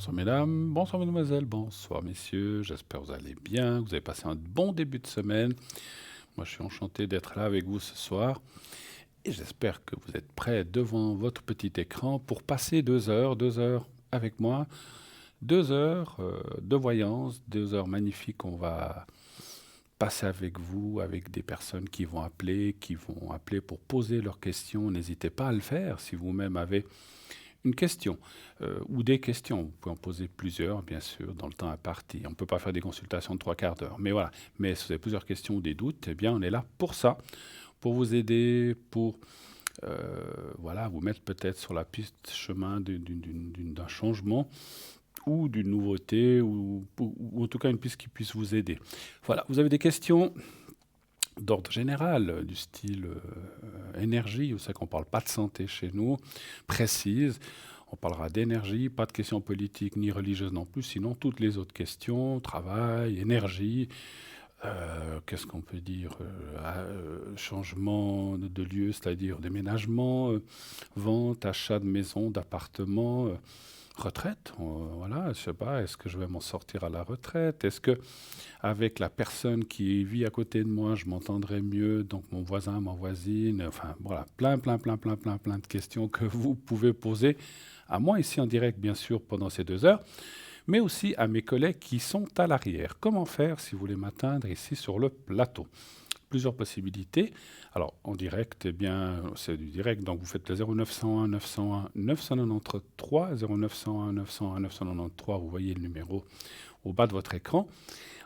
Bonsoir mesdames, bonsoir mesdemoiselles, bonsoir messieurs, j'espère que vous allez bien, que vous avez passé un bon début de semaine. Moi je suis enchanté d'être là avec vous ce soir et j'espère que vous êtes prêts devant votre petit écran pour passer 2 heures avec moi, 2 heures de voyance, 2 heures magnifiques. On va passer avec vous, avec des personnes qui vont appeler pour poser leurs questions. N'hésitez pas à le faire si vous-même avez une question ou des questions. Vous pouvez en poser plusieurs, bien sûr, dans le temps imparti. On ne peut pas faire des consultations de 3/4 d'heure. Mais voilà. Mais si vous avez plusieurs questions ou des doutes, eh bien, on est là pour ça, pour vous aider, pour voilà, vous mettre peut-être sur la piste chemin d'un changement ou d'une nouveauté ou en tout cas une piste qui puisse vous aider. Voilà. Vous avez des questions d'ordre général, du style énergie, vous savez qu'on ne parle pas de santé chez nous, précise. On parlera d'énergie, pas de questions politiques ni religieuses non plus, sinon toutes les autres questions, travail, énergie, qu'est-ce qu'on peut dire, changement de lieu, c'est-à-dire déménagement, vente, achat de maison, d'appartement, retraite, voilà, je sais pas, est-ce que je vais m'en sortir à la retraite? Est-ce que avec la personne qui vit à côté de moi, je m'entendrai mieux, donc mon voisin, ma voisine, enfin voilà, plein de questions que vous pouvez poser à moi ici en direct, bien sûr, pendant ces 2 heures, mais aussi à mes collègues qui sont à l'arrière. Comment faire si vous voulez m'atteindre ici sur le plateau? Plusieurs possibilités. Alors, en direct, eh bien, c'est du direct, donc vous faites le 0901 901 993, 0901 901 993, vous voyez le numéro au bas de votre écran.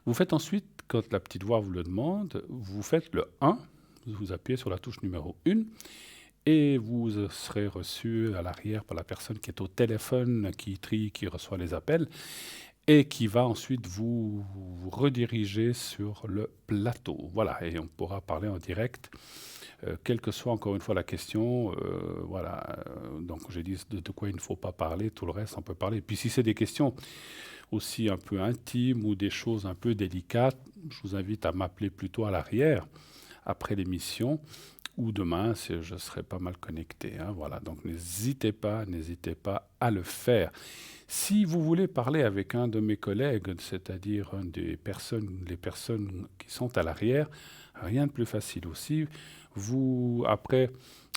Vous faites ensuite, quand la petite voix vous le demande, vous faites le 1, vous appuyez sur la touche numéro 1, et vous serez reçu à l'arrière par la personne qui est au téléphone, qui trie, qui reçoit les appels, et qui va ensuite vous rediriger sur le plateau. Voilà, et on pourra parler en direct, quelle que soit encore une fois la question. Voilà, donc j'ai dit de quoi il ne faut pas parler, tout le reste on peut parler. Puis si c'est des questions aussi un peu intimes ou des choses un peu délicates, je vous invite à m'appeler plutôt à l'arrière, après l'émission, ou demain, je serai pas mal connecté. Hein, voilà, donc n'hésitez pas à le faire. Si vous voulez parler avec un de mes collègues, c'est-à-dire les personnes qui sont à l'arrière, rien de plus facile aussi. Vous, après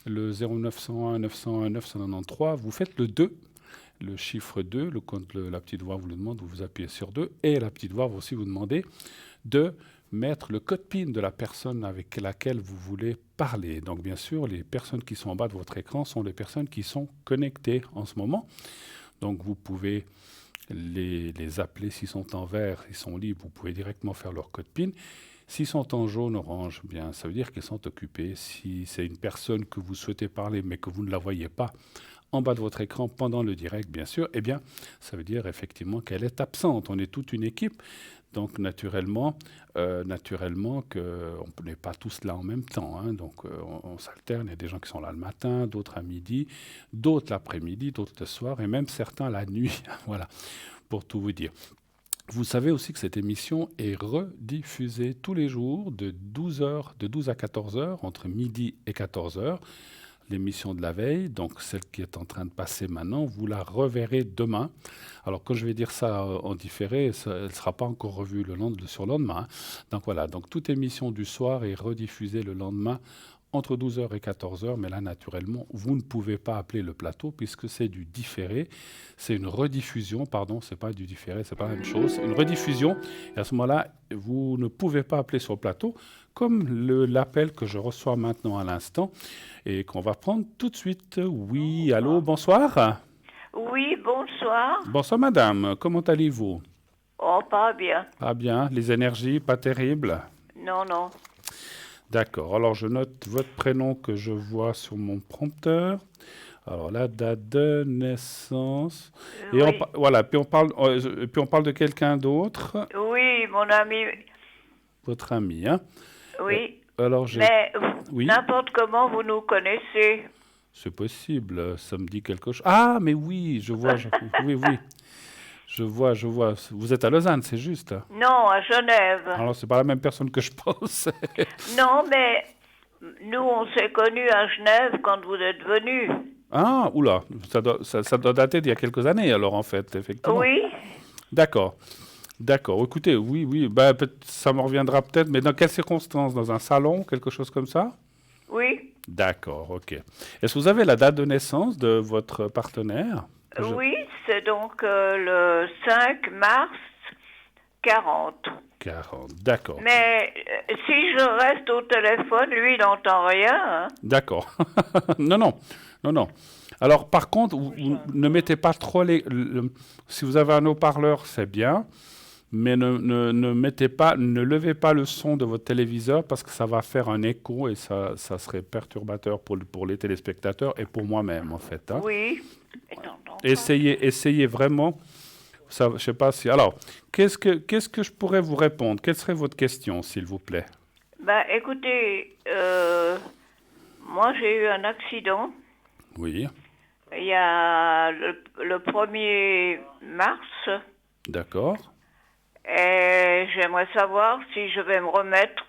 le 0901 901 993, vous faites le 2, le chiffre 2, quand la petite voix vous le demande, vous appuyez sur 2, et la petite voix va aussi vous demander de mettre le code PIN de la personne avec laquelle vous voulez parler. Donc bien sûr, les personnes qui sont en bas de votre écran sont les personnes qui sont connectées en ce moment. Donc vous pouvez les appeler. S'ils sont en vert, ils sont libres, vous pouvez directement faire leur code PIN. S'ils sont en jaune, orange, bien, ça veut dire qu'ils sont occupés. Si c'est une personne que vous souhaitez parler mais que vous ne la voyez pas en bas de votre écran pendant le direct, bien sûr, eh bien, ça veut dire effectivement qu'elle est absente. On est toute une équipe. Donc naturellement qu'on n'est pas tous là en même temps. Hein. Donc on s'alterne. Il y a des gens qui sont là le matin, d'autres à midi, d'autres l'après-midi, d'autres le soir, et même certains la nuit. Voilà, pour tout vous dire. Vous savez aussi que cette émission est rediffusée tous les jours de 12 à 14 heures, entre midi et 14 heures. L'émission de la veille, donc celle qui est en train de passer maintenant, vous la reverrez demain. Alors quand je vais dire ça en différé, elle ne sera pas encore revue le surlendemain. Hein. Donc voilà, donc toute émission du soir est rediffusée le lendemain entre 12 heures et 14 heures, mais là naturellement, vous ne pouvez pas appeler le plateau puisque c'est du différé. C'est une rediffusion, pardon, c'est pas du différé, c'est pas la même chose, c'est une rediffusion. Et à ce moment-là, vous ne pouvez pas appeler sur le plateau, comme l'appel que je reçois maintenant à l'instant et qu'on va prendre tout de suite. Oui, allô, bonsoir. Oui, bonsoir. Bonsoir madame, comment allez-vous? Oh, pas bien. Pas bien, les énergies, pas terribles? Non, non. D'accord, alors je note votre prénom que je vois sur mon prompteur. Alors la date de naissance. Et Oui. voilà, puis on parle de quelqu'un d'autre. Oui, mon ami. Votre ami, hein? Oui. Alors Mais oui, n'importe comment, vous nous connaissez. c'est possible, ça me dit quelque chose. Ah, mais oui, je vois, oui. Je vois. Vous êtes à Lausanne, c'est juste. Non, à Genève. Alors, c'est pas la même personne que je pense. Non, mais nous, on s'est connus à Genève quand vous êtes venus. Ah, oula, ça doit dater d'il y a quelques années, alors, en fait, effectivement. Oui, D'accord. D'accord. Écoutez, oui, oui, bah, ça me reviendra peut-être, mais dans quelles circonstances? Dans un salon, quelque chose comme ça? oui, D'accord, ok. Est-ce que vous avez la date de naissance de votre partenaire? oui, c'est donc le 5 mars 40. 40, d'accord. Mais si je reste au téléphone, lui, il n'entend rien, hein. D'accord. Non, non, non, non. Alors, par contre, vous ne mettez pas trop si vous avez un haut-parleur, c'est bien, mais ne mettez pas, ne levez pas le son de votre téléviseur parce que ça va faire un écho et ça serait perturbateur pour les téléspectateurs et pour moi-même, en fait, hein. Oui, il n'entend pas. Essayez vraiment. Ça, je sais pas si. Alors, qu'est-ce que je pourrais vous répondre? Quelle serait votre question, s'il vous plaît? Ben, écoutez, moi, j'ai eu un accident Oui, il y a le 1er mars d'accord. et j'aimerais savoir si je vais me remettre.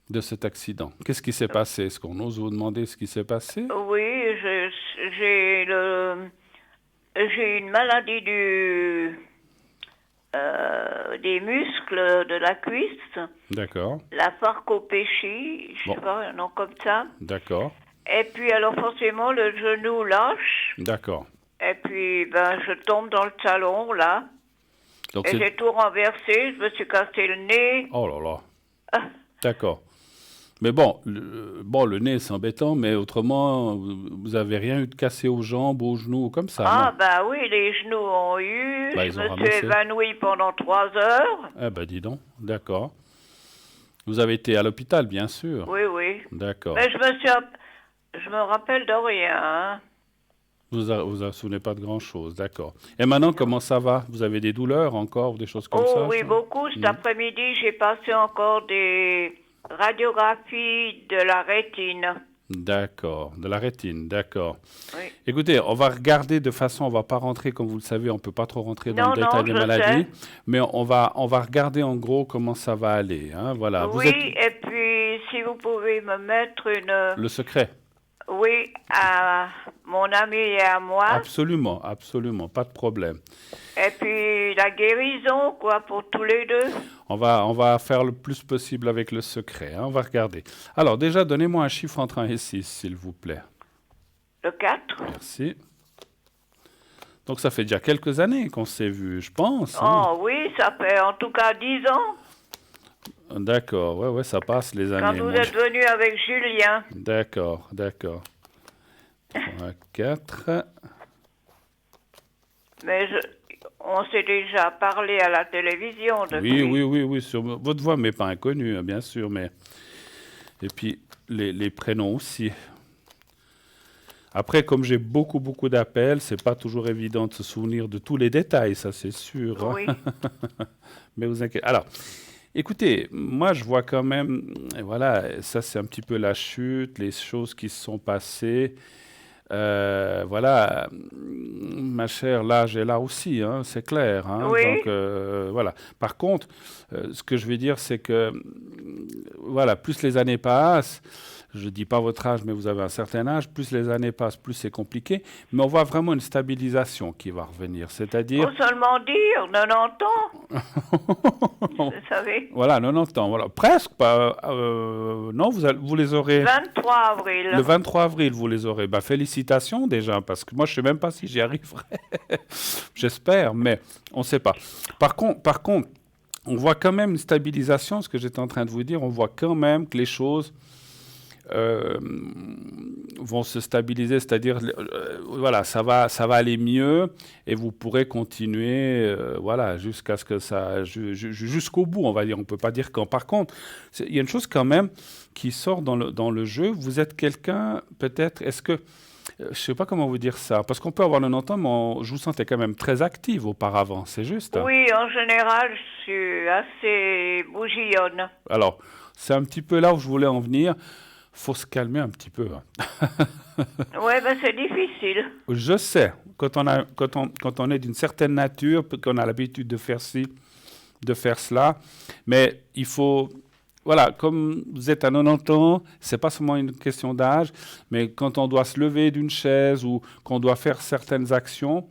De cet accident. Qu'est-ce qui s'est passé? Est-ce qu'on ose vous demander ce qui s'est passé? Oui, j'ai une maladie des muscles de la cuisse, D'accord, la sarcopéchie, je bon, sais pas un nom comme ça. d'accord, Et puis alors forcément le genou lâche. d'accord. Et puis ben je tombe dans le salon là. Donc Et j'ai tout renversé, je me suis cassé le nez. Oh là là, Ah, d'accord. Mais bon, le nez, c'est embêtant, mais autrement, vous avez rien eu de cassé aux jambes, aux genoux, comme ça, non? bah oui, les genoux ont eu. Bah, Je ils ont me suis ramassé. évanouie pendant 3 heures. Eh ben, dis donc, d'accord. Vous avez été à l'hôpital, bien sûr. Oui, oui. D'accord. Mais je me rappelle de rien, hein. Vous souvenez pas de grand-chose, d'accord. Et maintenant, comment ça va? Vous avez des douleurs encore ou des choses comme Oh ça? oui, beaucoup. Cet après-midi, j'ai passé encore des radiographies de la rétine. D'accord, de la rétine, d'accord. Oui. Écoutez, on va regarder de façon, on va pas rentrer, comme vous le savez, on peut pas trop rentrer dans Non, le détail non, des je maladies, sais. mais on va regarder en gros comment ça va aller, hein, voilà. Vous Oui, êtes et puis si vous pouvez me mettre le secret. oui, à mon ami et à moi. Absolument, absolument, pas de problème. Et puis la guérison, quoi, pour tous les deux. On va faire le plus possible avec le secret, hein, on va regarder. Alors déjà, donnez-moi un chiffre entre 1 et 6, s'il vous plaît. Le 4. Merci. Donc ça fait déjà quelques années qu'on s'est vus, je pense, hein. Oh oui, ça fait en tout cas 10 ans. D'accord, ouais, ouais, ça passe les Quand années. vous Moi, êtes venu avec Julien. D'accord, d'accord. 3, 4. Mais on s'est déjà parlé à la télévision Oui, depuis. oui, oui, oui, sur votre voix m'est pas inconnue, hein, bien sûr, mais... Et puis, les prénoms aussi. Après, comme j'ai beaucoup, beaucoup d'appels, c'est pas toujours évident de se souvenir de tous les détails, ça c'est sûr, hein. Oui. Mais vous inquiétez. Alors, écoutez, moi je vois quand même, voilà, ça c'est un petit peu la chute, les choses qui se sont passées. Voilà, ma chère, l'âge est là aussi, hein, c'est clair, hein. Oui. Donc voilà. Par contre, ce que je vais dire, c'est que voilà, plus les années passent, je ne dis pas votre âge, mais vous avez un certain âge, plus les années passent, plus c'est compliqué. Mais on voit vraiment une stabilisation qui va revenir. C'est-à-dire, Faut seulement dire 90 ans, vous savez. voilà, 90 ans, voilà, presque pas. Non, vous les aurez 23 avril. le 23 avril, vous les aurez. Bah, félicitations déjà, parce que moi, je ne sais même pas si j'y arriverai. J'espère, mais on ne sait pas. Par contre, on voit quand même une stabilisation, ce que j'étais en train de vous dire, on voit quand même que les choses vont se stabiliser, c'est-à-dire voilà, ça va aller mieux et vous pourrez continuer voilà, jusqu'à ce que ça jusqu'au bout, on va dire. On peut pas dire quand. Par contre, il y a une chose quand même qui sort dans le jeu. Vous êtes quelqu'un, peut-être, est-ce que je sais pas comment vous dire ça, parce qu'on peut avoir 90 ans, mais je vous sentais quand même très active auparavant, c'est juste? Oui, en général, je suis assez bouillonne. Alors, c'est un petit peu là où je voulais en venir. Faut se calmer un petit peu, hein. Ouais, ben c'est difficile. Je sais, quand on est d'une certaine nature, qu'on a l'habitude de faire ci, de faire cela, mais il faut voilà, comme vous êtes à 90 ans, c'est pas seulement une question d'âge, mais quand on doit se lever d'une chaise ou qu'on doit faire certaines actions,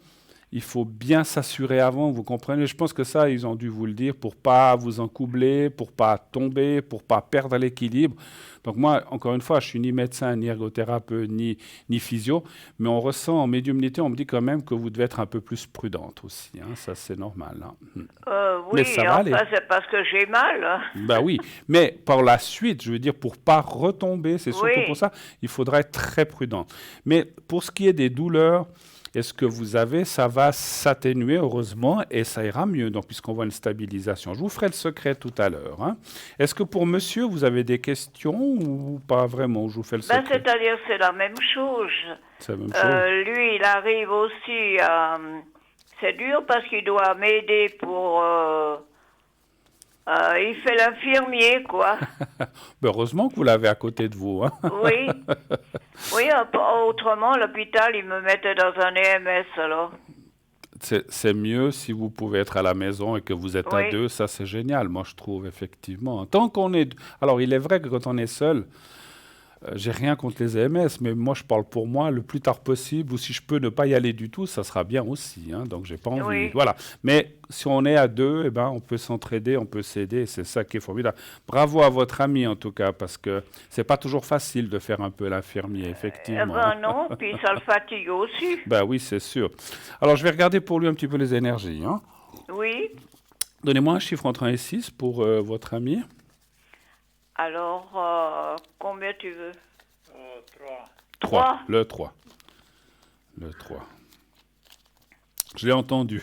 il faut bien s'assurer avant, vous comprenez? Je pense que ça, ils ont dû vous le dire pour pas vous encoubler, pour pas tomber, pour pas perdre l'équilibre. Donc moi, encore une fois, je suis ni médecin, ni ergothérapeute, ni physio, mais on ressent en médiumnité, on me dit quand même que vous devez être un peu plus prudente aussi, hein. Ça, c'est normal, hein. Mais Oui, ça va aller. enfin, c'est parce que j'ai mal, hein. Bah oui, mais par la suite, je veux dire, pour pas retomber, c'est surtout pour Oui. ça, il faudra être très prudent. Mais pour ce qui est des douleurs, est-ce que vous avez, ça va s'atténuer heureusement et ça ira mieux, donc puisqu'on voit une stabilisation. Je vous ferai le secret tout à l'heure, hein. Est-ce que pour monsieur, vous avez des questions ou pas vraiment? Je vous fais le Ben, secret. c'est-à-dire, c'est la même chose. C'est la même chose. Lui, il arrive aussi à... C'est dur parce qu'il doit m'aider pour... il fait l'infirmier, quoi. Ben, heureusement que vous l'avez à côté de vous, hein. Oui. Oui, autrement, l'hôpital, il me mettait dans un EMS, alors. C'est mieux si vous pouvez être à la maison et que vous êtes à Oui. deux, ça c'est génial, moi je trouve effectivement. Tant qu'on est... Alors il est vrai que quand on est seul, j'ai rien contre les EMS, mais moi je parle pour moi le plus tard possible, ou si je peux ne pas y aller du tout, ça sera bien aussi, hein, donc j'ai pas envie. Oui. Voilà. Mais si on est à deux, eh ben, on peut s'entraider, on peut s'aider, et c'est ça qui est formidable. Bravo à votre ami en tout cas, parce que c'est pas toujours facile de faire un peu l'infirmier, Eh effectivement, hein. ben non, puis ça le fatigue aussi. Ben oui, c'est sûr. Alors je vais regarder pour lui un petit peu les énergies, hein. Oui. Donnez-moi un chiffre entre 1 et 6 pour votre ami. Alors, combien tu veux? 3. Trois. Le 3. Le 3. Je l'ai entendu.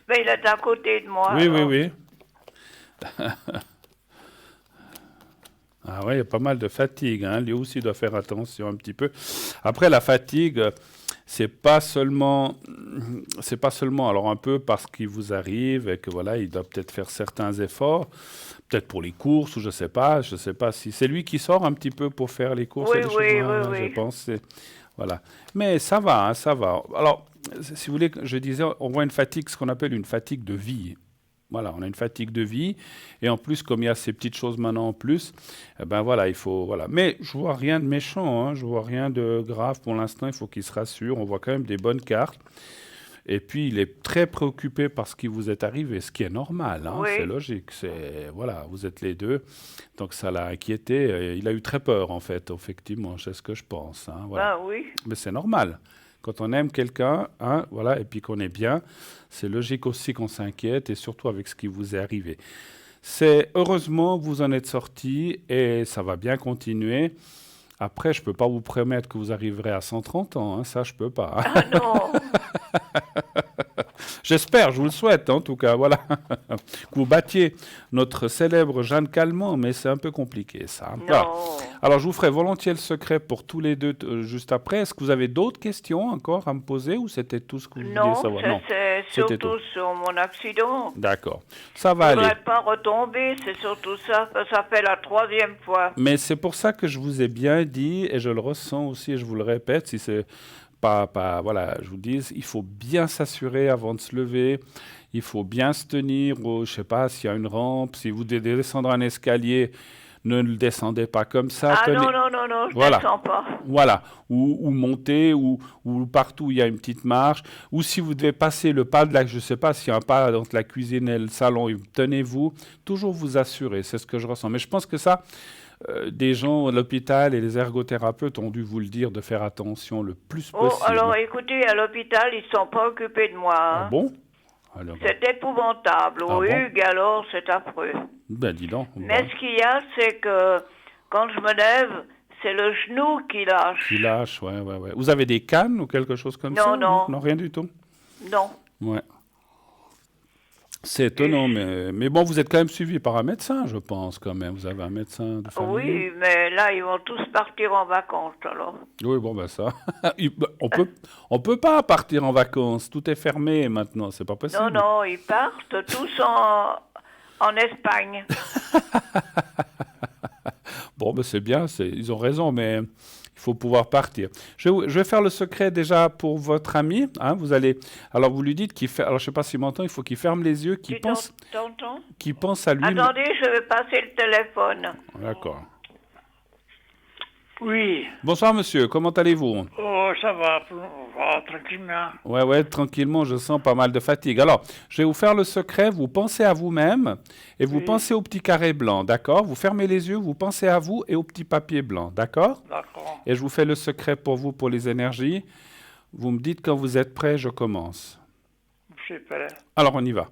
Ben, il est à côté de moi. Oui, alors. oui, oui. Ah ouais, il y a pas mal de fatigue, hein. Lui aussi doit faire attention un petit peu. Après, la fatigue, c'est pas seulement, alors un peu parce qu'il vous arrive et que voilà, il doit peut-être faire certains efforts, peut-être pour les courses ou je sais pas si c'est lui qui sort un petit peu pour faire les courses Oui, et les choses, oui, voilà, oui, je oui. pense, voilà. Mais ça va, hein, ça va. Alors, si vous voulez, je disais, on voit une fatigue, ce qu'on appelle une fatigue de vie. Voilà, on a une fatigue de vie. Et en plus, comme il y a ces petites choses maintenant en plus, eh ben voilà, il faut. Voilà. Mais je vois rien de méchant, hein, je vois rien de grave pour l'instant. Il faut qu'il se rassure. On voit quand même des bonnes cartes. Et puis, il est très préoccupé par ce qui vous est arrivé, ce qui est normal, hein, c'est Oui. logique. Voilà, vous êtes les deux. Donc, ça l'a inquiété. Et il a eu très peur, en fait, effectivement. C'est ce que je pense, hein, voilà. Ben oui. Mais c'est normal. Quand on aime quelqu'un, hein, voilà, et puis qu'on est bien, c'est logique aussi qu'on s'inquiète, et surtout avec ce qui vous est arrivé. C'est heureusement que vous en êtes sorti et ça va bien continuer. Après, je ne peux pas vous promettre que vous arriverez à 130 ans, hein, ça je peux pas. Ah non. J'espère, je vous le souhaite en tout cas, voilà. Que vous battiez notre célèbre Jeanne Calment, mais c'est un peu compliqué ça, hein. Voilà. Non. Alors je vous ferai volontiers le secret pour tous les deux juste après. Est-ce que vous avez d'autres questions encore à me poser ou c'était tout ce que vous vouliez Non, savoir? c'est Non, c'était tout. surtout sur mon accident. D'accord, ça Je va aller. voudrais pas retomber, c'est surtout ça. Ça fait la 3e fois. Mais c'est pour ça que je vous ai bien dit, et je le ressens aussi, et je vous le répète, si c'est pas, voilà, je vous dis, il faut bien s'assurer avant de se lever, il faut bien se tenir, je sais pas, s'il y a une rampe, si vous devez descendre un escalier, ne le descendez pas comme ça, Ah tenez, non, non, non, non, je voilà. descends pas. Voilà, ou monter, ou partout où il y a une petite marche, ou si vous devez passer le pas de la, je ne sais pas s'il y a un pas entre la cuisine et le salon, tenez-vous, toujours vous assurer, c'est ce que je ressens. Mais je pense que ça, des gens à l'hôpital et les ergothérapeutes ont dû vous le dire de faire attention le plus Oh, possible. alors écoutez, à l'hôpital, ils sont pas occupés de moi, Ah hein. bon? Alors, C'est épouvantable. Ah Oh, bon? Hugues, alors, c'est affreux. ben dis donc, Mais bon, ce qu'il y a, c'est que quand je me lève, c'est le genou qui lâche. qui lâche, ouais, ouais, ouais. Vous avez des cannes ou quelque chose comme Non, ça? non. Non, rien du tout. Non. Ouais. C'est étonnant, mais bon, vous êtes quand même suivi par un médecin, je pense, quand même. Vous avez un médecin de famille? Oui, mais là, ils vont tous partir en vacances, alors. Oui, bon, ben ça. On peut pas partir en vacances. Tout est fermé maintenant, c'est pas possible. Non, non, ils partent tous en Espagne. Bon, ben c'est bien, ils ont raison, mais Il faut pouvoir partir. Je vais faire le secret déjà pour votre ami. Hein, vous allez, alors vous lui dites qu'il fait. Alors je ne sais pas s'il m'entend. Il faut qu'il ferme les yeux, Tu t'entends? qu'il pense à lui. Attendez, je vais passer le téléphone. D'accord. Oui. Bonsoir monsieur. Comment allez-vous? Oh, ça va, tranquillement. Ouais, tranquillement. Je sens pas mal de fatigue. Alors, je vais vous faire le secret. Vous pensez à vous-même et vous pensez au petit carré blanc, d'accord? Vous fermez les yeux. Vous pensez à vous et au petit papier blanc, d'accord? D'accord. Et je vous fais le secret pour vous, pour les énergies. Vous me dites quand vous êtes prêt, je commence. Je suis prêt. Alors, on y va.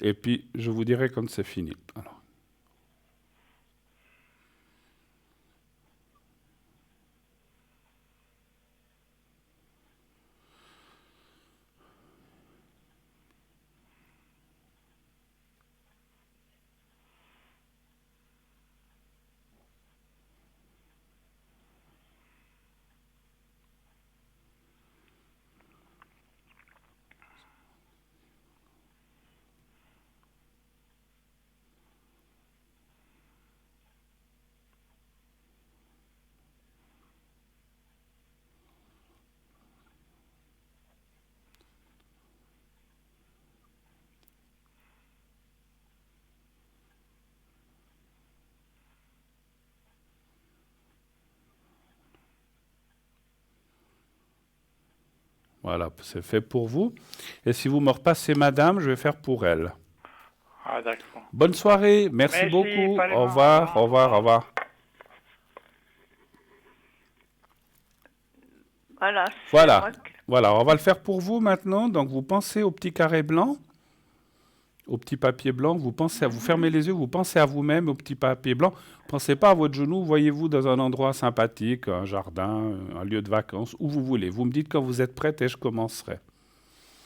Et puis, je vous dirai quand c'est fini. Alors. Voilà, c'est fait pour vous. Et si vous me repassez madame, je vais faire pour elle. Ah, d'accord. Bonne soirée, merci beaucoup. Pareillement. Au revoir, au revoir, au revoir. Voilà. Voilà, voilà, on va le faire pour vous maintenant. Donc vous pensez au petit carré blanc, au petit papier blanc, vous pensez à vous fermez les yeux, vous pensez à vous-même, au petit papier blanc. Pensez pas à votre genou, voyez-vous dans un endroit sympathique, un jardin, un lieu de vacances, où vous voulez. Vous me dites quand vous êtes prête et je commencerai.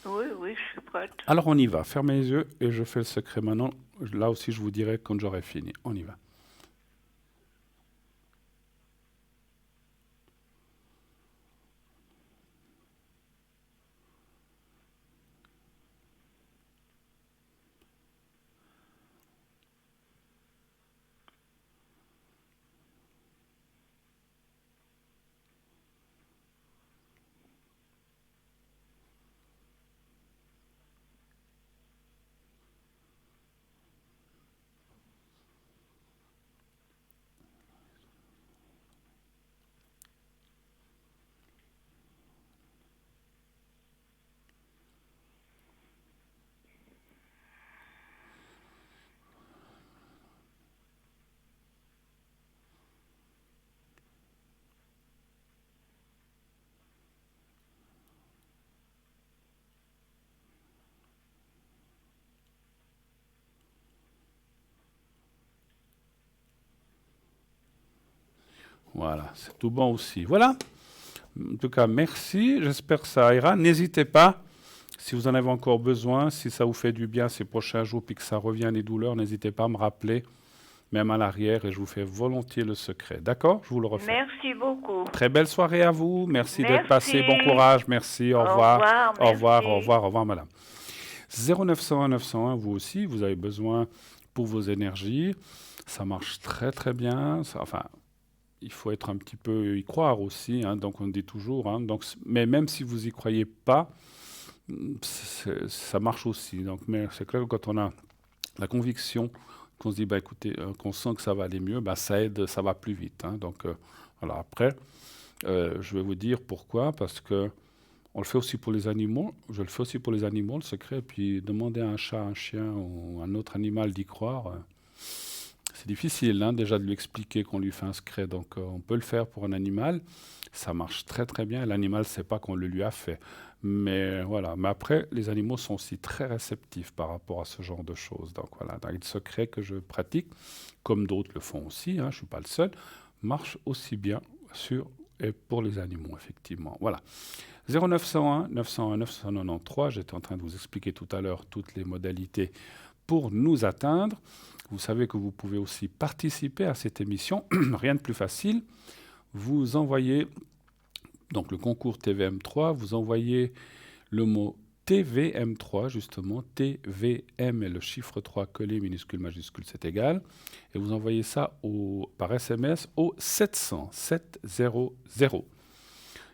Oui, je suis prête. Alors on y va, fermez les yeux et je fais le secret maintenant. Là aussi je vous dirai quand j'aurai fini. On y va. Voilà, c'est tout bon aussi. Voilà. En tout cas, merci. J'espère que ça ira. N'hésitez pas, si vous en avez encore besoin, si ça vous fait du bien ces prochains jours, puis que ça revient les douleurs, n'hésitez pas à me rappeler, même à l'arrière, et je vous fais volontiers le secret. D'accord? Je vous le refais. Merci beaucoup. Très belle soirée à vous. Merci d'être passé. Bon Merci. courage. Merci. Au revoir. Au revoir, merci. au revoir, au revoir, madame. 0901 901, vous aussi, vous avez besoin pour vos énergies. Ça marche très, très bien. Enfin, il faut être un petit peu y croire aussi, hein, donc on dit toujours. Hein, donc, mais même si vous y croyez pas, ça marche aussi. Donc, mais c'est clair que quand on a la conviction, qu'on se dit, bah, écoutez, qu'on sent que ça va aller mieux, bah, ça aide, ça va plus vite. Hein, donc, voilà. Après, je vais vous dire pourquoi, parce que on le fait aussi pour les animaux. Je le fais aussi pour les animaux, le secret. Puis demander à un chat, un chien ou un autre animal d'y croire. C'est difficile hein, déjà de lui expliquer qu'on lui fait un secret, donc on peut le faire pour un animal, ça marche très très bien, l'animal ne sait pas qu'on le lui a fait. Mais voilà, mais après, les animaux sont aussi très réceptifs par rapport à ce genre de choses. Donc voilà, dans le secret que je pratique, comme d'autres le font aussi, hein, je ne suis pas le seul, marche aussi bien sur et pour les animaux, effectivement. Voilà. 0901 901 993, j'étais en train de vous expliquer tout à l'heure toutes les modalités pour nous atteindre. Vous savez que vous pouvez aussi participer à cette émission. Rien de plus facile. Vous envoyez donc le concours TVM3, vous envoyez le mot TVM3, justement. TVM et le chiffre 3 collé, minuscule, majuscule, c'est égal. Et vous envoyez ça par SMS au 700 700.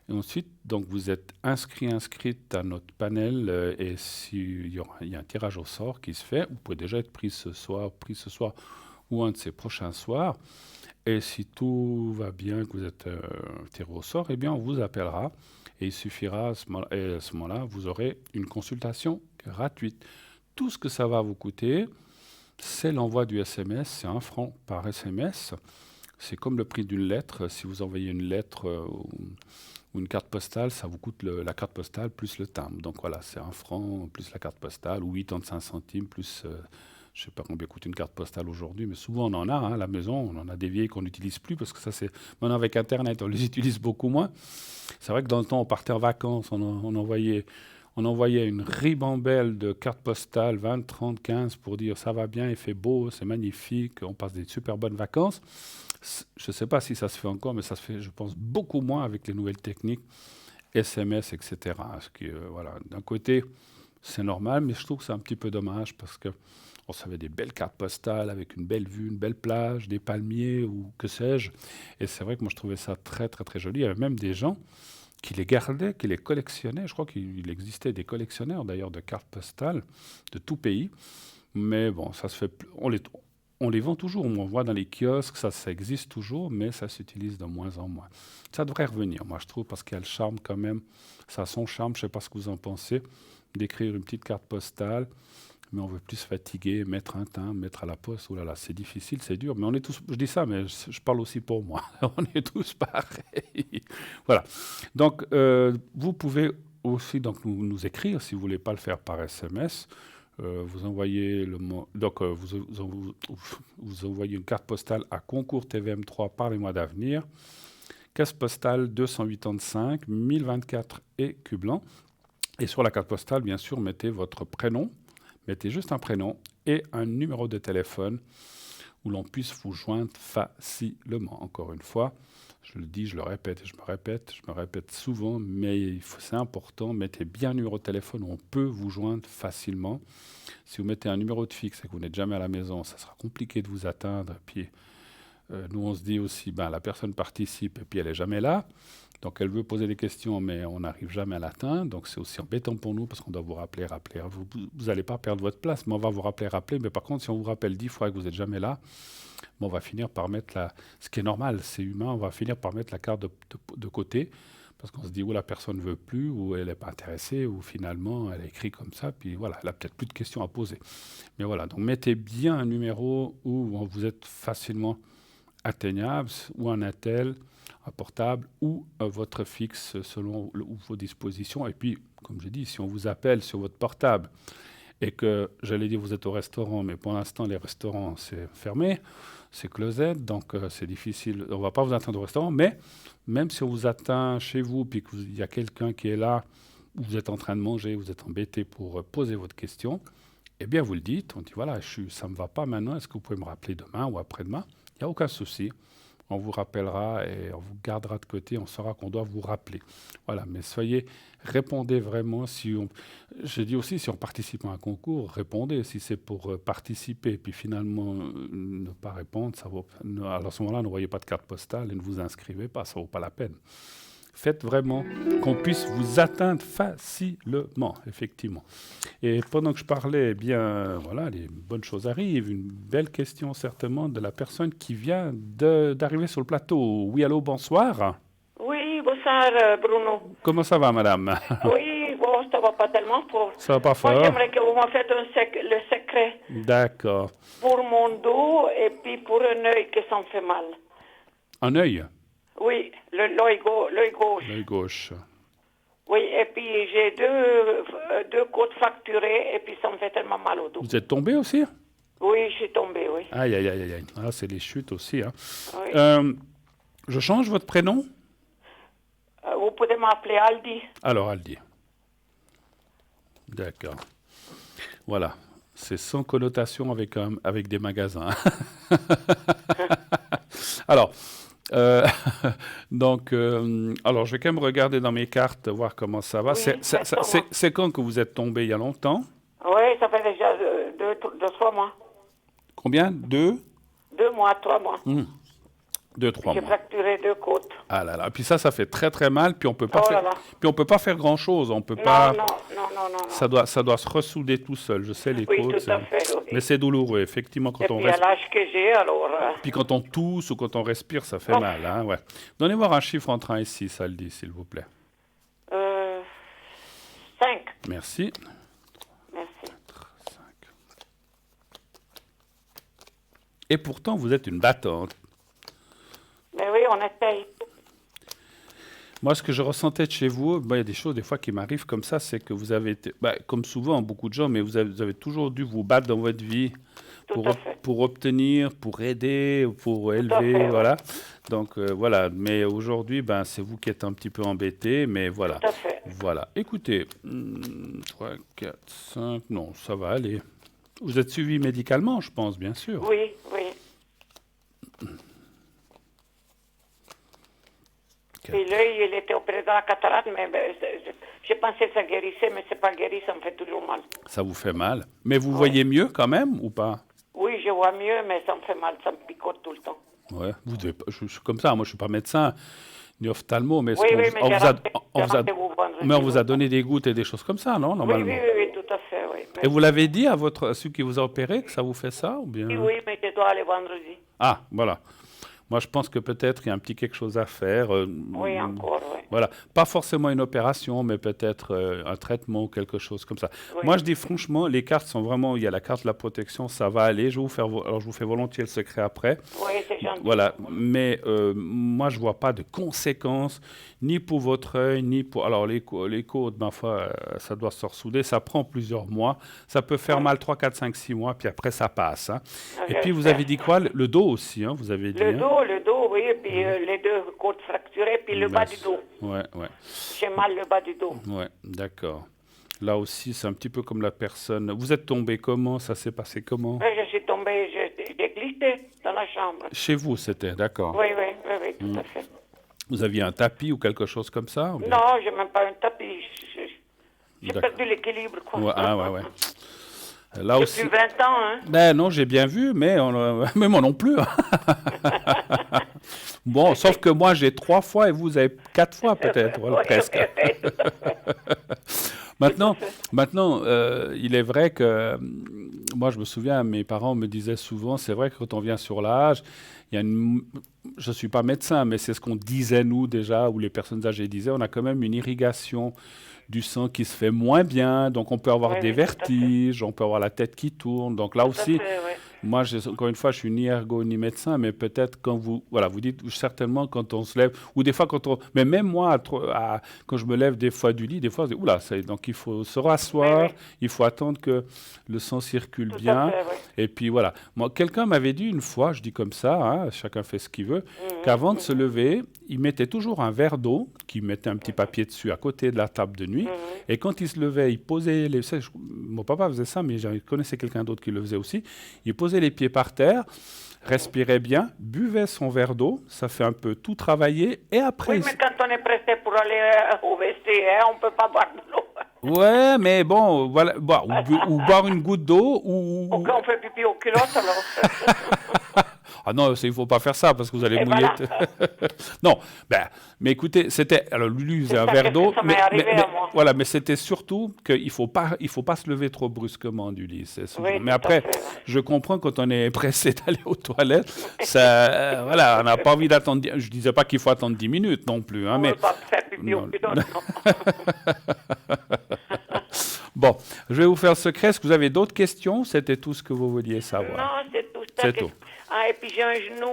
Et ensuite, donc, vous êtes inscrite à notre panel et il y a un tirage au sort qui se fait. Vous pouvez déjà être pris ce soir ou un de ces prochains soirs. Et si tout va bien, que vous êtes tiré au sort, eh bien, on vous appellera. Et il suffira, à ce moment-là, vous aurez une consultation gratuite. Tout ce que ça va vous coûter, c'est l'envoi du SMS. C'est 1 franc par SMS. C'est comme le prix d'une lettre. Si vous envoyez une lettre ou une carte postale, ça vous coûte la carte postale plus le timbre. Donc voilà, c'est 1 franc plus la carte postale ou 85 centimes plus... je ne sais pas combien coûte une carte postale aujourd'hui, mais souvent on en a à la maison. On en a des vieilles qu'on n'utilise plus parce que ça, c'est... Maintenant, avec Internet, on les utilise beaucoup moins. C'est vrai que dans le temps, on partait en vacances, on envoyait une ribambelle de cartes postales, 20, 30, 15, pour dire ça va bien, il fait beau, c'est magnifique, on passe des super bonnes vacances. Je ne sais pas si ça se fait encore, mais ça se fait, je pense, beaucoup moins avec les nouvelles techniques, SMS, etc. Voilà, d'un côté, c'est normal, mais je trouve que c'est un petit peu dommage parce que on savait des belles cartes postales avec une belle vue, une belle plage, des palmiers ou que sais-je. Et c'est vrai que moi, je trouvais ça très, très, très joli. Il y avait même des gens qui les gardaient, qui les collectionnaient. Je crois qu'il existait des collectionneurs, d'ailleurs, de cartes postales de tout pays. Mais bon, ça se fait plus. On les vend toujours. On voit dans les kiosques, ça existe toujours, mais ça s'utilise de moins en moins. Ça devrait revenir, moi, je trouve, parce qu'il y a le charme quand même. Ça a son charme, je ne sais pas ce que vous en pensez, d'écrire une petite carte postale. Mais on veut plus se fatiguer, mettre un timbre, mettre à la poste. Oh là là, c'est difficile, c'est dur. Mais on est tous, je dis ça, mais je parle aussi pour moi. On est tous pareils. Voilà. Donc, vous pouvez aussi donc, nous écrire, si vous ne voulez pas le faire par SMS. Vous envoyez vous envoyez une carte postale à Concours TVM3 par les mois d'avenir. Caisse postale 285 1024 et Cublan. Et sur la carte postale, bien sûr, mettez votre prénom. Mettez juste un prénom et un numéro de téléphone où l'on puisse vous joindre facilement. Encore une fois, je le dis, je le répète et je me répète souvent, mais c'est important, mettez bien un numéro de téléphone où on peut vous joindre facilement. Si vous mettez un numéro de fixe et que vous n'êtes jamais à la maison, ça sera compliqué de vous atteindre. Puis nous, on se dit aussi, la personne participe et puis elle n'est jamais là. Donc, elle veut poser des questions, mais on n'arrive jamais à l'atteindre. Donc, c'est aussi embêtant pour nous parce qu'on doit vous rappeler. Vous n'allez pas perdre votre place, mais on va vous rappeler. Mais par contre, si on vous rappelle 10 fois que vous n'êtes jamais là, on va finir par mettre ce qui est normal, c'est humain, on va finir par mettre la carte de côté parce qu'on se dit où la personne ne veut plus, ou elle n'est pas intéressée, ou finalement, elle a écrit comme ça, puis voilà, elle n'a peut-être plus de questions à poser. Mais voilà, donc mettez bien un numéro où vous êtes facilement atteignable, ou un attel, un portable ou votre fixe selon vos dispositions. Et puis, comme j'ai dit, si on vous appelle sur votre portable et que, j'allais dire, vous êtes au restaurant, mais pour l'instant, les restaurants, c'est fermé, c'est closed, donc c'est difficile. On ne va pas vous atteindre au restaurant, mais même si on vous atteint chez vous, puis qu'il y a quelqu'un qui est là, vous êtes en train de manger, vous êtes embêté pour poser votre question, eh bien, vous le dites, on dit, voilà, ça ne me va pas maintenant, est-ce que vous pouvez me rappeler demain ou après-demain? Il n'y a aucun souci. On vous rappellera et on vous gardera de côté, on saura qu'on doit vous rappeler. Voilà, mais répondez vraiment. Je dis aussi, si on participe à un concours, répondez. Si c'est pour participer, puis finalement ne pas répondre, alors à ce moment-là, ne voyez pas de carte postale et ne vous inscrivez pas, ça ne vaut pas la peine. Faites vraiment qu'on puisse vous atteindre facilement, effectivement. Et pendant que je parlais, eh bien, voilà, les bonnes choses arrivent. Une belle question, certainement, de la personne qui vient d'arriver sur le plateau. Oui, allô, bonsoir. Oui, bonsoir, Bruno. Comment ça va, madame? Oui, bon, ça va pas tellement fort. Ça va pas fort? Moi, j'aimerais que vous m'en faites le secret. D'accord. Pour mon dos et puis pour un œil que ça me fait mal. Un œil? Oui, l'œil gauche. L'œil gauche. Oui, et puis j'ai deux côtes fracturées et puis ça me fait tellement mal au dos. Vous êtes tombé aussi? Oui, je suis tombée, oui. Aïe, aïe, aïe, aïe. Ah, c'est les chutes aussi, hein. Oui. Je change votre prénom? Vous pouvez m'appeler Aldi. Alors, Aldi. D'accord. Voilà. C'est sans connotation avec des magasins. Alors, Euh, donc, alors, je vais quand même regarder dans mes cartes, voir comment ça va. Oui, C'est quand que vous êtes tombé? Il y a longtemps? Oui, ça fait déjà 3 mois. Combien? 2? 2 mois, 3 mois. 2, 3 J'ai mois. fracturé 2 côtes. Ah là là. Puis ça fait très très mal. Puis on peut pas Oh faire. là là. Puis on peut pas faire grand chose. On peut Non, pas. non, non, non, non. Ça doit se ressouder tout seul. Je sais les Oui, côtes. tout à fait, oui. Mais c'est douloureux, effectivement, quand Et on puis à respire. l'âge que j'ai, alors... Puis quand on tousse ou quand on respire, ça fait mal, hein, ouais. Donnez-moi un chiffre entre 1 et 6, ça le dit, s'il vous plaît. 5. Merci. Merci. 5. Et pourtant, vous êtes une battante. Mais oui, on essaye. Moi, ce que je ressentais de chez vous, il y a des choses des fois qui m'arrivent comme ça, c'est que vous avez été, comme souvent, beaucoup de gens, mais vous avez toujours dû vous battre dans votre vie Tout à fait. pour obtenir, pour aider, pour à élever, fait, voilà. Donc, voilà. Mais aujourd'hui, c'est vous qui êtes un petit peu embêté, mais voilà. Tout à fait. Voilà. Écoutez, 3, 4, 5, non, ça va aller. Vous êtes suivi médicalement, je pense, bien sûr. Oui, oui. Puis l'œil, il était opéré dans la cataracte, mais j'ai pensé que ça guérissait, mais c'est pas guéri, ça me fait toujours mal. Ça vous fait mal. Mais vous voyez mieux quand même ou pas? Oui, je vois mieux, mais ça me fait mal, ça me picote tout le temps. Ouais, vous devez pas, je suis comme ça, moi je suis pas médecin ni ophtalmo, mais Oui, oui, mais j'ai rendez-vous vendredi. mais on vous a donné des gouttes et des choses comme ça, non, Oui, normalement? oui, tout à fait, oui. Et vous l'avez dit à celui qui vous a opéré que ça vous fait ça ou bien? Oui, mais je dois aller vendredi. Ah, voilà. Moi, je pense que peut-être il y a un petit quelque chose à faire. Oui, encore, oui. Voilà. Pas forcément une opération, mais peut-être un traitement ou quelque chose comme ça. Oui. Moi, je dis franchement, les cartes sont vraiment... Il y a la carte de la protection, ça va aller. Je vais vous faire, alors, je vous fais volontiers le secret après. Oui, c'est gentil. Voilà. Mais moi, je ne vois pas de conséquences, ni pour votre œil, ni pour... Alors, les côtes, ma foi, ça doit se ressouder. Ça prend plusieurs mois. Ça peut faire mal 3, 4, 5, 6 mois, puis après, ça passe. Hein. Et puis, vous avez dit quoi? Le dos aussi, hein, vous avez dit. Le dos, oui, et puis les 2 côtes fracturées, puis le bas du dos. Ouais, ouais. J'ai mal le bas du dos. Ouais, d'accord. Là aussi, c'est un petit peu comme la personne. Vous êtes tombé comment? Ça s'est passé comment? Oui, je suis tombée, j'ai glissé dans la chambre. Chez vous, c'était, d'accord. Oui, tout à fait. Vous aviez un tapis ou quelque chose comme ça? Ou bien? Non, j'ai même pas un tapis. J'ai D'accord. perdu l'équilibre, quoi. Ouais, ah, ouais. Là J'ai aussi. plus 20 ans, hein. Ben non, j'ai bien vu, mais, mais moi non plus. Bon, sauf que moi j'ai 3 fois et vous avez 4 fois peut-être, voilà, Oui, presque. Maintenant, il est vrai que moi je me souviens, mes parents me disaient souvent, c'est vrai que quand on vient sur l'âge, il y a je ne suis pas médecin, mais c'est ce qu'on disait nous déjà, ou les personnes âgées disaient, on a quand même une irrigation du sang qui se fait moins bien, donc on peut avoir des vertiges, on peut avoir la tête qui tourne, donc là aussi... Moi, encore une fois, je suis ni ergo ni médecin, mais peut-être quand vous dites certainement quand on se lève, ou des fois mais même moi, quand je me lève des fois du lit, des fois, oula, donc il faut se rasseoir, il faut attendre que le sang circule bien, et puis voilà. Moi, quelqu'un m'avait dit une fois, je dis comme ça, hein, chacun fait ce qu'il veut, qu'avant de se lever, il mettait toujours un verre d'eau, qu'il mettait un petit papier dessus à côté de la table de nuit, et quand il se levait, il posait mon papa faisait ça, mais je connaissais quelqu'un d'autre qui le faisait aussi, il posait les pieds par terre, respirait bien, buvait son verre d'eau, ça fait un peu tout travailler, et après... Oui, mais quand on est pressé pour aller au WC, on ne peut pas boire de l'eau. Ouais, mais bon, voilà, ou boire une goutte d'eau, ou... On fait pipi aux culottes, alors. Ah non, il ne faut pas faire ça, parce que vous allez Et mouiller... voilà. Non, mais écoutez, c'était... Alors, Lulu faisait un verre d'eau, ça m'est arrivé à moi. voilà, mais c'était surtout qu'il ne faut pas se lever trop brusquement du lit. Oui, mais après, je comprends quand on est pressé d'aller aux toilettes, ça, voilà, on n'a pas envie d'attendre... Je ne disais pas qu'il faut attendre 10 minutes non plus. Hein, On mais... ne peut pas faire pipi aux culottes, non. Bon, je vais vous faire le secret. Est-ce que vous avez d'autres questions? C'était tout ce que vous vouliez savoir? Non, c'est tout. C'est tout. Ah, et puis j'ai un genou,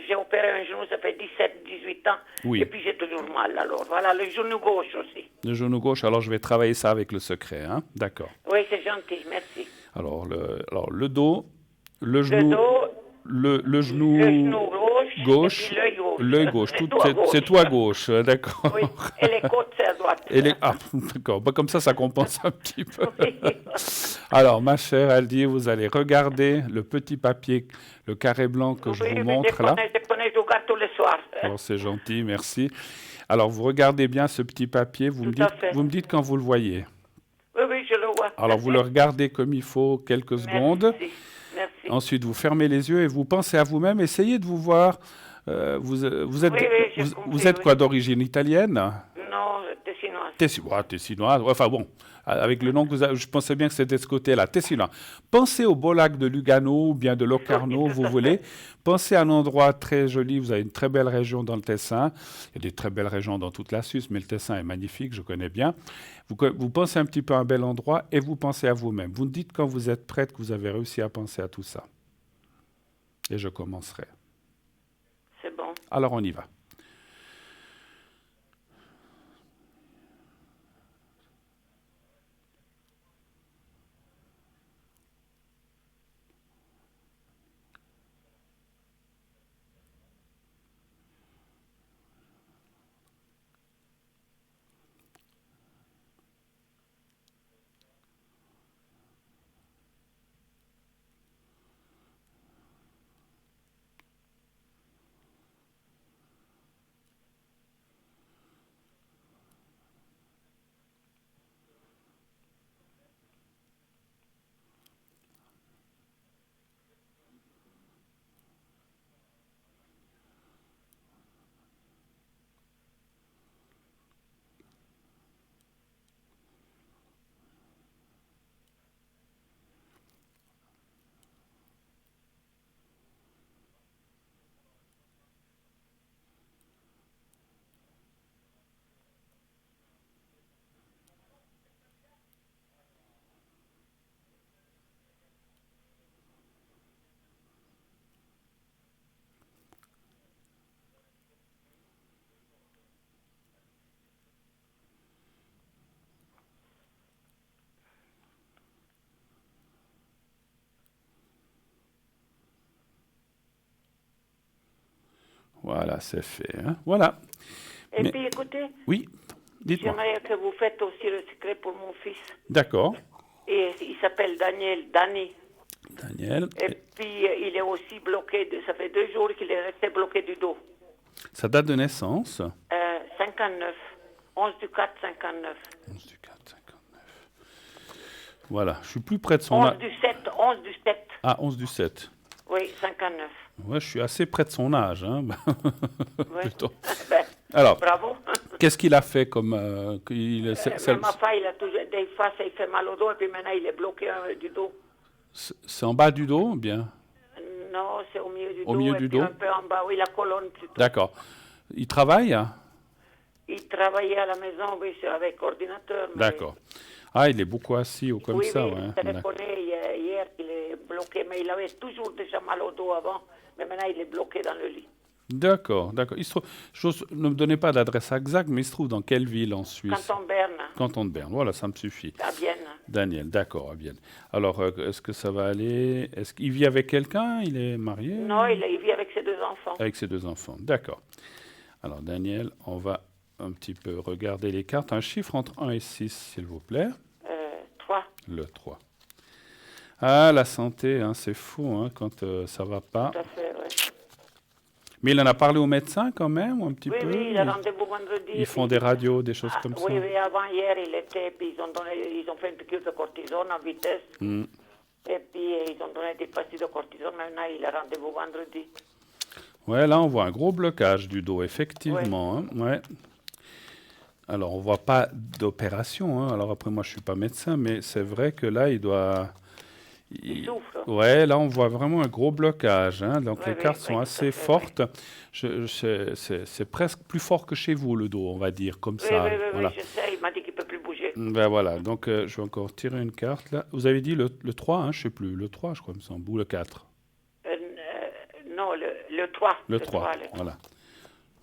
j'ai opéré un genou, ça fait 18 ans. Oui. Et puis j'ai toujours mal, alors voilà, le genou gauche aussi. Le genou gauche, alors je vais travailler ça avec le secret, hein? D'accord. Oui, c'est gentil, merci. Alors, le dos, le genou... Le genou gauche, et puis l'œil gauche. C'est tout à gauche, d'accord. Oui, et les côtes, c'est à droite. Ah, d'accord. Comme ça compense un petit peu. Oui. Alors, ma chère, elle dit, vous allez regarder le petit papier, le carré blanc que je vous montre là. Je connais, je regarde tous les soirs. Bon, c'est gentil, merci. Alors, vous regardez bien ce petit papier, Tout à fait. vous me dites quand vous le voyez. Oui, oui, je le vois. Alors, vous le regardez comme il faut quelques secondes. Merci. Ensuite, vous fermez les yeux et vous pensez à vous-même. Essayez de vous voir. Vous êtes, Oui, oui, j'ai compris, vous êtes oui. quoi d'origine italienne? Non, tessinoise. Tessinoise. Enfin bon, avec le nom que vous avez, je pensais bien que c'était de ce côté-là, Tessinois. Pensez au beau lac de Lugano ou bien de Locarno, Oui, tout vous à voulez. fait. Pensez à un endroit très joli. Vous avez une très belle région dans le Tessin. Il y a des très belles régions dans toute la Suisse, mais le Tessin est magnifique, je connais bien. Vous pensez un petit peu à un bel endroit et vous pensez à vous-même. Vous me dites quand vous êtes prête que vous avez réussi à penser à tout ça. Et je commencerai. C'est bon. Alors on y va. Voilà, c'est fait. Hein. Voilà. Et Mais- puis, écoutez, Oui, dites-moi. j'aimerais que vous faites aussi le secret pour mon fils. D'accord. Et il s'appelle Danny. Daniel. Et puis, il est aussi bloqué. Ça fait 2 jours qu'il est resté bloqué du dos. Sa date de naissance 59. 11 du 4, 59. 11 du 4, 59. Voilà, je suis plus près de son 11 âge. du 7. 11 du 7. Ah, 11 du 7. Oui, 59. Ouais, je suis assez près de son âge. Hein. Oui. Plutôt. Ben, Alors, bravo. qu'est-ce qu'il a fait comme... Même enfin, il a toujours des fois, ça il fait mal au dos et puis maintenant il est bloqué du dos. c'est en bas du dos, bien. Non, c'est au milieu du Au dos. milieu et du puis dos. un peu en bas, oui, la colonne plutôt. D'accord. Il travaille hein? Il travaillait à la maison, oui, avec ordinateur. mais- D'accord. Ah, il est beaucoup assis ou comme oui, ça, oui, ouais. il téléphoné hier qu'il est bloqué, mais il avait toujours déjà mal au dos avant, mais maintenant il est bloqué dans le lit. D'accord, d'accord. Il se trouve, ne me donnez pas d'adresse exacte, mais il se trouve dans quelle ville en Suisse? Canton Berne, Canton de Berne. Voilà, ça me suffit. à Vienne. Daniel, d'accord, à Vienne. Alors, est-ce que ça va aller? Est-ce qu'il vit avec quelqu'un? Il est marié? Non, il vit avec ses 2 enfants. Avec ses 2 enfants. D'accord. Alors, Daniel, on va un petit peu regarder les cartes. Un chiffre entre 1 et 6, s'il vous plaît. 3. Le 3. Ah, la santé, hein, c'est fou hein, quand ça va pas. Tout à fait, oui. Mais il en a parlé au médecin quand même, ou un petit Oui, peu? oui, il a rendez-vous vendredi. Ils font puis- des radios, des choses Ah, comme oui, ça? oui, avant hier, il était, puis ils ont fait une piqûre de cortisone en vitesse. Hmm. Et puis ils ont donné des pastilles de cortisone. Maintenant, il a rendez-vous vendredi. Ouais, là, on voit un gros blocage du dos, effectivement. Hein, ouais. Alors, on voit pas d'opération. Hein. Alors, après, moi, je suis pas médecin, mais c'est vrai que là, il doit... Il souffre. Ouais, là, on voit vraiment un gros blocage. Hein. Donc, Oui, les cartes oui, sont tout à assez fait, fortes. C'est presque plus fort que chez vous, le dos, on va dire, comme Oui, ça. oui, oui, Voilà. oui, je sais, il m'a dit qu'il ne peut plus bouger. Ben voilà, donc je vais encore tirer une carte là. Vous avez dit le 3, hein, je sais plus. Le 3, je crois, il me semble, ou le 4. Non, le 3. Le 3, le voilà.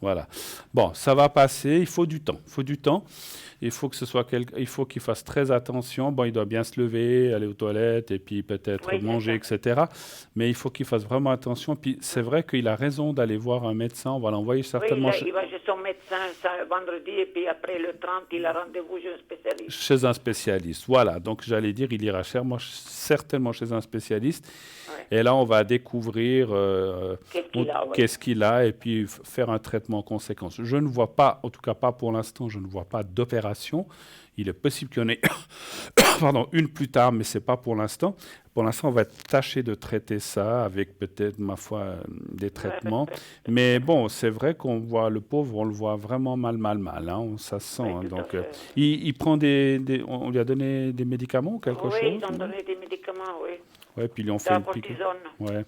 Voilà. Bon, ça va passer. Il faut du temps. Il faut du temps. Il faut que ce soit il faut qu'il fasse très attention. Bon, il doit bien se lever, aller aux toilettes et puis peut-être Oui, manger, c'est ça. etc. Mais il faut qu'il fasse vraiment attention. Puis c'est vrai qu'il a raison d'aller voir un médecin. On va l'envoyer Oui, certainement il va chez son médecin vendredi et puis après le 30, il a rendez-vous chez un spécialiste. chez un spécialiste. Voilà. Donc j'allais dire, il ira certainement chez un spécialiste. Ouais. Et là, on va découvrir Qu'est-ce qu'il a, ouais. qu'est-ce qu'il a et puis faire un traitement en conséquence. Je ne vois pas, en tout cas pas pour l'instant, je ne vois pas d'opération. Il est possible qu'il y en ait pardon, une plus tard, mais ce n'est pas pour l'instant. Pour l'instant, on va tâcher de traiter ça avec peut-être, ma foi, des traitements. Mais bon, c'est vrai qu'on voit le pauvre, on le voit vraiment mal. Hein, ça se sent. Oui, Hein. tout à Donc, fait. il prend on lui a donné des médicaments ou quelque Oui, chose? ils ont donné des médicaments, oui. Ouais, puis ils lui ont De fait la une piqûre. cortisone. Ouais.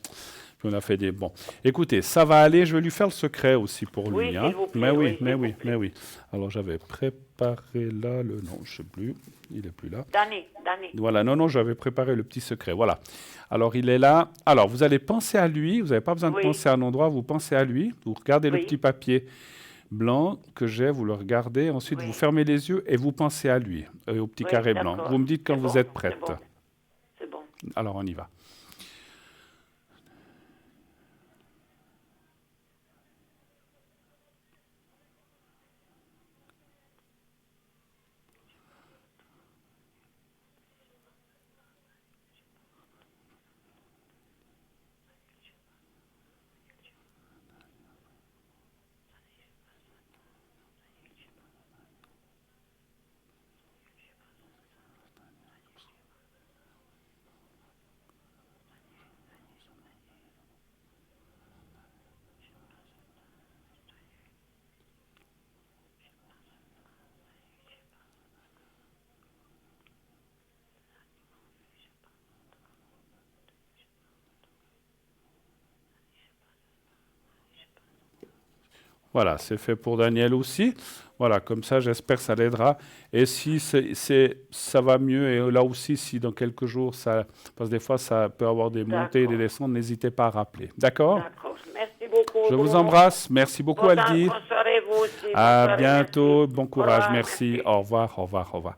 Puis on a fait des bons. Écoutez, ça va aller. Je vais lui faire le secret aussi pour Oui, lui. s'il vous plaît, Mais oui, oui, mais s'il vous oui, plaît. mais oui. Alors j'avais préparé là le non, je sais plus. Il est plus là. Danny. Voilà, non, j'avais préparé le petit secret. Voilà. Alors il est là. Alors vous allez penser à lui. Vous n'avez pas besoin de Oui. penser à un endroit. Vous pensez à lui. Vous regardez le Oui. petit papier blanc que j'ai. Vous le regardez. Ensuite Oui. vous fermez les yeux et vous pensez à lui, au petit Oui, carré blanc. d'accord. Vous me dites quand C'est vous bon, êtes prête. C'est bon. Alors on y va. Voilà, c'est fait pour Daniel aussi. Voilà, comme ça, j'espère que ça l'aidera. Et si ça va mieux, et là aussi, si dans quelques jours, parce que des fois, ça peut avoir des montées et des D'accord. descentes, n'hésitez pas à rappeler. D'accord? D'accord. Merci beaucoup. Je vous Bruno. embrasse. Merci beaucoup, Bonne Aldi. bonne soirée, vous aussi. Bonne À soirée, bientôt. merci. Bon Au courage. revoir, Merci. Au revoir, au revoir, au revoir.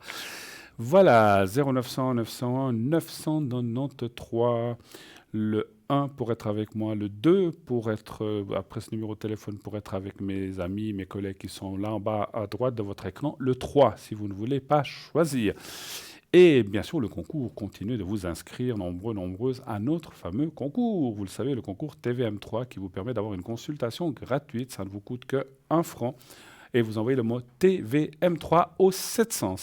Voilà, 0900 901 993. Le 1 pour être avec moi, le 2 pour être, après ce numéro de téléphone, pour être avec mes amis, mes collègues qui sont là en bas à droite de votre écran, le 3 si vous ne voulez pas choisir. Et bien sûr, le concours, continuez de vous inscrire nombreuses à notre fameux concours. Vous le savez, le concours TVM3 qui vous permet d'avoir une consultation gratuite, ça ne vous coûte que 1 franc. Et vous envoyez le mot TVM3 au 700.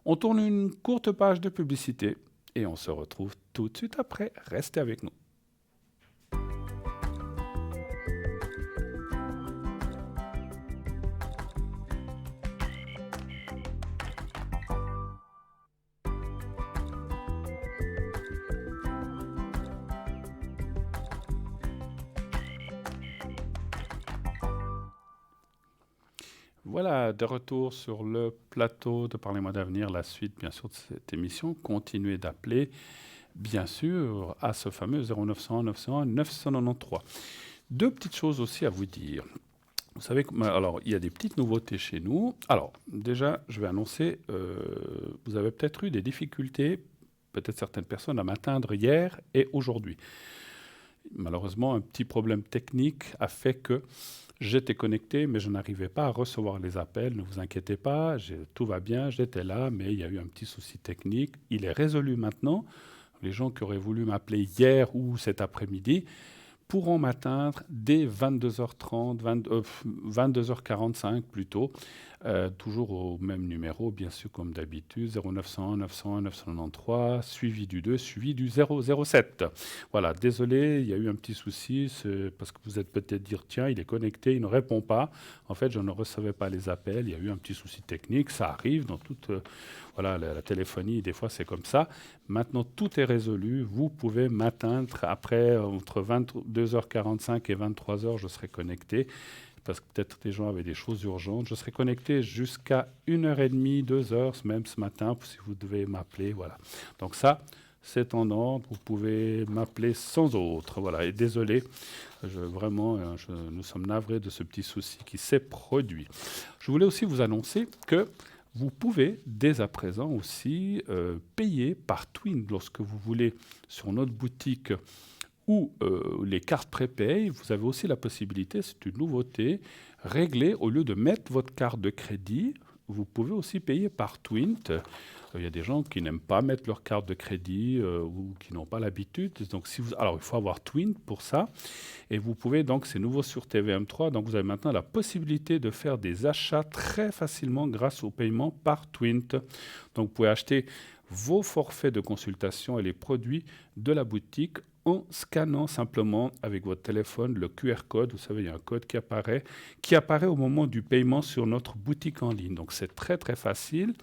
On tourne une courte page de publicité et on se retrouve tout de suite après. Restez avec nous. Voilà, de retour sur le plateau de Parlez-moi d'avenir, la suite bien sûr de cette émission. Continuez d'appeler, bien sûr, à ce fameux 0900 901 993. Deux petites choses aussi à vous dire. Vous savez, alors il y a des petites nouveautés chez nous. Alors déjà, je vais annoncer, vous avez peut-être eu des difficultés, peut-être certaines personnes, à m'atteindre hier et aujourd'hui. Malheureusement, un petit problème technique a fait que j'étais connecté, mais je n'arrivais pas à recevoir les appels. Ne vous inquiétez pas, tout va bien, j'étais là, mais il y a eu un petit souci technique. Il est résolu maintenant. Les gens qui auraient voulu m'appeler hier ou cet après-midi pourront m'atteindre dès 22h30, 22h45 plutôt, toujours au même numéro, bien sûr, comme d'habitude, 0901 901 993, suivi du 2, suivi du 007. Voilà, désolé, il y a eu un petit souci, c'est parce que vous êtes peut-être dire, tiens, il est connecté, il ne répond pas. En fait, je ne recevais pas les appels, il y a eu un petit souci technique, ça arrive dans toute... voilà, la téléphonie, des fois, c'est comme ça. Maintenant, tout est résolu. Vous pouvez m'atteindre après, entre 22h45 et 23h, je serai connecté. Parce que peut-être des gens avaient des choses urgentes. Je serai connecté jusqu'à 1h30, 2h, même ce matin, si vous devez m'appeler. Voilà. Donc ça, c'est en ordre, vous pouvez m'appeler sans autre. Voilà, et désolé, nous sommes navrés de ce petit souci qui s'est produit. Je voulais aussi vous annoncer que vous pouvez dès à présent aussi payer par Twint lorsque vous voulez sur notre boutique ou les cartes prépay. Vous avez aussi la possibilité, c'est une nouveauté, régler au lieu de mettre votre carte de crédit. Vous pouvez aussi payer par Twint. Il y a des gens qui n'aiment pas mettre leur carte de crédit ou qui n'ont pas l'habitude. Donc, alors, il faut avoir Twint pour ça. Et vous pouvez, donc, c'est nouveau sur TVM3. Donc, vous avez maintenant la possibilité de faire des achats très facilement grâce au paiement par Twint. Donc, vous pouvez acheter vos forfaits de consultation et les produits de la boutique en scannant simplement avec votre téléphone le QR code. Vous savez, il y a un code qui apparaît au moment du paiement sur notre boutique en ligne. Donc, c'est très, très facile.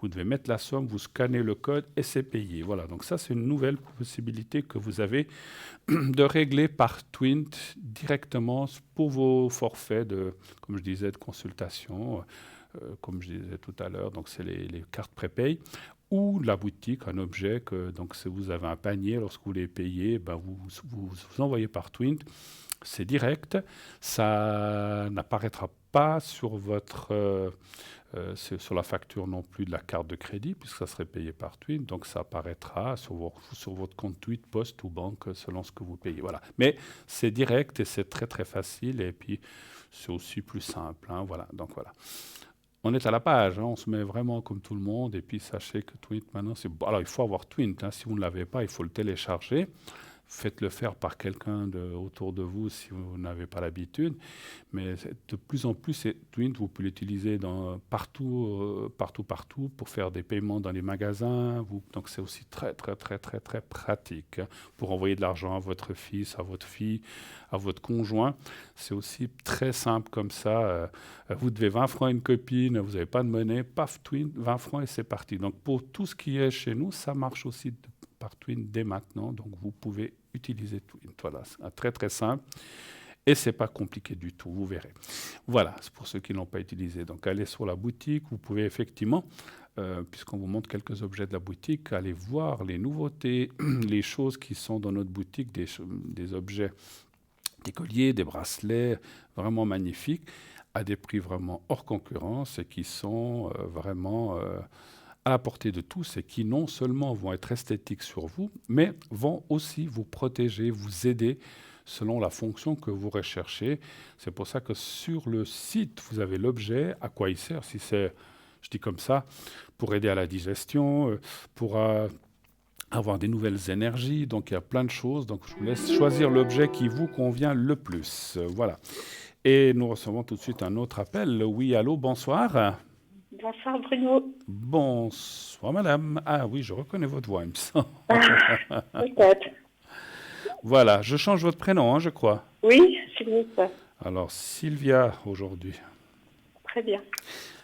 Vous devez mettre la somme, vous scannez le code et c'est payé. Voilà, donc ça, c'est une nouvelle possibilité que vous avez de régler par Twint directement pour vos forfaits comme je disais, de consultation, comme je disais tout à l'heure. Donc, c'est les cartes prépay ou la boutique, un objet donc si vous avez un panier, lorsque vous les payez, vous envoyez par Twint. C'est direct, ça n'apparaîtra pas sur sur la facture non plus de la carte de crédit, puisque ça serait payé par Twint, donc ça apparaîtra sur votre compte Twint, poste ou banque, selon ce que vous payez. Voilà. Mais c'est direct et c'est très très facile, et puis c'est aussi plus simple. Hein, voilà. Donc voilà. On est à la page, hein, on se met vraiment comme tout le monde, et puis sachez que Twint maintenant, alors il faut avoir Twint, hein, si vous ne l'avez pas, il faut le télécharger. Faites-le faire par quelqu'un autour de vous si vous n'avez pas l'habitude. Mais de plus en plus, Twint, vous pouvez l'utiliser partout pour faire des paiements dans les magasins. Donc c'est aussi très, très, très, très, très pratique hein, pour envoyer de l'argent à votre fils, à votre fille, à votre conjoint. C'est aussi très simple comme ça. Vous devez 20 francs à une copine, vous n'avez pas de monnaie, paf, Twint, 20 francs et c'est parti. Donc pour tout ce qui est chez nous, ça marche aussi par Twint dès maintenant, donc vous pouvez utiliser Twint. Voilà, c'est très très simple et c'est pas compliqué du tout, vous verrez. Voilà, c'est pour ceux qui n'ont pas utilisé. Donc allez sur la boutique, vous pouvez effectivement, puisqu'on vous montre quelques objets de la boutique, aller voir les nouveautés, les choses qui sont dans notre boutique, des objets, des colliers, des bracelets, vraiment magnifiques, à des prix vraiment hors concurrence et qui sont vraiment à la portée de tous et qui non seulement vont être esthétiques sur vous, mais vont aussi vous protéger, vous aider selon la fonction que vous recherchez. C'est pour ça que sur le site, vous avez l'objet, à quoi il sert, si c'est, je dis comme ça, pour aider à la digestion, pour avoir des nouvelles énergies, donc il y a plein de choses. Donc je vous laisse choisir l'objet qui vous convient le plus. Voilà. Et nous recevons tout de suite un autre appel. Oui, allô, bonsoir. Bonsoir Bruno. Bonsoir madame. Ah oui, je reconnais votre voix, il me semble. Peut-être. Voilà, je change votre prénom, hein, je crois. Oui, s'il vous plaît. Alors, Sylvia, aujourd'hui. Très bien.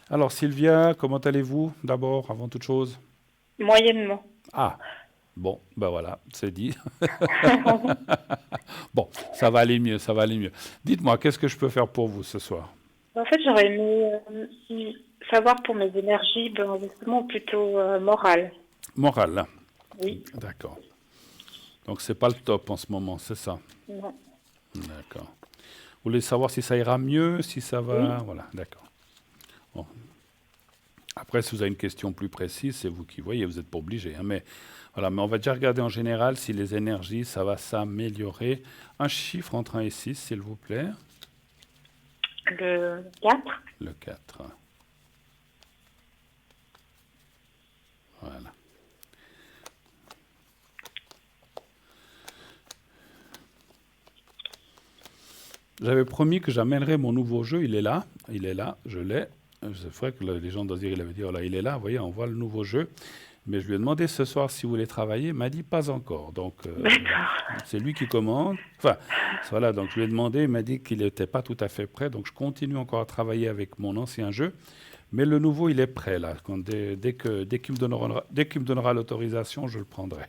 Alors, Sylvia, comment allez-vous, d'abord, avant toute chose? Moyennement. Ah, bon, ben voilà, c'est dit. Bon, ça va aller mieux, ça va aller mieux. Dites-moi, qu'est-ce que je peux faire pour vous ce soir? En fait, j'aurais aimé savoir pour mes énergies, justement, plutôt morales. Morale. Oui. D'accord. Donc, c'est pas le top en ce moment, c'est ça? Non. D'accord. Vous voulez savoir si ça ira mieux, si ça va... Oui. Voilà, d'accord. Bon. Après, si vous avez une question plus précise, c'est vous qui voyez, vous n'êtes pas obligé. Hein, mais voilà, mais on va déjà regarder en général si les énergies, ça va s'améliorer. Un chiffre entre 1 et 6, s'il vous plaît. Le 4. Le 4. Voilà. J'avais promis que j'amènerais mon nouveau jeu, il est là, je l'ai. C'est vrai que les gens doivent dire, il avait dit, oh là, il est là, vous voyez, on voit le nouveau jeu. Mais je lui ai demandé ce soir si vous voulez travailler, il m'a dit pas encore. Donc, c'est lui qui commande. Enfin, voilà, donc je lui ai demandé, il m'a dit qu'il n'était pas tout à fait prêt. Donc, je continue encore à travailler avec mon ancien jeu. Mais le nouveau, il est prêt, là. Dès qu'il me donnera l'autorisation, je le prendrai.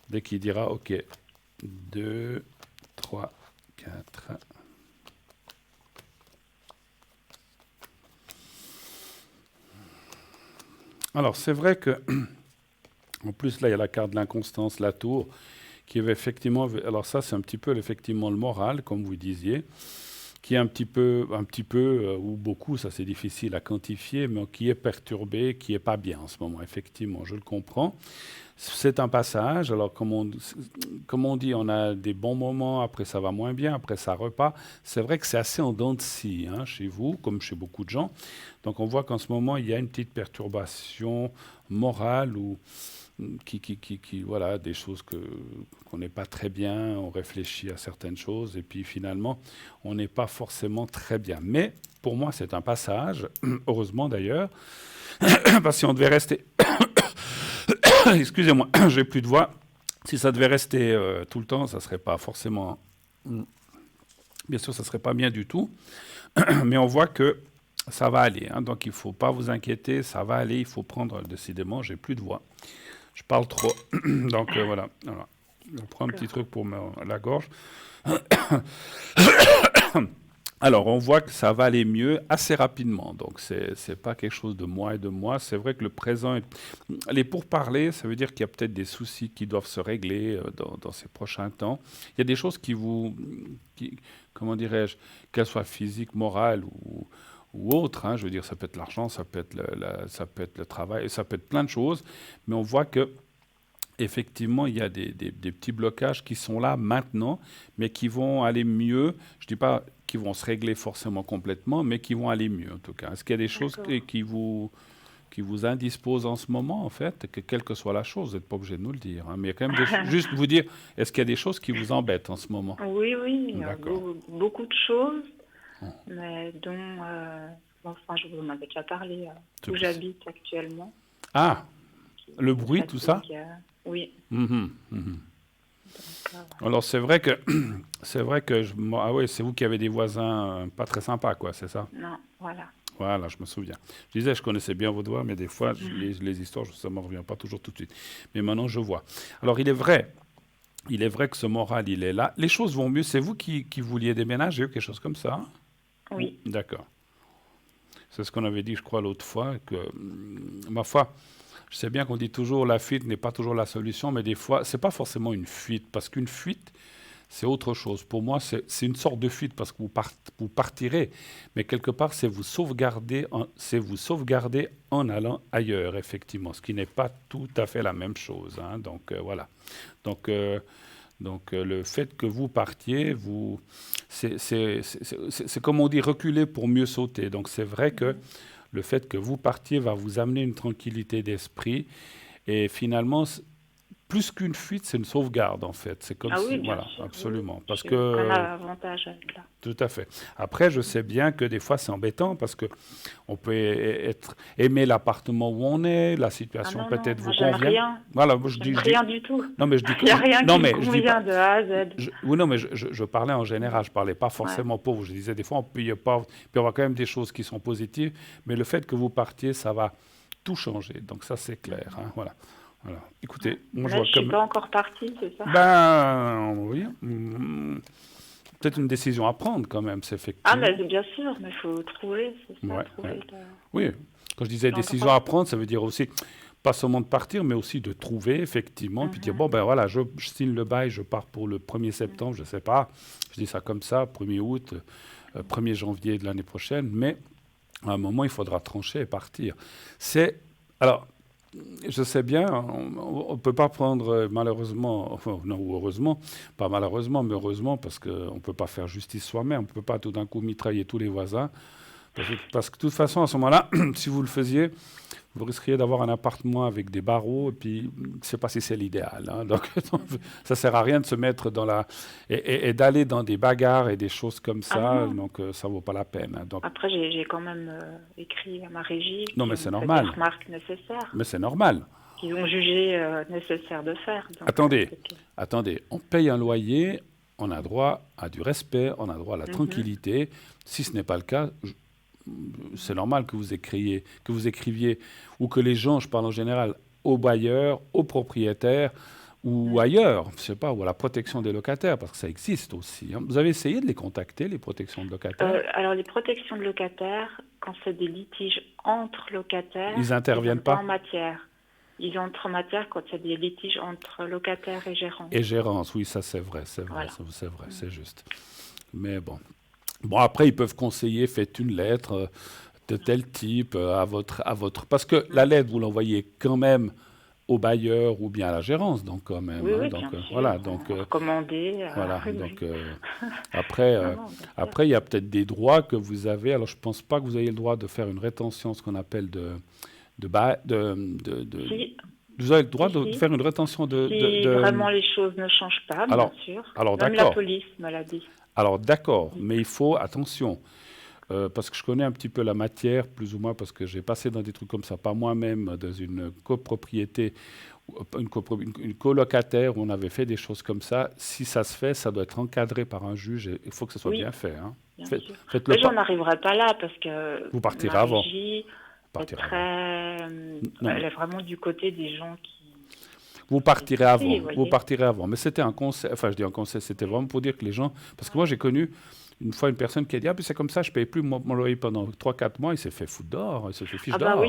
Dès qu'il dira, OK, 2, 3, 4... Alors, c'est vrai que En plus, là, il y a la carte de l'inconstance, la tour, qui est effectivement... Alors ça, c'est un petit peu effectivement le moral, comme vous disiez, qui est un petit peu ou beaucoup, ça c'est difficile à quantifier, mais qui est perturbé, qui n'est pas bien en ce moment, effectivement, je le comprends. C'est un passage, alors comme on dit, on a des bons moments, après ça va moins bien, après ça repart. C'est vrai que c'est assez en dents de scie, hein, chez vous, comme chez beaucoup de gens. Donc on voit qu'en ce moment, il y a une petite perturbation morale ou voilà, des choses qu'on n'est pas très bien, on réfléchit à certaines choses et puis finalement, on n'est pas forcément très bien. Mais pour moi, c'est un passage, heureusement d'ailleurs, parce que si on devait rester... Excusez-moi, j'ai plus de voix. Si ça devait rester tout le temps, ça serait pas forcément... Bien sûr, ça serait pas bien du tout. Mais on voit que ça va aller. Hein, donc, il ne faut pas vous inquiéter. Ça va aller. Il faut prendre... Décidément, j'ai plus de voix. Je parle trop. Donc, voilà. Je prends un petit truc pour la gorge. Alors, on voit que ça va aller mieux assez rapidement. Donc, c'est pas quelque chose de mois et de mois. C'est vrai que le présent... Les pourparlers, ça veut dire qu'il y a peut-être des soucis qui doivent se régler dans ces prochains temps. Il y a des choses comment dirais-je, qu'elles soient physiques, morales ou autres. Hein, je veux dire, ça peut être l'argent, ça peut être le travail, ça peut être plein de choses. Mais on voit que effectivement, il y a des petits blocages qui sont là maintenant, mais qui vont aller mieux. Je ne dis pas qu'ils vont se régler forcément complètement, mais qui vont aller mieux en tout cas. Est-ce qu'il y a des choses qui vous indisposent en ce moment, en fait, que quelle que soit la chose, vous n'êtes pas obligé de nous le dire, hein, mais il y a quand même juste vous dire, est-ce qu'il y a des choses qui vous embêtent en ce moment? Oui, il y a beaucoup de choses, mais dont, enfin, je vous en avais déjà parlé, où j'habite actuellement. Ah, le bruit, tout ça? Oui. Donc, alors c'est vrai que ah oui, c'est vous qui avez des voisins pas très sympas, quoi, c'est ça? Non, voilà. Voilà, je me souviens. Je disais, je connaissais bien vos voix, mais des fois, les histoires, ça ne me revient pas toujours tout de suite. Mais maintenant, je vois. Alors, il est vrai que ce moral, il est là. Les choses vont mieux. C'est vous qui vouliez déménager ou quelque chose comme ça? Oui. D'accord. C'est ce qu'on avait dit, je crois, l'autre fois, que, ma foi, je sais bien qu'on dit toujours la fuite n'est pas toujours la solution, mais des fois, ce n'est pas forcément une fuite, parce qu'une fuite, c'est autre chose. Pour moi, c'est une sorte de fuite parce que vous partirez, mais quelque part, c'est vous sauvegarder en allant ailleurs, effectivement, ce qui n'est pas tout à fait la même chose. Hein. Donc, voilà. Donc, le fait que vous partiez, c'est comme on dit, reculer pour mieux sauter. Donc, c'est vrai que le fait que vous partiez va vous amener une tranquillité d'esprit. Et finalement, plus qu'une fuite, c'est une sauvegarde, en fait. C'est comme oui, voilà, sûr, absolument. Oui. Parce J'ai que un avantage avec là. Tout à fait. Après, je sais bien que des fois, c'est embêtant parce que on peut aimer l'appartement où on est, la situation peut-être vous convient. Rien. Voilà, Rien du tout. Non, mais je dis Il n'y a rien non, qui mais me je dis convient pas, de A à Z. Oui, non, mais je parlais en général, je parlais pas forcément pour vous. Je disais des fois, on peut y avoir quand même des choses qui sont positives, mais le fait que vous partiez, ça va tout changer. Donc ça, c'est clair. Hein, voilà. Écoutez, moi, je suis pas encore partie, c'est ça? Ben, oui. Peut-être une décision à prendre quand même, c'est effectivement. Ah, mais bien sûr, mais il faut trouver, c'est ça, Oui, quand je disais décision à prendre, ça veut dire aussi, pas seulement de partir, mais aussi de trouver, effectivement, puis dire, bon, ben voilà, je signe le bail, je pars pour le 1er septembre, je ne sais pas, je dis ça comme ça, 1er août, 1er janvier de l'année prochaine, mais à un moment, il faudra trancher et partir. Alors, je sais bien, on ne peut pas prendre malheureusement, non, ou heureusement, pas malheureusement, mais heureusement, parce qu'on ne peut pas faire justice soi-même, on ne peut pas tout d'un coup mitrailler tous les voisins, parce que de toute façon, à ce moment-là, si vous le faisiez, vous risqueriez d'avoir un appartement avec des barreaux, et puis je ne sais pas si c'est l'idéal. Hein, donc, ça ne sert à rien de se mettre dans et d'aller dans des bagarres et des choses comme ça, donc ça ne vaut pas la peine. Hein, donc... Après, j'ai quand même écrit à ma régie. Non, mais c'est normal. Des remarques nécessaires. Mais c'est normal. Qu'ils ont jugé nécessaire de faire. Donc, attendez, on paye un loyer, on a droit à du respect, on a droit à la tranquillité. Si ce n'est pas le cas, c'est normal que vous écriviez, ou que les gens, je parle en général, aux bailleurs, aux propriétaires, ou ailleurs, je sais pas, ou à la protection des locataires, parce que ça existe aussi. Hein. Vous avez essayé de les contacter, les protections de locataires? Alors, les protections de locataires, quand c'est des litiges entre locataires, ils n'interviennent pas en matière. ils entrent en matière quand il y a des litiges entre locataires et gérants. Et gérance, oui, ça c'est vrai, Voilà. c'est vrai, c'est juste. Mais bon. Bon, après, ils peuvent conseiller, faites une lettre de tel type à votre... Parce que la lettre, vous l'envoyez quand même au bailleur ou bien à la gérance, donc quand même. Oui, hein, oui, donc, bien sûr. voilà, donc... Recommandé. voilà, oui, donc oui. après, Non, non, bien sûr. après, il y a peut-être des droits que vous avez. Alors, je ne pense pas que vous ayez le droit de faire une rétention, ce qu'on appelle Si, vous avez le droit Si, de si. faire une rétention si vraiment les choses ne changent pas, bien Alors- sûr. alors, Même la d'accord. police me l'a dit. Alors, d'accord, mais il faut, attention, parce que je connais un petit peu la matière, plus ou moins, parce que j'ai passé dans des trucs comme ça, pas moi-même, dans une copropriété, une colocataire, où on avait fait des choses comme ça. Si ça se fait, ça doit être encadré par un juge, et il faut que ce soit Oui. bien fait. Hein. Bien Faites- sûr. Faites-le Mais pas. j'en arriverai pas là parce que Vous partirez la avant. régie est Partirez très... Non. Elle est vraiment du côté des gens qui... Vous partirez Oui, avant, voyez. vous partirez avant. Mais c'était un conseil, enfin je dis un conseil, c'était vraiment pour dire que les gens... Parce que moi j'ai connu une fois une personne qui a dit « Ah, puis c'est comme ça, je ne paye plus mon loyer pendant 3-4 mois ». Il s'est fait foutre dehors, il s'est fait fiche Ah bah dehors. oui,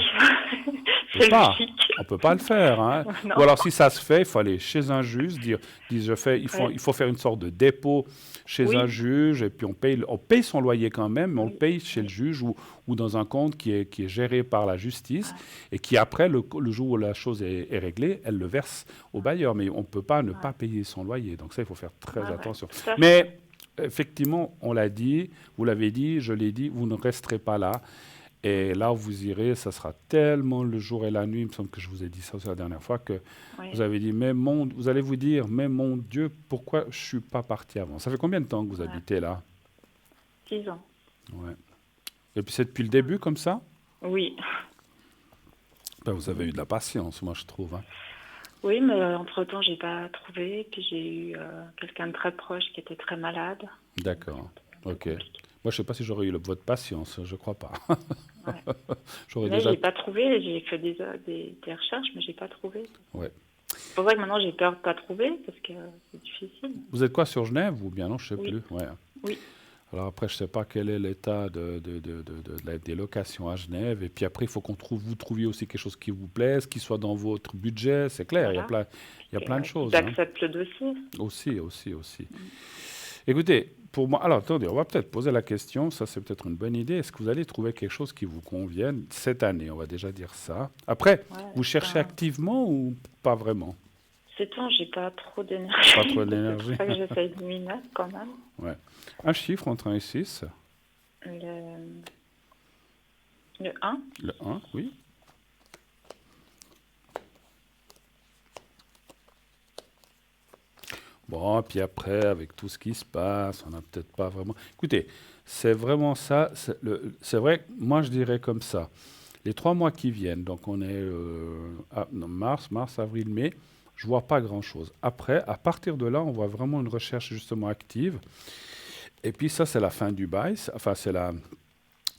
On c'est peut pas. logique. On ne peut pas le faire. Hein. Non. Ou alors si ça se fait, il faut aller chez un juge, dire il faut faire une sorte de dépôt chez Oui. un juge, et puis on paye son loyer quand même, mais on Oui. le paye chez le juge ou dans un compte qui est géré par la justice, et qui après, le jour où la chose est réglée, elle le verse au bailleur. Mais on ne peut pas ne pas payer son loyer. Donc ça, il faut faire très Ah ouais, attention. tout à fait. Mais effectivement, on l'a dit, vous l'avez dit, je l'ai dit, vous ne resterez pas là. Et là où vous irez, ça sera tellement le jour et la nuit, il me semble que je vous ai dit ça aussi la dernière fois, que Oui. vous avez dit, vous allez vous dire, mais mon Dieu, pourquoi je ne suis pas parti avant? Ça fait combien de temps que vous habitez là? 6 ans. Ouais. Et puis c'est depuis le début comme ça? Oui. Ben, vous avez eu de la patience, moi je trouve. Hein. Oui, mais entre-temps, j'ai pas trouvé. Puis j'ai eu quelqu'un de très proche qui était très malade. D'accord, ok. Moi je ne sais pas si j'aurais eu votre patience, je ne crois pas. Ouais. J'aurais Mais déjà... j'ai pas trouvé. J'ai fait des recherches, mais j'ai pas trouvé. Ouais. C'est pour ça que maintenant j'ai peur de pas trouver parce que c'est difficile. Vous êtes quoi, sur Genève ou bien non, je ne sais Oui. plus. Ouais. Oui. Alors après, je ne sais pas quel est l'état des locations à Genève. Et puis après, il faut vous trouviez aussi quelque chose qui vous plaise, qui soit dans votre budget. C'est clair, il y a Voilà. plein de choses. J'accepte le dossier. Aussi. Écoutez, pour moi, alors attendez, on va peut-être poser la question, ça c'est peut-être une bonne idée. Est-ce que vous allez trouver quelque chose qui vous convienne cette année? On va déjà dire ça. Après, Ouais, vous cherchez activement ou pas vraiment? C'est tout, j'ai pas trop d'énergie. Pas trop d'énergie. C'est pour ça que j'essaye de m'y mettre quand même. Ouais. Un chiffre entre 1 et 6. Le 1. Le 1, oui. Bon, puis après, avec tout ce qui se passe, on n'a peut-être pas vraiment... Écoutez, c'est vraiment ça. C'est vrai que moi, je dirais comme ça. Les 3 mois qui viennent, donc on est mars, avril, mai, je ne vois pas grand-chose. Après, à partir de là, on voit vraiment une recherche justement active. Et puis ça, c'est la fin du bail, enfin, c'est la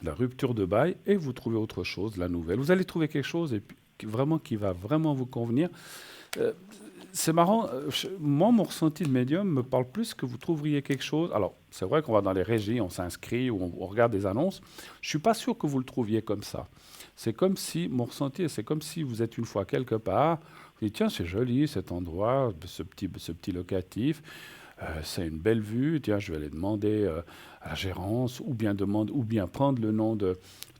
rupture de bail, et vous trouvez autre chose, la nouvelle. Vous allez trouver quelque chose et puis, qui va vraiment vous convenir. C'est marrant, moi, mon ressenti de médium me parle plus que vous trouveriez quelque chose. Alors, c'est vrai qu'on va dans les régies, on s'inscrit ou on regarde des annonces. Je ne suis pas sûr que vous le trouviez comme ça. C'est comme si, mon ressenti, c'est comme si vous êtes une fois quelque part, vous dites, tiens, c'est joli cet endroit, ce petit locatif, c'est une belle vue, tiens, je vais aller demander à la gérance, ou bien prendre le nom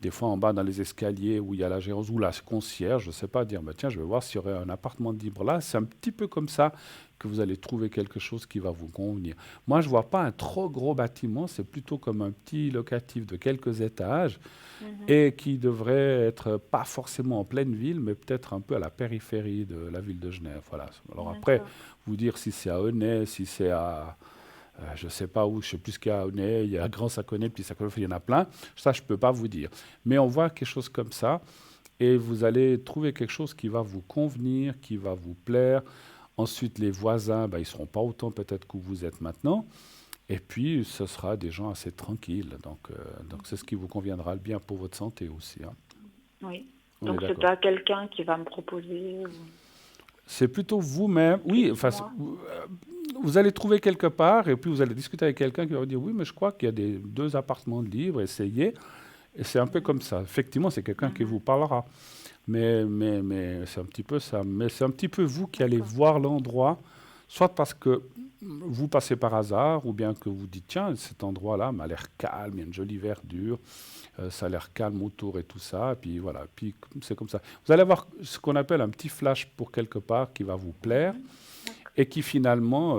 des fois en bas dans les escaliers où il y a la gérance ou la concierge, je ne sais pas, dire, bah, tiens, je vais voir s'il y aurait un appartement libre là. C'est un petit peu comme ça que vous allez trouver quelque chose qui va vous convenir. Moi, je ne vois pas un trop gros bâtiment, c'est plutôt comme un petit locatif de quelques étages et qui devrait être pas forcément en pleine ville, mais peut-être un peu à la périphérie de la ville de Genève. Voilà. Alors après, vous dire si c'est à Aunay, si c'est à... je ne sais pas où, je ne sais plus ce qu'il y a à Aunay, il y a Grand Saconnet, puis Saconnet, il y en a plein. Ça, je ne peux pas vous dire. Mais on voit quelque chose comme ça, et vous allez trouver quelque chose qui va vous convenir, qui va vous plaire. Ensuite, les voisins, ils ne seront pas autant peut-être que vous êtes maintenant. Et puis, ce sera des gens assez tranquilles. Donc c'est ce qui vous conviendra bien pour votre santé aussi. Hein. Oui. On Donc, est c'est d'accord. pas quelqu'un qui va me proposer. C'est plutôt vous-même. Oui, enfin, vous allez trouver quelque part et puis vous allez discuter avec quelqu'un qui va vous dire oui, mais je crois qu'il y a 2 appartements de libres, essayez. Et c'est un peu comme ça. Effectivement, c'est quelqu'un qui vous parlera. Mais c'est un petit peu ça. Mais c'est un petit peu vous qui allez voir l'endroit, soit parce que vous passez par hasard, ou bien que vous dites, tiens, cet endroit-là m'a l'air calme, il y a une jolie verdure, ça a l'air calme autour et tout ça. Et puis voilà, puis c'est comme ça. Vous allez avoir ce qu'on appelle un petit flash pour quelque part qui va vous plaire. Et qui finalement,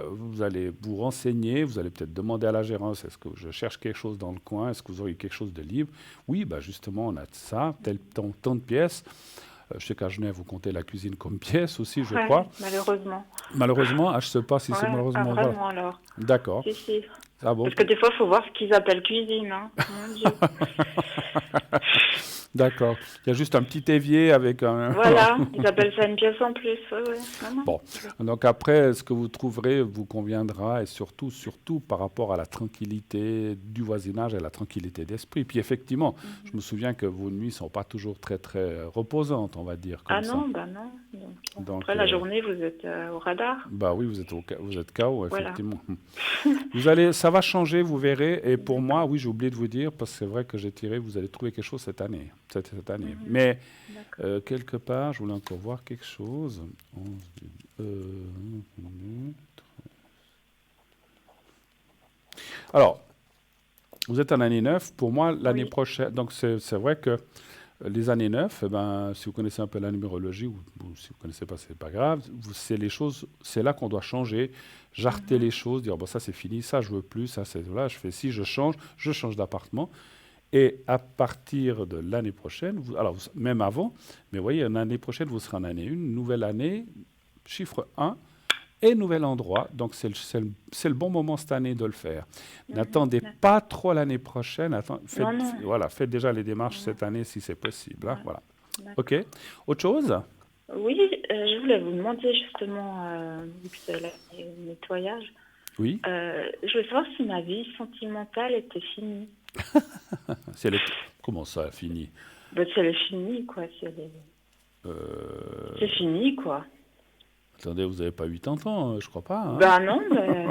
vous allez vous renseigner, vous allez peut-être demander à la gérance, est-ce que je cherche quelque chose dans le coin, est-ce que vous auriez quelque chose de libre? Oui, bah justement, on a ça, tant de pièces. Je sais qu'à Genève, vous comptez la cuisine comme pièce aussi, je crois. Malheureusement. Malheureusement, je ne sais pas si c'est malheureusement. Pas vraiment Voilà. alors. D'accord. Si. Ah bon. Parce que des fois, il faut voir ce qu'ils appellent cuisine. Hein. Mon Dieu. D'accord. Il y a juste un petit évier avec un... Voilà, ils appellent ça une pièce en plus. Ouais. Bon, donc après, ce que vous trouverez vous conviendra, et surtout par rapport à la tranquillité du voisinage et la tranquillité d'esprit. Puis effectivement, je me souviens que vos nuits ne sont pas toujours très, très reposantes, on va dire. Comme ça. Non. Donc, après, la journée, vous êtes au radar. Bah oui, vous êtes KO, Voilà. effectivement. Ça va changer, vous verrez. Et pour moi, oui, j'ai oublié de vous dire, parce que c'est vrai que j'ai tiré, vous allez trouver quelque chose cette année. Cette année. Mais quelque part, je voulais encore voir quelque chose. Alors, vous êtes en année 9. Pour moi, l'année prochaine, donc c'est vrai que les années 9, si vous connaissez un peu la numérologie, ou si vous ne connaissez pas, c'est pas grave, c'est là qu'on doit changer, jarter les choses, dire, bon, ça c'est fini, ça je veux plus, ça c'est là, je fais ci, je change d'appartement. Et à partir de l'année prochaine, même avant, mais vous voyez, l'année prochaine, vous serez en année 1, nouvelle année, chiffre 1, et nouvel endroit. Donc, c'est le bon moment cette année de le faire. N'attendez pas trop l'année prochaine. Faites déjà les démarches cette année si c'est possible. Hein, voilà. OK. Autre chose? Oui, je voulais vous demander justement, vu que c'est le nettoyage, oui. Je voulais savoir si ma vie sentimentale était finie. Comment ça, fini? Elle est finie, quoi. C'est fini, quoi. Attendez, vous n'avez pas 80 ans, je crois pas. Hein? Non, mais...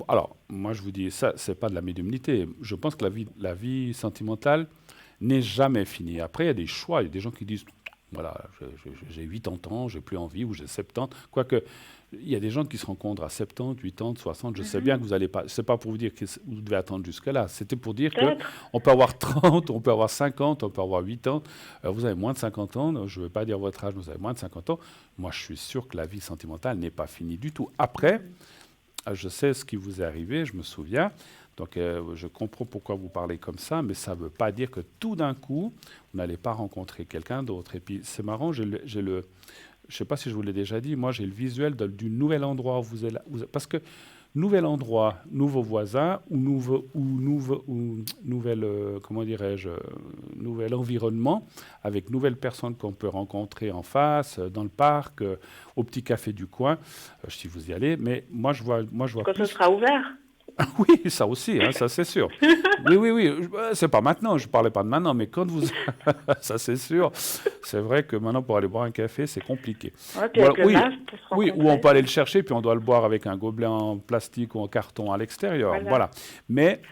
Alors, moi, je vous dis, ça, c'est pas de la médiumnité. Je pense que la vie sentimentale n'est jamais finie. Après, il y a des choix. Il y a des gens qui disent, voilà, j'ai 80 ans, j'ai plus envie, ou j'ai 70. Quoique, il y a des gens qui se rencontrent à 70, 80, 60. Je sais bien que vous n'allez pas... C'est pas pour vous dire que vous devez attendre jusque-là. C'était pour dire qu'on peut avoir 30, on peut avoir 50, on peut avoir 80. Vous avez moins de 50 ans. Je ne veux pas dire votre âge, mais vous avez moins de 50 ans. Moi, je suis sûr que la vie sentimentale n'est pas finie du tout. Après, je sais ce qui vous est arrivé, je me souviens. Donc, je comprends pourquoi vous parlez comme ça, mais ça ne veut pas dire que tout d'un coup, vous n'allez pas rencontrer quelqu'un d'autre. Et puis, c'est marrant, je ne sais pas si je vous l'ai déjà dit, moi, j'ai le visuel du nouvel endroit où vous êtes là. Parce que nouvel endroit, nouveaux voisins, nouvel environnement, avec nouvelles personnes qu'on peut rencontrer en face, dans le parc, au petit café du coin, si vous y allez. Mais moi, je vois quand ce sera ouvert. Oui, ça aussi, hein, ça c'est sûr. Oui, c'est pas maintenant, je parlais pas de maintenant, mais quand vous... ça c'est sûr. C'est vrai que maintenant, pour aller boire un café, c'est compliqué. Oui, ou on peut aller le chercher, puis on doit le boire avec un gobelet en plastique ou en carton à l'extérieur. Voilà. Mais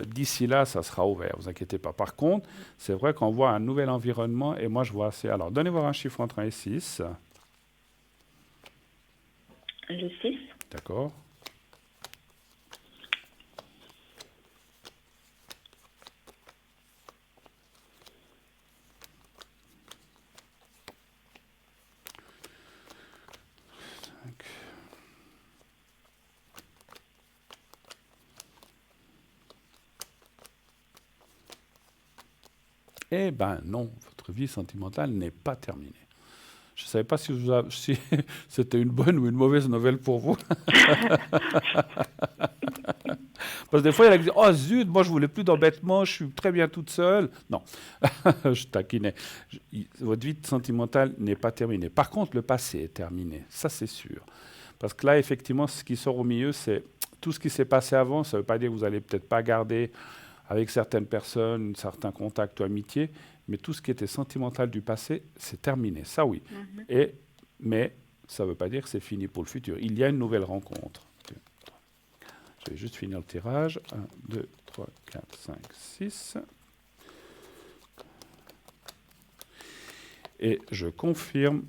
d'ici là, ça sera ouvert, vous inquiétez pas. Par contre, c'est vrai qu'on voit un nouvel environnement, et moi je vois assez... Alors, donnez-moi un chiffre entre 1 et 6. Le 6. D'accord. Eh bien non, votre vie sentimentale n'est pas terminée. Je ne savais pas si c'était une bonne ou une mauvaise nouvelle pour vous. Parce que des fois, il y en a qui disent « Oh zut, moi je ne voulais plus d'embêtement, je suis très bien toute seule. » Non, je taquinais. Votre vie sentimentale n'est pas terminée. Par contre, le passé est terminé, ça c'est sûr. Parce que là, effectivement, ce qui sort au milieu, c'est tout ce qui s'est passé avant. Ça ne veut pas dire que vous n'allez peut-être pas garder avec certaines personnes, certains contacts ou amitiés, mais tout ce qui était sentimental du passé, c'est terminé, ça oui. Mais ça ne veut pas dire que c'est fini pour le futur. Il y a une nouvelle rencontre. Je vais juste finir le tirage. 1, 2, 3, 4, 5, 6. Et je confirme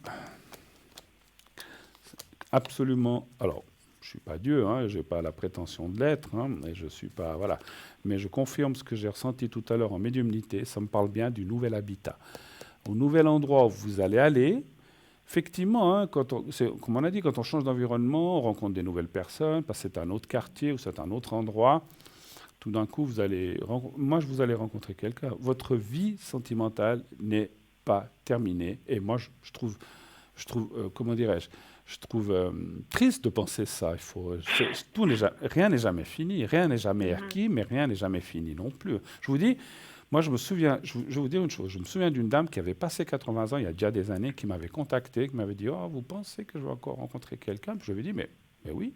absolument. Alors, je ne suis pas Dieu, hein, je n'ai pas la prétention de l'être, hein, et je suis pas. Voilà. Mais je confirme ce que j'ai ressenti tout à l'heure en médiumnité. Ça me parle bien du nouvel habitat. Au nouvel endroit où vous allez aller, effectivement, hein, comme on a dit, quand on change d'environnement, on rencontre des nouvelles personnes, parce que c'est un autre quartier ou c'est un autre endroit. Tout d'un coup, moi, je vous allez rencontrer quelqu'un. Votre vie sentimentale n'est pas terminée. Et moi, je trouve comment dirais-je, je trouve triste de penser ça. Rien n'est jamais fini, rien n'est jamais acquis, mais rien n'est jamais fini non plus. Je vous dis, moi, je vais vous dire une chose. Je me souviens d'une dame qui avait passé 80 ans, il y a déjà des années, qui m'avait contacté, qui m'avait dit, oh, vous pensez que je vais encore rencontrer quelqu'un? Puis je lui ai dit, mais oui,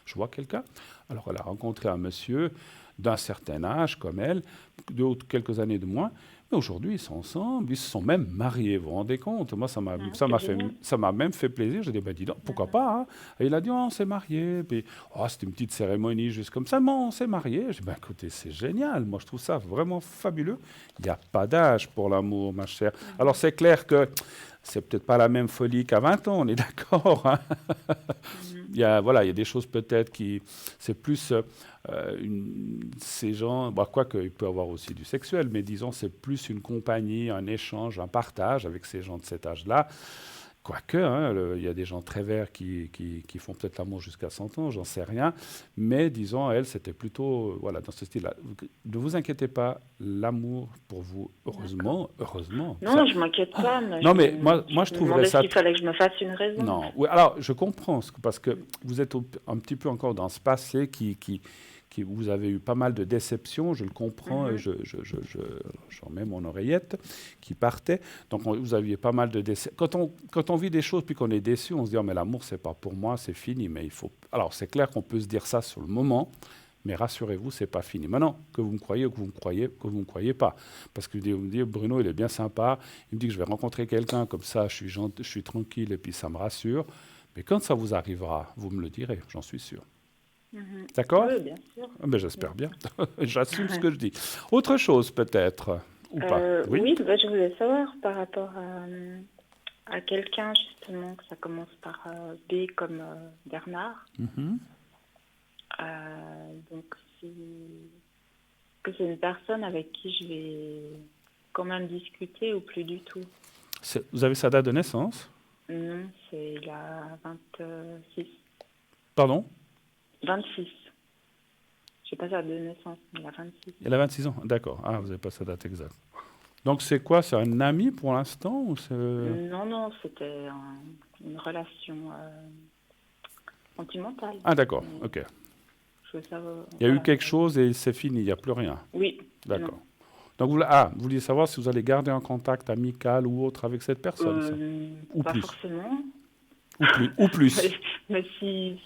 je vois quelqu'un. Alors, elle a rencontré un monsieur d'un certain âge, comme elle, quelques années de moins. Mais aujourd'hui, ils sont ensemble, ils se sont même mariés, vous vous rendez compte? Moi, ça m'a même fait plaisir. J'ai dit, ben dis donc, pourquoi pas, hein? Et il a dit, oh, on s'est mariés. Puis, oh, c'était une petite cérémonie juste comme ça, mais on s'est mariés. J'ai dit, ben écoutez, c'est génial. Moi, je trouve ça vraiment fabuleux. Il n'y a pas d'âge pour l'amour, ma chère. Alors, c'est clair que c'est peut-être pas la même folie qu'à 20 ans, on est d'accord, hein? Il y a des choses peut-être qui... C'est plus... ces gens... quoique, il peut y avoir aussi du sexuel, mais disons, c'est plus une compagnie, un échange, un partage avec ces gens de cet âge-là. Quoique, hein, il y a des gens très verts qui font peut-être l'amour jusqu'à 100 ans, j'en sais rien. Mais disons, elle, c'était plutôt dans ce style-là. Ne vous inquiétez pas, l'amour pour vous, heureusement. Non, je ne m'inquiète pas. Mais non, mais moi je trouverais ça... qu'il fallait que je me fasse une raison. Non, oui, alors je comprends, parce que vous êtes un petit peu encore dans ce passé qui vous avez eu pas mal de déceptions, je le comprends, j'en mets mon oreillette qui partait. Donc vous aviez pas mal de déceptions. Quand on vit des choses puis qu'on est déçu, on se dit oh, mais l'amour c'est pas pour moi, c'est fini. Mais il faut. Alors c'est clair qu'on peut se dire ça sur le moment, mais rassurez-vous, c'est pas fini. Maintenant que vous me croyez ou que vous me croyez pas, parce que vous me dites Bruno il est bien sympa, il me dit que je vais rencontrer quelqu'un comme ça, je suis tranquille et puis ça me rassure. Mais quand ça vous arrivera, vous me le direz, j'en suis sûr. D'accord? Oui, bien sûr. Ben, j'espère bien. J'assume ce que je dis. Autre chose peut-être, ou pas? Oui, je voulais savoir par rapport à quelqu'un, justement, que ça commence par B comme Bernard. Donc, que c'est une personne avec qui je vais quand même discuter ou plus du tout? Vous avez sa date de naissance? Non, il a 26. Pardon? 26. Je sais pas sa date de naissance, mais il a 26. Il a 26 ans, d'accord. Ah, vous n'avez pas sa date exacte. Donc c'est quoi? C'est un ami pour l'instant ou Non, c'était une relation sentimentale. Ah d'accord, ok. Il y a eu quelque chose et c'est fini, il n'y a plus rien. Oui. D'accord. Donc vous vouliez savoir si vous allez garder un contact amical ou autre avec cette personne, ça? Ou pas plus. Forcément. Ou plus. Mais si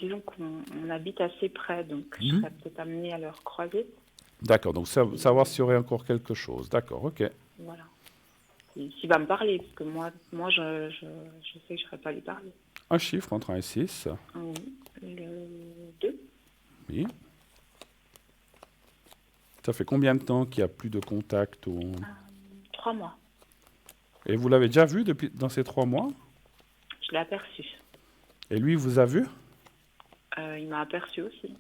disons qu'on habite assez près, donc je serais peut-être amenée à le recroiser. D'accord, donc savoir s'il y aurait encore quelque chose. D'accord, ok. Voilà. S'il va me parler, parce que moi je sais que je ne saurais pas lui parler. Un chiffre entre 1 et 6. Oui, le 2. Oui. Ça fait combien de temps qu'il n'y a plus de contact 3 mois. Et vous l'avez déjà vu dans ces 3 mois? Je l'ai aperçu. Et lui, vous a vu? Il m'a aperçu aussi.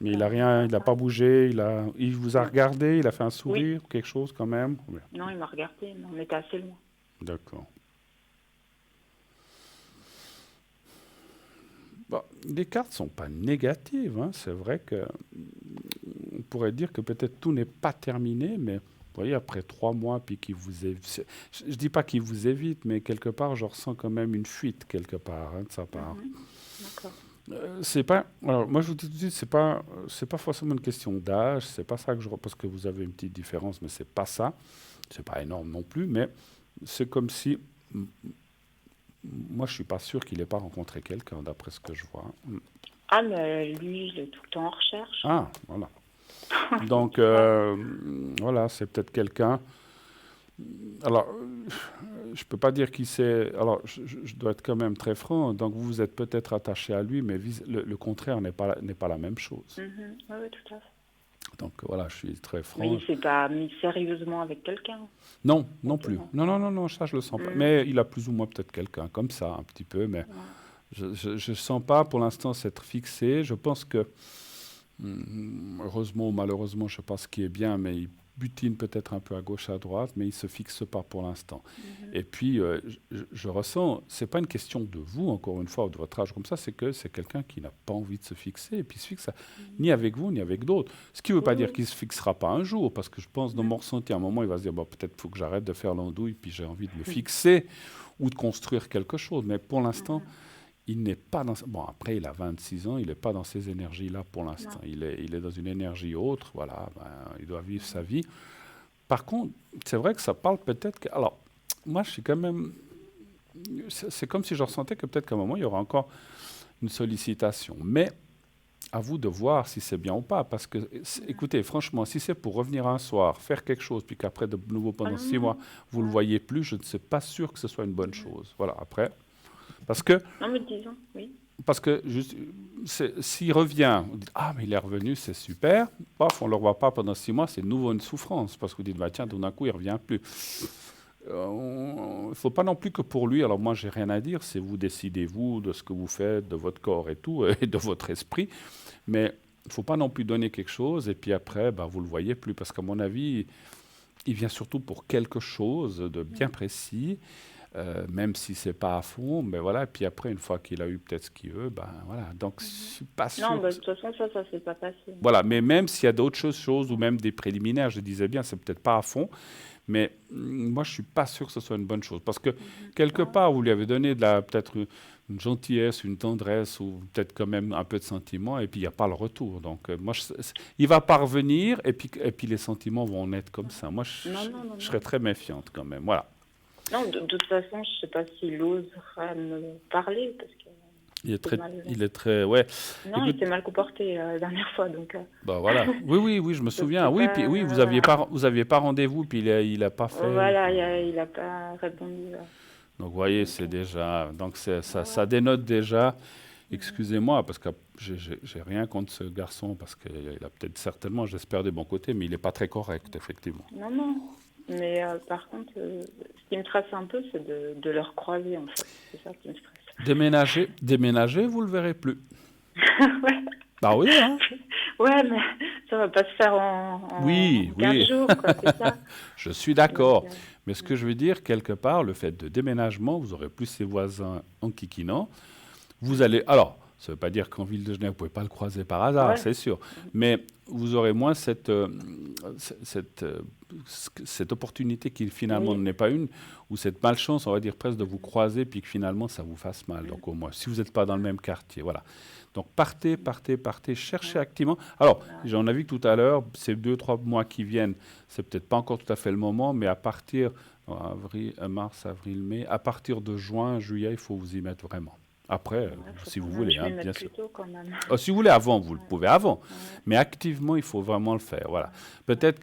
Mais il n'a pas bougé, il vous a regardé, il a fait un sourire, quelque chose quand même? Oui. Non, il m'a regardé, mais on était assez loin. D'accord. Bon, les cartes ne sont pas négatives, hein. C'est vrai qu'on pourrait dire que peut-être tout n'est pas terminé, mais vous voyez, après 3 mois, puis qu'il vous évite, je ne dis pas qu'il vous évite, mais quelque part, je ressens quand même une fuite quelque part, hein, de sa part. D'accord. C'est pas. Alors, moi, je vous dis tout de suite, c'est pas forcément une question d'âge. C'est pas ça que parce que vous avez une petite différence, mais c'est pas ça. C'est pas énorme non plus, mais c'est comme si. Moi, je suis pas sûr qu'il n'ait pas rencontré quelqu'un, d'après ce que je vois. Ah, mais lui, il est tout le temps en recherche. Ah, voilà. Donc, voilà, c'est peut-être quelqu'un. Alors, je peux pas dire qui c'est. Alors, je dois être quand même très franc. Donc, vous êtes peut-être attaché à lui, mais le contraire n'est pas la même chose. Mhm. Oui, oui, tout à fait. Donc, voilà, je suis très Mais franc. il s'est pas mis sérieusement avec quelqu'un. Non, non plus. Forcément. Non, non, non, non, ça, je le sens pas. Mhm. Mais il a plus ou moins peut-être quelqu'un comme ça, un petit peu. Mais je sens pas pour l'instant s'être fixé. Je pense que, heureusement ou malheureusement, je sais pas ce qui est bien, mais il butine peut-être un peu à gauche, à droite, mais il se fixe pas pour l'instant. Et puis, je ressens, c'est pas une question de vous, encore une fois, ou de votre âge comme ça, c'est que c'est quelqu'un qui n'a pas envie de se fixer, et puis il se fixe ni avec vous, ni avec d'autres. Ce qui ne veut pas dire qu'il ne se fixera pas un jour, parce que je pense, dans mon ressenti, à un moment, il va se dire, bon, peut-être faut que j'arrête de faire l'andouille, puis j'ai envie de me fixer, ou de construire quelque chose. Mais pour l'instant, il n'est pas dans... Bon, après, il a 26 ans, il n'est pas dans ces énergies-là pour l'instant. Il est dans une énergie autre, voilà, il doit vivre sa vie. Par contre, c'est vrai que ça parle peut-être que... Alors, moi, je suis quand même... C'est comme si je ressentais que peut-être qu'à un moment, il y aura encore une sollicitation. Mais à vous de voir si c'est bien ou pas. Parce que, écoutez, franchement, si c'est pour revenir un soir, faire quelque chose, puis qu'après, de nouveau, pendant 6 mois, vous ne le voyez plus, je ne suis pas sûr que ce soit une bonne chose. Voilà, après... Parce que, Non, mais disons, oui. parce que s'il revient, vous dites, ah, mais il est revenu, c'est super. Paf, on ne le revoit pas pendant 6 mois, c'est de nouveau une souffrance. Parce que vous dites, bah, tiens, tout d'un coup, il ne revient plus. Il ne faut pas non plus que pour lui, alors moi, j'ai rien à dire, c'est vous décidez, vous, de ce que vous faites, de votre corps et tout, et de votre esprit. Mais il ne faut pas non plus donner quelque chose, et puis après, bah, vous ne le voyez plus. Parce qu'à mon avis, il vient surtout pour quelque chose de bien précis. Même si c'est pas à fond, mais voilà. Et puis après, une fois qu'il a eu peut-être ce qu'il veut, ben voilà. Donc, je suis pas sûr. Non, bah, de toute façon, ça s'est pas passé. Voilà, mais même s'il y a d'autres choses ou même des préliminaires, je disais bien, c'est peut-être pas à fond, mais moi, je suis pas sûr que ce soit une bonne chose. Parce que quelque part, vous lui avez donné peut-être une gentillesse, une tendresse ou peut-être quand même un peu de sentiment, et puis il n'y a pas le retour. Donc, moi, il va pas revenir, et puis les sentiments vont naître comme ça. Moi, je serais très méfiante quand même. Voilà. Non, de toute façon, je ne sais pas s'il osera me parler, parce que... Il est très, ouais. Non, Écoute, il s'est mal comporté la dernière fois, donc... bah voilà. Oui, je me souviens. Oui, puis oui, vous aviez pas rendez-vous, puis il a pas fait. Voilà, il n'a pas répondu. Donc, vous voyez, c'est déjà... Donc, ça dénote déjà... Excusez-moi, parce que j'ai rien contre ce garçon, parce qu'il a peut-être certainement, j'espère, des bons côtés, mais il n'est pas très correct, effectivement. Non. Mais par contre, ce qui me stresse un peu, c'est de le recroiser, en fait. C'est ça qui me stresse. Déménager, vous le verrez plus. Ouais. Bah oui, hein. Ouais, mais ça va pas se faire en 15 jours, quoi, c'est ça. Je suis d'accord. Donc, Mais ce que je veux dire, quelque part, le fait de déménagement, vous aurez plus ses voisins en kikinant. Vous allez... Alors, ça ne veut pas dire qu'en ville de Genève, vous ne pouvez pas le croiser par hasard, c'est sûr. Mais vous aurez moins cette opportunité qui finalement n'est pas une, ou cette malchance, on va dire presque, de vous croiser, puis que finalement ça vous fasse mal. Donc au moins, si vous n'êtes pas dans le même quartier, voilà. Donc partez, cherchez activement. Alors, j'en ai vu tout à l'heure, ces 2-3 mois qui viennent, c'est peut-être pas encore tout à fait le moment, mais à partir mars, avril, mai, à partir de juin, juillet, il faut vous y mettre vraiment. Après, si vous voulez, hein, bien sûr. Si vous voulez avant, vous le pouvez avant. Mais activement, il faut vraiment le faire. Voilà. Peut-être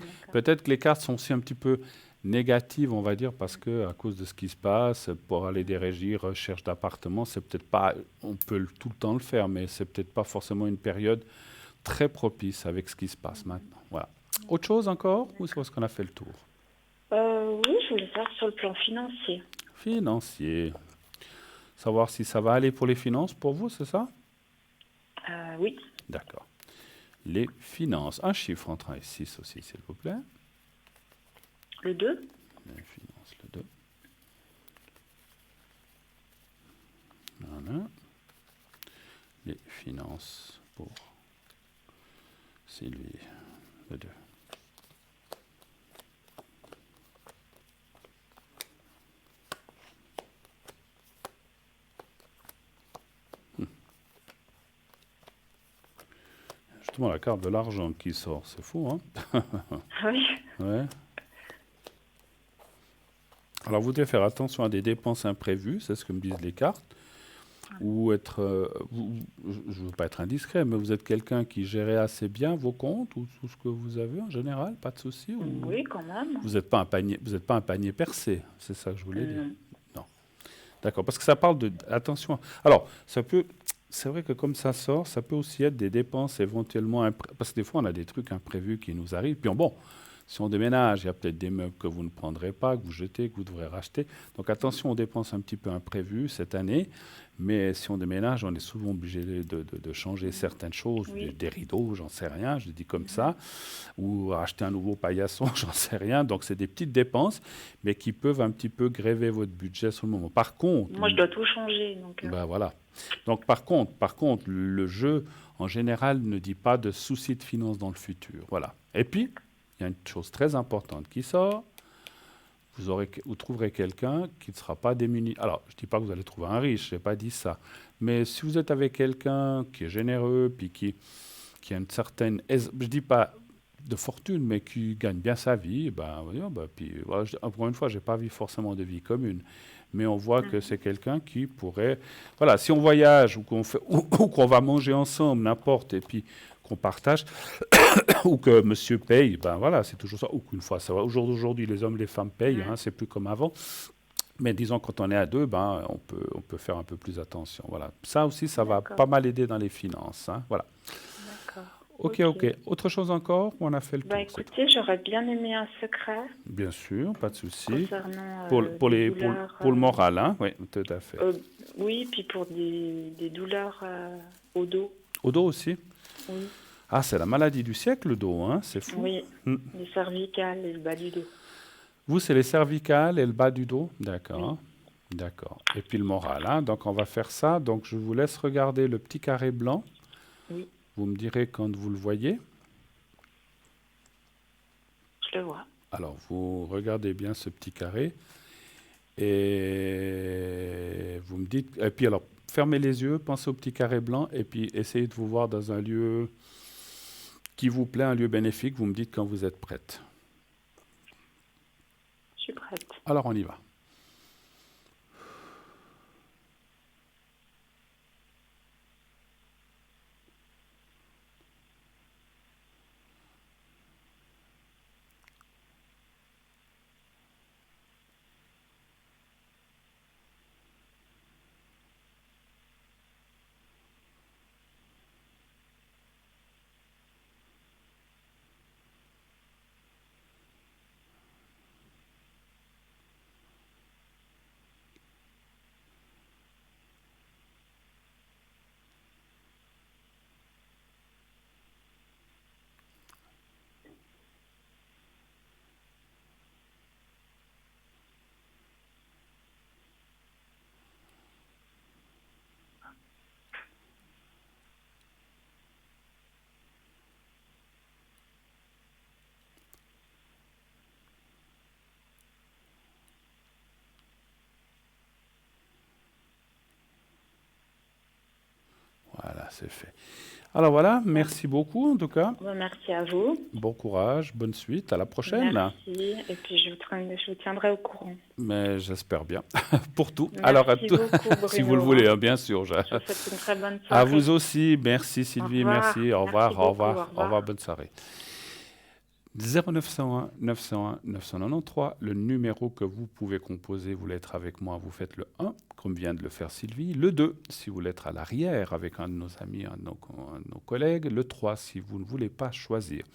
que les cartes sont aussi un petit peu négatives, on va dire, parce que à cause de ce qui se passe, pour aller des régies, recherche d'appartement, c'est peut-être pas, on peut tout le temps le faire, mais c'est peut-être pas forcément une période très propice avec ce qui se passe maintenant. Voilà. Autre chose encore, ou est-ce qu'on a fait le tour? Oui, je voulais savoir sur le plan financier. Financier. Savoir si ça va aller pour les finances, pour vous, c'est ça? Oui. D'accord. Les finances. Un chiffre entre 1 et 6 aussi, s'il vous plaît. Le 2. Les finances, le 2. Voilà. Les finances pour Sylvie, le 2. Justement, la carte de l'argent qui sort, c'est fou, hein? Oui. Ouais. Alors, vous devez faire attention à des dépenses imprévues, c'est ce que me disent les cartes. ou être, je ne veux pas être indiscret, mais vous êtes quelqu'un qui gérait assez bien vos comptes ou tout ce que vous avez en général, pas de souci ou Oui, quand même. vous n'êtes pas un panier percé, c'est ça que je voulais dire. Non. Non. D'accord, parce que ça parle de attention. Alors, c'est vrai que comme ça sort, ça peut aussi être des dépenses éventuellement parce que des fois on a des trucs imprévus qui nous arrivent. Puis bon, si on déménage, il y a peut-être des meubles que vous ne prendrez pas, que vous jetez, que vous devrez racheter. Donc attention aux dépenses un petit peu imprévues cette année. Mais si on déménage, on est souvent obligé de changer certaines choses, Oui. des rideaux, j'en sais rien, je le dis comme ça, ou acheter un nouveau paillasson, j'en sais rien. Donc c'est des petites dépenses, mais qui peuvent un petit peu gréver votre budget sur le moment. Par contre, Moi, je dois tout changer. Donc, ben voilà. Donc par contre, le jeu en général ne dit pas de soucis de finances dans le futur. Voilà. Et puis, il y a une chose très importante qui sort. Vous trouverez quelqu'un qui ne sera pas démuni. Alors, je ne dis pas que vous allez trouver un riche, je n'ai pas dit ça. Mais si vous êtes avec quelqu'un qui est généreux, puis qui a une certaine, je ne dis pas de fortune, mais qui gagne bien sa vie, puis, voilà, encore une fois, je n'ai pas vu forcément de vie commune. Mais on voit que c'est quelqu'un qui pourrait... Voilà, si on voyage ou qu'on va manger ensemble, n'importe, et puis qu'on partage, ou que monsieur paye, ben voilà, c'est toujours ça. Ou qu'une fois, ça va. Aujourd'hui, les hommes et les femmes payent, hein, c'est plus comme avant. Mais disons, quand on est à deux, ben, on peut faire un peu plus attention. Voilà. Ça aussi, ça va D'accord. pas mal aider dans les finances. Hein. Voilà. d'accord. Ok. Autre chose encore ou on a fait le tour? Bah, écoutez, j'aurais bien aimé un secret Bien sûr, pas de souci. concernant Pour des douleurs, le moral, hein? Oui, tout à fait. oui, puis pour des douleurs au dos. Au dos aussi? Oui, Ah, c'est la maladie du siècle, le dos, hein? C'est fou. oui. Hmm. Les cervicales et le bas du dos. Vous, c'est les cervicales et le bas du dos? D'accord. D'accord. Et puis le moral, hein? Donc, on va faire ça. Donc, je vous laisse regarder le petit carré blanc. Oui, Vous me direz quand vous le voyez. je le vois. Alors, vous regardez bien ce petit carré. Et vous me dites... Et puis, alors, fermez les yeux, pensez au petit carré blanc. Et puis, essayez de vous voir dans un lieu qui vous plaît, un lieu bénéfique. Vous me dites quand vous êtes prête. Je suis prête. Alors, on y va. Voilà, c'est fait. Alors voilà, merci beaucoup en tout cas. Bon, merci à vous. Bon courage, bonne suite, à la prochaine. Merci. Et puis, je vous tiendrai au courant. Mais j'espère bien, pour tout. Merci Alors, beaucoup, si Bruno. vous le voulez, hein, bien sûr. Je vous souhaite une très bonne soirée. À vous aussi, merci Sylvie, Au revoir. merci, au Merci revoir, au beaucoup, revoir, au au revoir. revoir, bonne soirée. 0901 901 993, le numéro que vous pouvez composer, vous voulez être avec moi, vous faites le 1, comme vient de le faire Sylvie, le 2, si vous voulez être à l'arrière avec un de nos amis, un de nos collègues, le 3, si vous ne voulez pas choisir.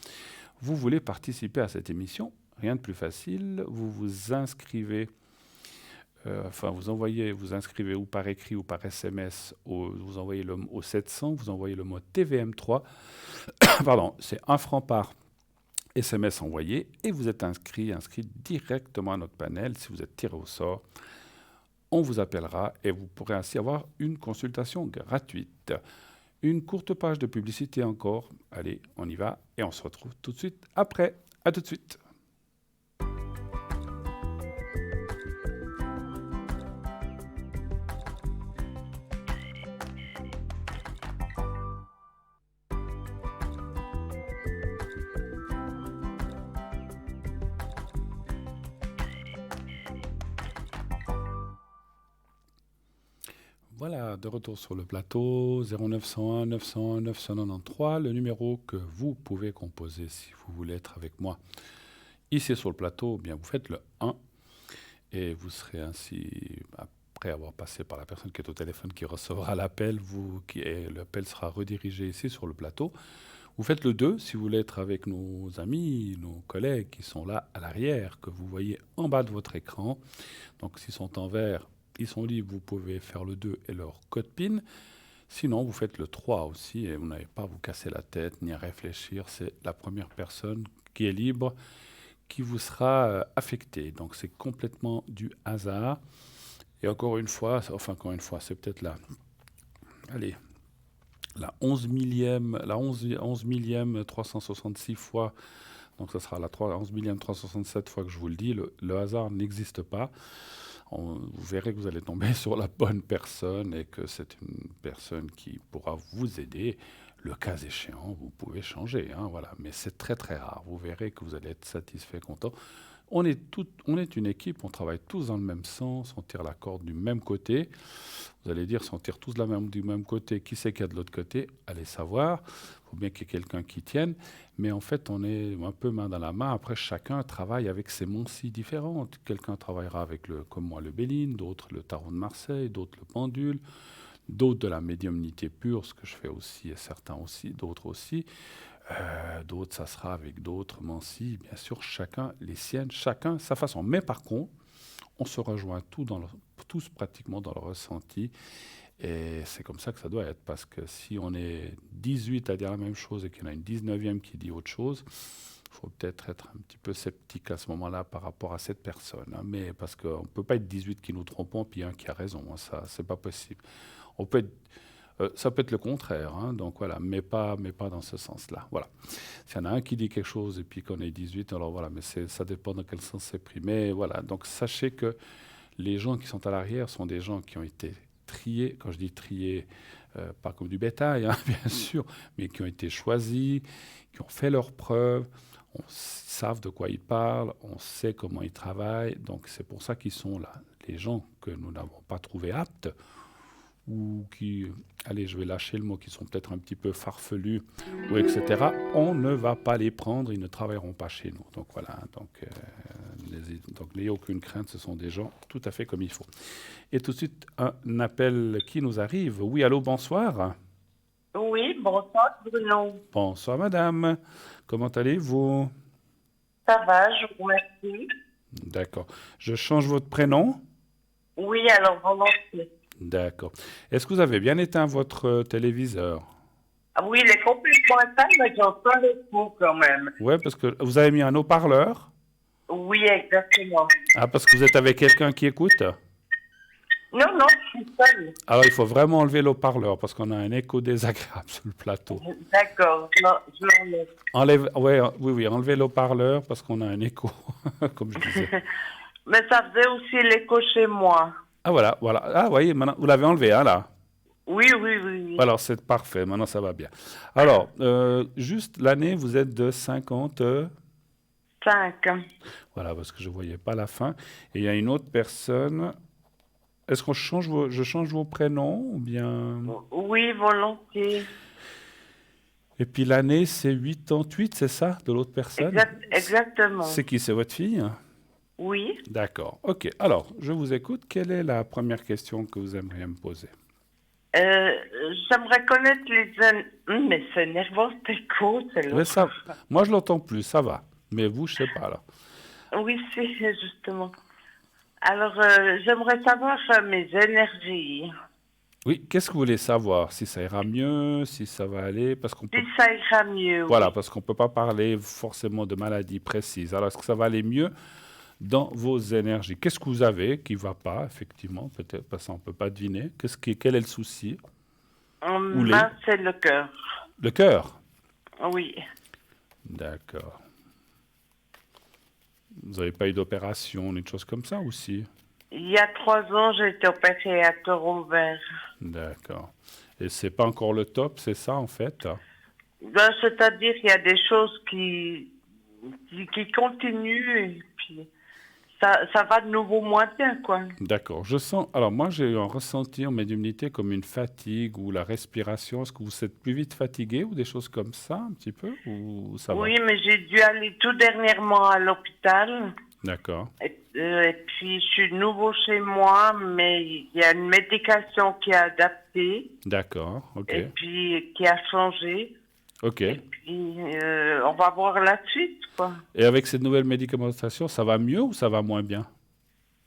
Vous voulez participer à cette émission, rien de plus facile, vous vous inscrivez, vous inscrivez ou par écrit ou par SMS, vous envoyez au 700, vous envoyez le mot TVM3, pardon, c'est 1 franc par SMS envoyé et vous êtes inscrit directement à notre panel. Si vous êtes tiré au sort, on vous appellera et vous pourrez ainsi avoir une consultation gratuite. Une courte page de publicité encore. Allez, on y va et on se retrouve tout de suite après. À tout de suite. Voilà, de retour sur le plateau, 0901 901 993, le numéro que vous pouvez composer si vous voulez être avec moi. Ici sur le plateau, eh bien vous faites le 1 et vous serez ainsi, après avoir passé par la personne qui est au téléphone qui recevra l'appel, l'appel sera redirigé ici sur le plateau. Vous faites le 2 si vous voulez être avec nos amis, nos collègues qui sont là à l'arrière, que vous voyez en bas de votre écran. Donc s'ils sont en vert, ils sont libres, vous pouvez faire le 2 et leur code PIN. Sinon, vous faites le 3 aussi et vous n'avez pas à vous casser la tête ni à réfléchir. C'est la première personne qui est libre qui vous sera affectée. Donc c'est complètement du hasard. Et encore une fois, c'est peut-être la 11 millième 366 fois. Donc ça sera la 11 millième 367 fois que je vous le dis. Le hasard n'existe pas. Vous verrez que vous allez tomber sur la bonne personne et que c'est une personne qui pourra vous aider. Le cas échéant, vous pouvez changer, voilà. Mais c'est très très rare. Vous verrez que vous allez être satisfait, content. On est une équipe, on travaille tous dans le même sens, on tire la corde du même côté. Vous allez dire, si on tire tous du même côté, qui c'est qu'il y a de l'autre côté? Allez savoir. Il faut bien qu'il y ait quelqu'un qui tienne. Mais en fait, on est un peu main dans la main. Après, chacun travaille avec ses moncies différentes. Quelqu'un travaillera avec, comme moi, le Béline, d'autres le tarot de Marseille, d'autres le pendule, d'autres de la médiumnité pure, ce que je fais aussi, et certains aussi, d'autres aussi. D'autres, ça sera avec d'autres mancies, bien sûr, chacun les siennes, chacun sa façon. Mais par contre, on se rejoint tous pratiquement dans le ressenti. Et c'est comme ça que ça doit être, parce que si on est 18 à dire la même chose et qu'il y en a une 19e qui dit autre chose, il faut peut-être être un petit peu sceptique à ce moment-là par rapport à cette personne. Mais parce qu'on ne peut pas être 18 qui nous trompons, puis un qui a raison. Ça, c'est pas possible. On peut être... ça peut être le contraire, donc voilà, mais pas dans ce sens-là. Voilà. S'il y en a un qui dit quelque chose et puis qu'on est 18, alors voilà, mais ça dépend dans quel sens c'est pris. Mais voilà, donc sachez que les gens qui sont à l'arrière sont des gens qui ont été triés, quand je dis triés, pas comme du bétail, bien sûr, mais qui ont été choisis, qui ont fait leurs preuves, on savent de quoi ils parlent, on sait comment ils travaillent, donc c'est pour ça qu'ils sont là. Les gens que nous n'avons pas trouvés aptes, ou qui, allez, je vais lâcher le mot, qui sont peut-être un petit peu farfelus, ou etc., on ne va pas les prendre, ils ne travailleront pas chez nous. Donc voilà, donc n'ayez aucune crainte, ce sont des gens tout à fait comme il faut. Et tout de suite, un appel qui nous arrive. Oui, allô, bonsoir. Oui, bonsoir Bruno. Bonsoir madame, comment allez-vous? Ça va, je vous remercie. D'accord. Je change votre prénom? Oui, alors volontiers. D'accord. Est-ce que vous avez bien éteint votre téléviseur? Ah oui, il est complètement éteint, mais j'entends les coups quand même. Oui, parce que vous avez mis un haut-parleur? Oui, exactement. Ah, parce que vous êtes avec quelqu'un qui écoute? Non, je suis seule. Alors, il faut vraiment enlever le haut-parleur, parce qu'on a un écho désagréable sur le plateau. D'accord, je l'enlève. Oui, enlevez le haut-parleur, parce qu'on a un écho, comme je disais. Mais ça faisait aussi l'écho chez moi. Ah, voilà. Ah, oui, maintenant, vous l'avez enlevé, là? Oui. Alors, c'est parfait. Maintenant, ça va bien. Alors, juste l'année, vous êtes de 55. Voilà, parce que je ne voyais pas la fin. Et il y a une autre personne. Est-ce que je change vos prénoms ou bien... Oui, volontiers. Et puis l'année, c'est 88, c'est ça, de l'autre personne? Exactement. C'est qui? C'est votre fille? Oui. D'accord. OK. Alors, je vous écoute. Quelle est la première question que vous aimeriez me poser? J'aimerais connaître mais c'est énervant, cet écho. Moi, je l'entends plus, ça va. Mais vous, je ne sais pas, là. Oui, c'est justement. Alors, j'aimerais savoir mes énergies. Oui, qu'est-ce que vous voulez savoir? Si ça ira mieux, si ça va aller, parce qu'on Si ça ira mieux. Voilà, oui. parce qu'on ne peut pas parler forcément de maladies précises. Alors, est-ce que ça va aller mieux dans vos énergies? Qu'est-ce que vous avez qui ne va pas, effectivement? Peut-être, parce qu'on ne peut pas deviner. Quel est le souci? C'est le cœur. Le cœur? Oui. D'accord. Vous n'avez pas eu d'opération, ni de choses comme ça aussi? Il y a 3 ans, j'ai été opérée à cœur ouvert. D'accord. Et c'est pas encore le top, c'est ça en fait? C'est-à-dire qu'il y a des choses qui continuent et puis ça va de nouveau moins bien, quoi. D'accord. Je sens. Alors, moi, j'ai eu un ressenti en médiumnité comme une fatigue ou la respiration. Est-ce que vous êtes plus vite fatigué ou des choses comme ça, un petit peu, ou ça va? Oui, mais j'ai dû aller tout dernièrement à l'hôpital. D'accord. Et puis, je suis de nouveau chez moi, mais il y a une médication qui est adaptée D'accord. OK. et puis qui a changé. OK. Et puis, on va voir la suite, quoi. Et avec cette nouvelle médicamentation, ça va mieux ou ça va moins bien?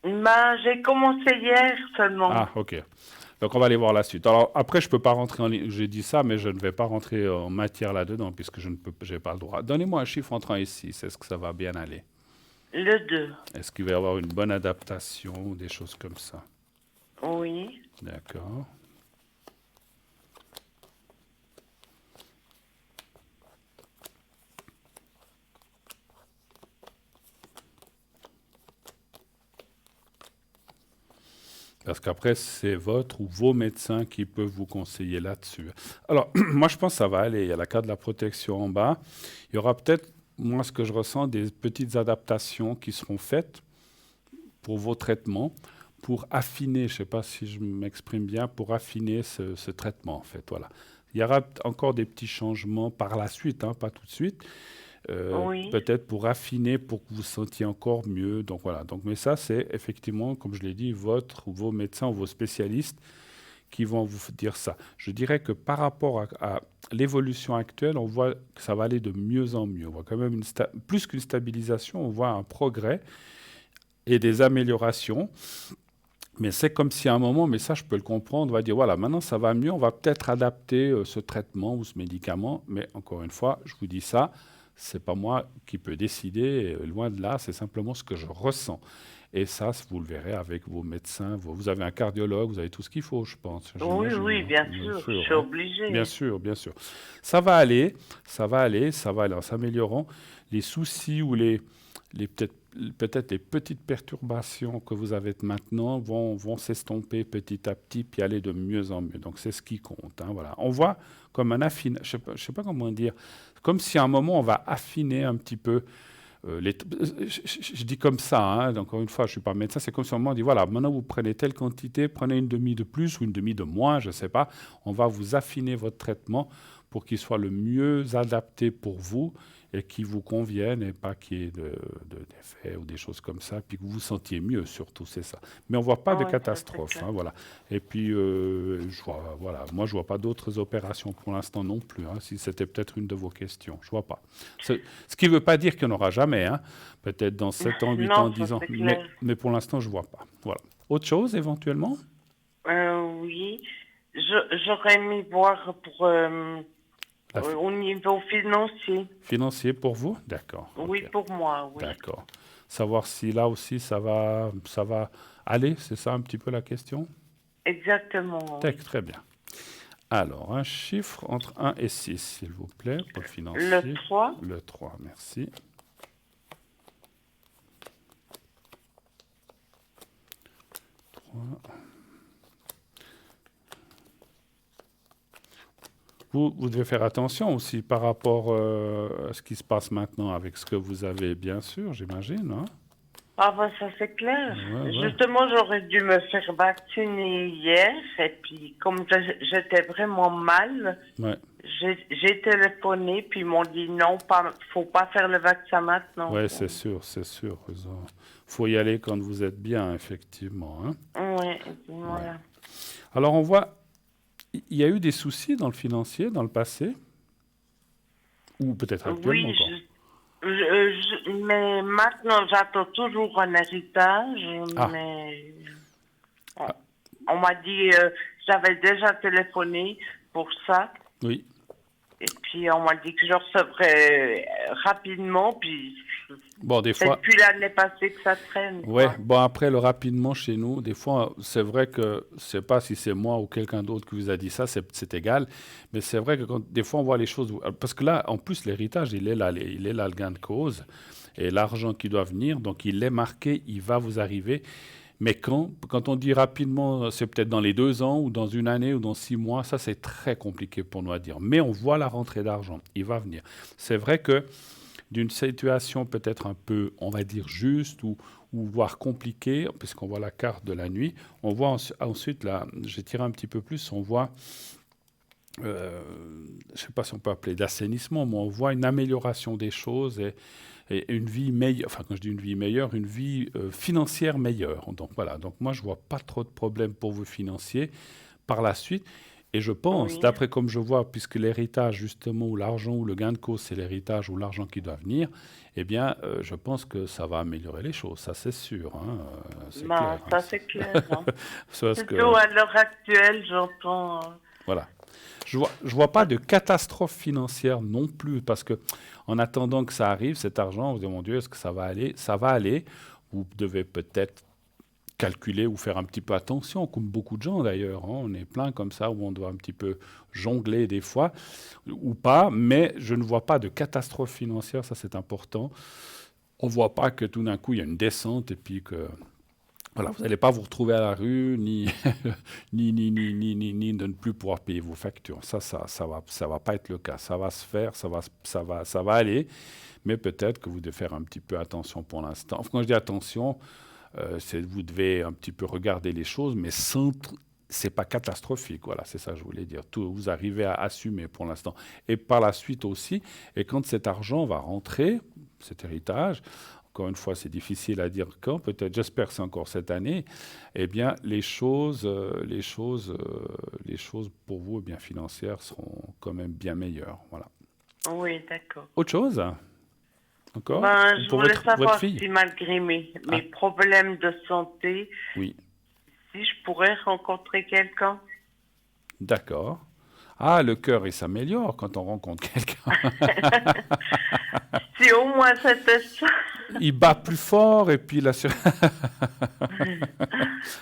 Ben, j'ai commencé hier seulement. Ah, OK. Donc, on va aller voir la suite. Alors, après, je ne peux pas rentrer en ligne. J'ai dit ça, mais je ne vais pas rentrer en matière là-dedans puisque je n'ai pas le droit. Donnez-moi un chiffre entre 1 et 6. Est-ce que ça va bien aller? Le 2. Est-ce qu'il va y avoir une bonne adaptation ou des choses comme ça? Oui. D'accord. Parce qu'après, c'est votre ou vos médecins qui peuvent vous conseiller là-dessus. Alors, moi, je pense que ça va aller. Il y a la carte de la protection en bas. Il y aura peut-être, moi, ce que je ressens, des petites adaptations qui seront faites pour vos traitements, pour affiner, je ne sais pas si je m'exprime bien, pour affiner ce traitement, en fait. Voilà. Il y aura encore des petits changements par la suite, hein, pas tout de suite. Oui. Peut-être pour affiner, pour que vous vous sentiez encore mieux. Donc voilà. Donc, mais ça, c'est effectivement, comme je l'ai dit, votre ou vos médecins ou vos spécialistes qui vont vous dire ça. Je dirais que par rapport à l'évolution actuelle, on voit que ça va aller de mieux en mieux. On voit quand même plus qu'une stabilisation, on voit un progrès et des améliorations. Mais c'est comme si à un moment, mais ça je peux le comprendre, on va dire voilà, maintenant ça va mieux, on va peut-être adapter ce traitement ou ce médicament. Mais encore une fois, je vous dis ça, c'est pas moi qui peux décider, loin de là, c'est simplement ce que je ressens. Et ça, vous le verrez avec vos médecins. Vous avez un cardiologue, vous avez tout ce qu'il faut, je pense. Oui, oui, bien sûr, je suis hein. obligée. Bien sûr, bien sûr. Ça va aller, ça va aller, ça va aller en s'améliorant. Les soucis ou peut-être les petites perturbations que vous avez maintenant vont s'estomper petit à petit, puis aller de mieux en mieux. Donc, c'est ce qui compte. Hein, voilà. On voit comme un affinage, je ne sais pas comment dire, comme si à un moment, on va affiner un petit peu. Je dis comme ça, hein, encore une fois, je ne suis pas médecin, c'est comme si à un moment on dit, voilà, maintenant vous prenez telle quantité, prenez une demi de plus ou une demi de moins, je ne sais pas, on va vous affiner votre traitement pour qu'il soit le mieux adapté pour vous et qui vous convienne et pas qu'il y ait d'effets ou des choses comme ça, puis que vous vous sentiez mieux surtout, c'est ça. Mais on ne voit pas de catastrophe, hein, voilà. Et puis, voilà, moi je ne vois pas d'autres opérations pour l'instant non plus, hein, si c'était peut-être une de vos questions, je ne vois pas. Ce qui ne veut pas dire qu'il n'y en aura jamais, hein, peut-être dans 7 ans, 8 ans, 10 ans, mais pour l'instant je ne vois pas. Voilà. Autre chose éventuellement? Oui, j'aurais aimé voir pour... au niveau financier. Financier pour vous? D'accord. Oui, okay. pour moi, oui. D'accord. Savoir si là aussi ça va aller, c'est ça un petit peu la question? Exactement. Oui. Très bien. Alors, un chiffre entre 1 et 6, s'il vous plaît, pour le financier. Le 3. Le 3, merci. 3. Vous devez faire attention aussi par rapport à ce qui se passe maintenant avec ce que vous avez, bien sûr, j'imagine. Hein? Ah ben ça c'est clair. Ouais. Justement, j'aurais dû me faire vacciner hier et puis comme j'étais vraiment mal, j'ai téléphoné puis ils m'ont dit non, faut pas faire le vaccin maintenant. Oui, c'est sûr. Faut y aller quand vous êtes bien, effectivement. Hein? Oui, voilà. Ouais. Alors on voit. Il y a eu des soucis dans le financier, dans le passé? Ou peut-être actuellement encore? Mais maintenant, j'attends toujours un héritage. Mais on m'a dit, j'avais déjà téléphoné pour ça. Oui. Et puis, on m'a dit que je recevrais rapidement. Puis, bon, des fois. C'est depuis l'année passée que ça traîne. Oui, bon, après, le rapidement chez nous, des fois, c'est vrai que, je ne sais pas si c'est moi ou quelqu'un d'autre qui vous a dit ça, c'est égal. Mais c'est vrai que des fois, on voit les choses. Parce que là, en plus, l'héritage, il est là le gain de cause. Et l'argent qui doit venir, donc il est marqué, il va vous arriver. Mais quand on dit rapidement, c'est peut-être dans les 2 ans ou dans une année ou dans 6 mois, ça c'est très compliqué pour nous à dire. Mais on voit la rentrée d'argent, il va venir. C'est vrai que d'une situation peut-être un peu, on va dire, juste ou voire compliquée, puisqu'on voit la carte de la nuit. On voit ensuite, là, j'ai tiré un petit peu plus, on voit, je ne sais pas si on peut appeler d'assainissement, mais on voit une amélioration des choses et une vie meilleure, enfin quand je dis une vie meilleure, une vie financière meilleure. Donc voilà, donc moi je ne vois pas trop de problèmes pour vous financiers par la suite. Et je pense, d'après comme je vois, puisque l'héritage justement, ou l'argent, ou le gain de cause, c'est l'héritage ou l'argent qui doit venir, eh bien, je pense que ça va améliorer les choses, ça c'est sûr. Hein, c'est clair, ça hein. c'est clair. Hein. Parce Plutôt à l'heure actuelle, j'entends... Voilà. Je vois pas de catastrophe financière non plus, parce que en attendant que ça arrive, cet argent, vous dites, mon Dieu, est-ce que ça va aller? Ça va aller. Vous devez peut-être calculer ou faire un petit peu attention, comme beaucoup de gens d'ailleurs. Hein. On est plein comme ça, où on doit un petit peu jongler des fois, ou pas, mais je ne vois pas de catastrophe financière, ça c'est important. On ne voit pas que tout d'un coup, il y a une descente et puis que... Voilà, vous n'allez pas vous retrouver à la rue, ni de ne plus pouvoir payer vos factures. Ça va pas être le cas. Ça va se faire, ça va aller, mais peut-être que vous devez faire un petit peu attention pour l'instant. Enfin, quand je dis attention, vous devez un petit peu regarder les choses, mais c'est pas catastrophique. Voilà, c'est ça que je voulais dire. Vous arrivez à assumer pour l'instant. Et par la suite aussi, et quand cet argent va rentrer, cet héritage, encore une fois, c'est difficile à dire quand, peut-être, j'espère que c'est encore cette année, eh bien, les choses pour vous, eh bien, financières, seront quand même bien meilleures. Voilà. Oui, d'accord. Autre chose encore Je pour voulais votre savoir fille. si malgré mes problèmes de santé, Oui. si je pourrais rencontrer quelqu'un. D'accord. Ah, le cœur, il s'améliore quand on rencontre quelqu'un. Si au moins c'était ça. Il bat plus fort et puis là...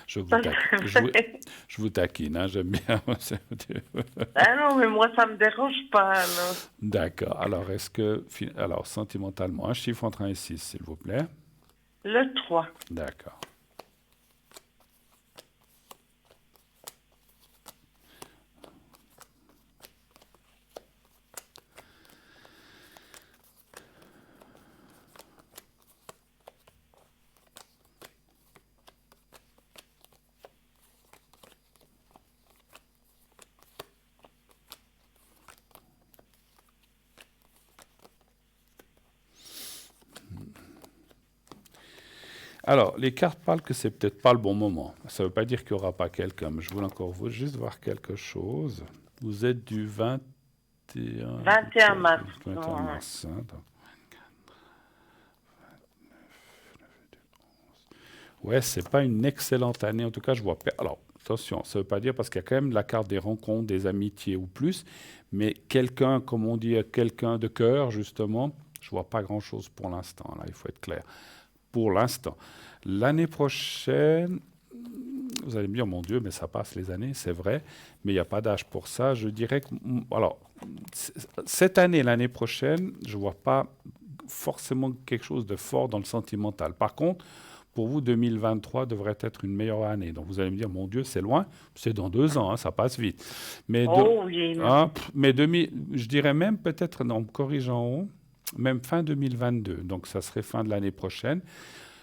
je vous taquine, hein, j'aime bien. Ah non, mais moi, ça me dérange pas. Alors. D'accord. Alors, sentimentalement, un chiffre entre 1 et 6, s'il vous plaît. Le 3. D'accord. Alors, les cartes parlent que c'est peut-être pas le bon moment. Ça ne veut pas dire qu'il n'y aura pas quelqu'un, mais je voulais encore juste voir quelque chose. Vous êtes du 21 mars. 21 mars. Hein, ouais, c'est pas une excellente année. En tout cas, je vois. Alors, attention, ça ne veut pas dire parce qu'il y a quand même la carte des rencontres, des amitiés ou plus, mais quelqu'un, comme on dit, quelqu'un de cœur, justement, je vois pas grand-chose pour l'instant. Là, il faut être clair. Pour l'instant. L'année prochaine, vous allez me dire, mon Dieu, mais ça passe les années, c'est vrai, mais il n'y a pas d'âge pour ça. Je dirais que, alors, cette année, l'année prochaine, je ne vois pas forcément quelque chose de fort dans le sentimental. Par contre, pour vous, 2023 devrait être une meilleure année. Donc vous allez me dire, mon Dieu, c'est loin, c'est dans 2 ans, hein, ça passe vite. Mais, je dirais même peut-être, en me corrigeant en haut, même fin 2022, donc ça serait fin de l'année prochaine,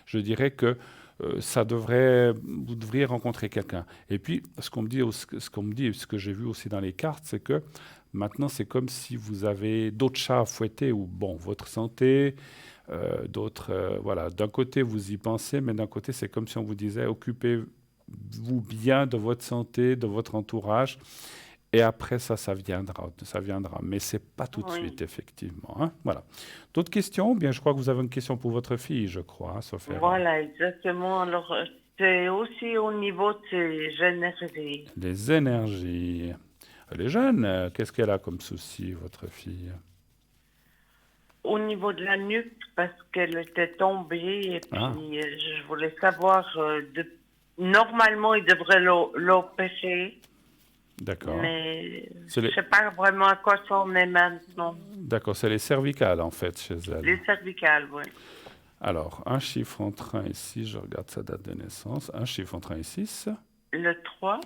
je dirais que vous devriez rencontrer quelqu'un. Et puis, ce qu'on me dit, ce que j'ai vu aussi dans les cartes, c'est que maintenant, c'est comme si vous avez d'autres chats à fouetter, ou bon, votre santé, voilà. D'un côté, vous y pensez, mais d'un côté, c'est comme si on vous disait, occupez-vous bien de votre santé, de votre entourage. Et après, ça viendra. Mais ce n'est pas tout de suite, effectivement. Hein, voilà. D'autres questions? Bien, je crois que vous avez une question pour votre fille, je crois, Sophie. Voilà, exactement. Alors, c'est aussi au niveau de ses énergies. Les énergies. Elle est jeune. Qu'est-ce qu'elle a comme souci, votre fille? Au niveau de la nuque, parce qu'elle était tombée. Et puis, je voulais savoir, normalement, il devrait l'opérer. D'accord. Mais je ne sais pas vraiment à quoi ça en est maintenant. D'accord, c'est les cervicales en fait chez elle. Les cervicales, oui. Alors, un chiffre entre 1 et 6, je regarde sa date de naissance. Un chiffre entre 1 et 6. Le 3.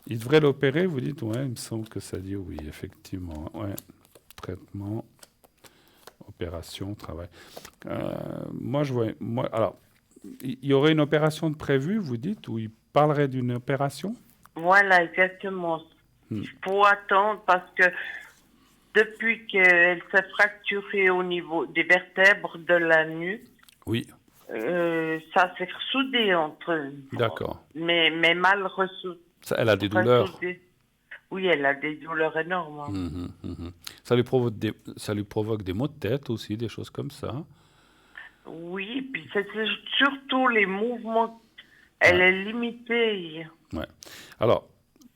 Il devrait l'opérer, vous dites? Oui, il me semble que ça dit oui, effectivement. Ouais. Traitement, opération, travail. Moi, je vois... alors, il y aurait une opération de prévue, vous dites, ou il parlerait d'une opération? Voilà, exactement. Il faut attendre parce que depuis qu'elle s'est fracturée au niveau des vertèbres de la nuque, Oui. Ça s'est ressoudé entre eux. D'accord. Mais mal ressoudé. Elle a des douleurs? Oui, elle a des douleurs énormes. Ça lui provoque des maux de tête aussi, des choses comme ça? Oui, puis c'est surtout les mouvements. Elle est limitée. Ouais. Alors,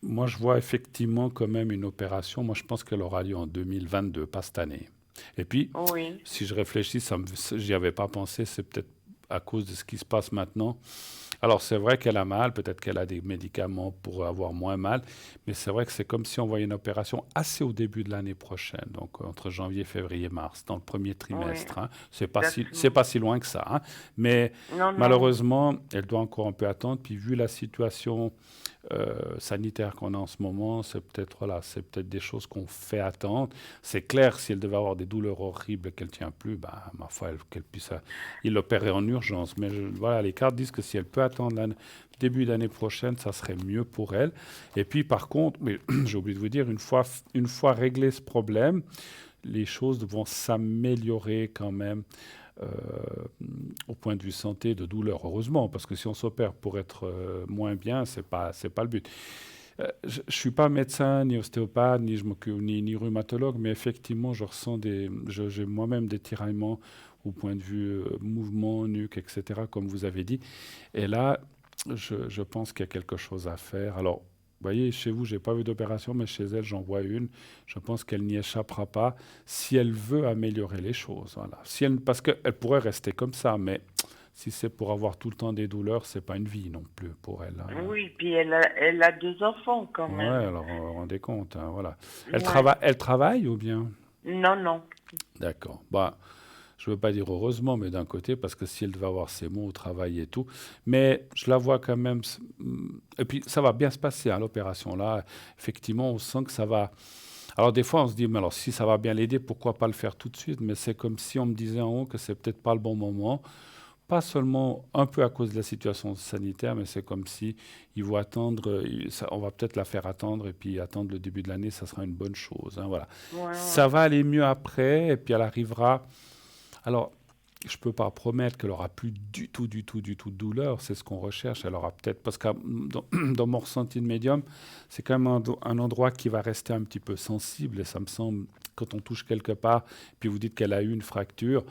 moi, je vois effectivement quand même une opération. Moi, je pense qu'elle aura lieu en 2022, pas cette année. Et puis, si je réfléchis, j'y avais pas pensé, c'est peut-être à cause de ce qui se passe maintenant. Alors, c'est vrai qu'elle a mal, peut-être qu'elle a des médicaments pour avoir moins mal, mais c'est vrai que c'est comme si on voyait une opération assez au début de l'année prochaine, donc entre janvier, février, mars, dans le premier trimestre. Hein. C'est pas si loin que ça. Hein. Mais malheureusement, elle doit encore un peu attendre. Puis vu la situation sanitaire qu'on a en ce moment, c'est peut-être des choses qu'on fait attendre. C'est clair, si elle devait avoir des douleurs horribles et qu'elle ne tient plus, ma foi, qu'elle puisse il l'opérer en urgence. Mais voilà, les cartes disent que si elle peut attendre début d'année prochaine, ça serait mieux pour elle. Et puis par contre, mais j'ai oublié de vous dire, une fois réglé ce problème, les choses vont s'améliorer quand même au point de vue santé, de douleur, heureusement, parce que si on s'opère pour être moins bien, c'est pas le but. Je ne suis pas médecin, ni ostéopathe, ni rhumatologue, mais effectivement, je ressens j'ai moi-même des tiraillements au point de vue mouvement, nuque, etc., comme vous avez dit. Et là, je pense qu'il y a quelque chose à faire. Alors, vous voyez, chez vous, je n'ai pas vu d'opération, mais chez elle, j'en vois une. Je pense qu'elle n'y échappera pas si elle veut améliorer les choses. Voilà. Parce qu'elle pourrait rester comme ça, mais si c'est pour avoir tout le temps des douleurs, ce n'est pas une vie non plus pour elle. Hein. Oui, puis elle a 2 enfants quand même. Oui, alors vous vous rendez compte. Hein, voilà. Elle travaille ou bien? Non. D'accord. Je ne veux pas dire heureusement, mais d'un côté, parce que si elle devait avoir ses mots au travail et tout, mais je la vois quand même. Et puis, ça va bien se passer, hein, l'opération là. Effectivement, on sent que ça va. Alors, des fois, on se dit, mais alors, si ça va bien l'aider, pourquoi pas le faire tout de suite? Mais c'est comme si on me disait en haut que c'est peut-être pas le bon moment. Pas seulement un peu à cause de la situation sanitaire, mais c'est comme si ils vont attendre, on va peut-être la faire attendre, et puis attendre le début de l'année, ça sera une bonne chose. Hein, voilà. Ça va aller mieux après, et puis elle arrivera. Alors, je ne peux pas promettre qu'elle n'aura plus du tout de douleur. C'est ce qu'on recherche. Elle aura peut-être... Parce que dans mon ressenti de médium, c'est quand même un endroit qui va rester un petit peu sensible. Et ça me semble, quand on touche quelque part, puis vous dites qu'elle a eu une fracture,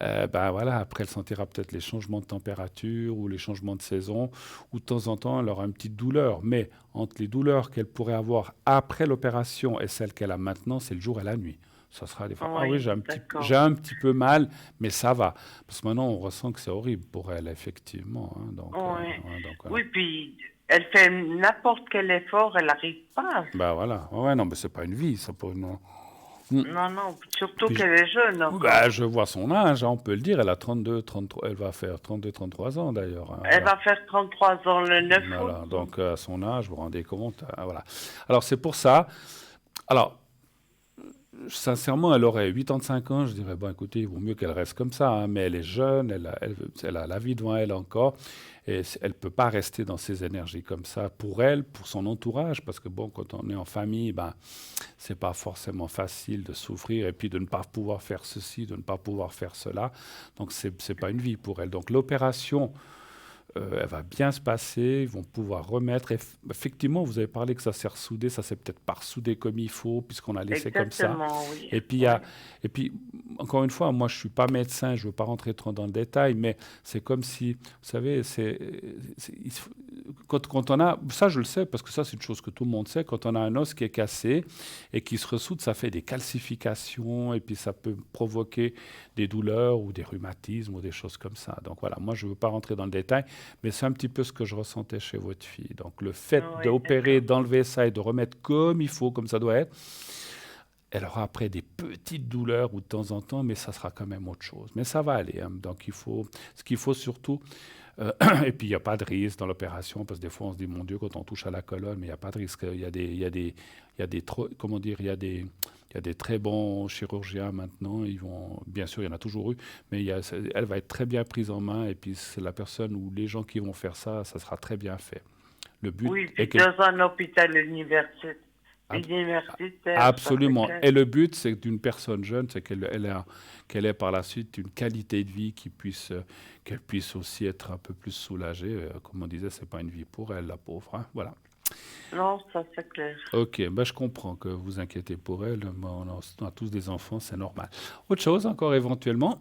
voilà, après, elle sentira peut-être les changements de température ou les changements de saison, ou de temps en temps, elle aura une petite douleur. Mais entre les douleurs qu'elle pourrait avoir après l'opération et celles qu'elle a maintenant, c'est le jour et la nuit. Ça sera des fois, j'ai un petit peu mal, mais ça va. Parce que maintenant, on ressent que c'est horrible pour elle, effectivement. Hein, oui, puis elle fait n'importe quel effort, elle n'arrive pas. Voilà. Ouais, non, mais c'est pas une vie, ça pour une... Non, surtout qu'elle est jeune. Je vois son âge, hein, on peut le dire, elle a 33, elle va faire 33 ans d'ailleurs. Hein, elle va faire 33 ans le 9 août. Voilà, donc à son âge, vous vous rendez compte. Voilà. Alors c'est pour ça. Alors, sincèrement, elle aurait 85 ans, je dirais, écoutez, il vaut mieux qu'elle reste comme ça, hein, mais elle est jeune, elle a la vie devant elle encore, et elle ne peut pas rester dans ses énergies comme ça, pour elle, pour son entourage, parce que quand on est en famille, c'est pas forcément facile de souffrir, et puis de ne pas pouvoir faire ceci, de ne pas pouvoir faire cela, donc c'est pas une vie pour elle. Donc l'opération... elle va bien se passer, ils vont pouvoir remettre. Effectivement, vous avez parlé que ça s'est ressoudé, ça s'est peut-être pas ressoudé comme il faut, puisqu'on a laissé comme ça. Oui. Et puis, encore une fois, moi, je suis pas médecin, je veux pas rentrer trop dans le détail, mais c'est comme si, vous savez, quand on a, ça je le sais, parce que ça c'est une chose que tout le monde sait, quand on a un os qui est cassé et qui se ressoude, ça fait des calcifications, et puis ça peut provoquer des douleurs ou des rhumatismes ou des choses comme ça. Donc voilà, moi je veux pas rentrer dans le détail, mais c'est un petit peu ce que je ressentais chez votre fille. Donc le fait d'opérer, d'enlever ça et de remettre comme il faut, comme ça doit être, elle aura après des petites douleurs ou de temps en temps, mais ça sera quand même autre chose. Mais ça va aller. Hein. Donc ce qu'il faut surtout, Et puis, il n'y a pas de risque dans l'opération, parce que des fois, on se dit, mon Dieu, quand on touche à la colonne, mais il n'y a pas de risque. Il y a des très bons chirurgiens maintenant. Bien sûr, il y en a toujours eu, mais elle va être très bien prise en main. Et puis, c'est la personne ou les gens qui vont faire ça, ça sera très bien fait. Le but puis dans un hôpital universitaire. Absolument. Et le but, c'est d'une personne jeune, c'est qu'elle ait par la suite une qualité de vie qu'elle puisse aussi être un peu plus soulagée. Comme on disait, c'est pas une vie pour elle, la pauvre. Hein. Voilà. Non, ça c'est clair. Ok, je comprends que vous inquiétez pour elle. On a tous des enfants, c'est normal. Autre chose encore éventuellement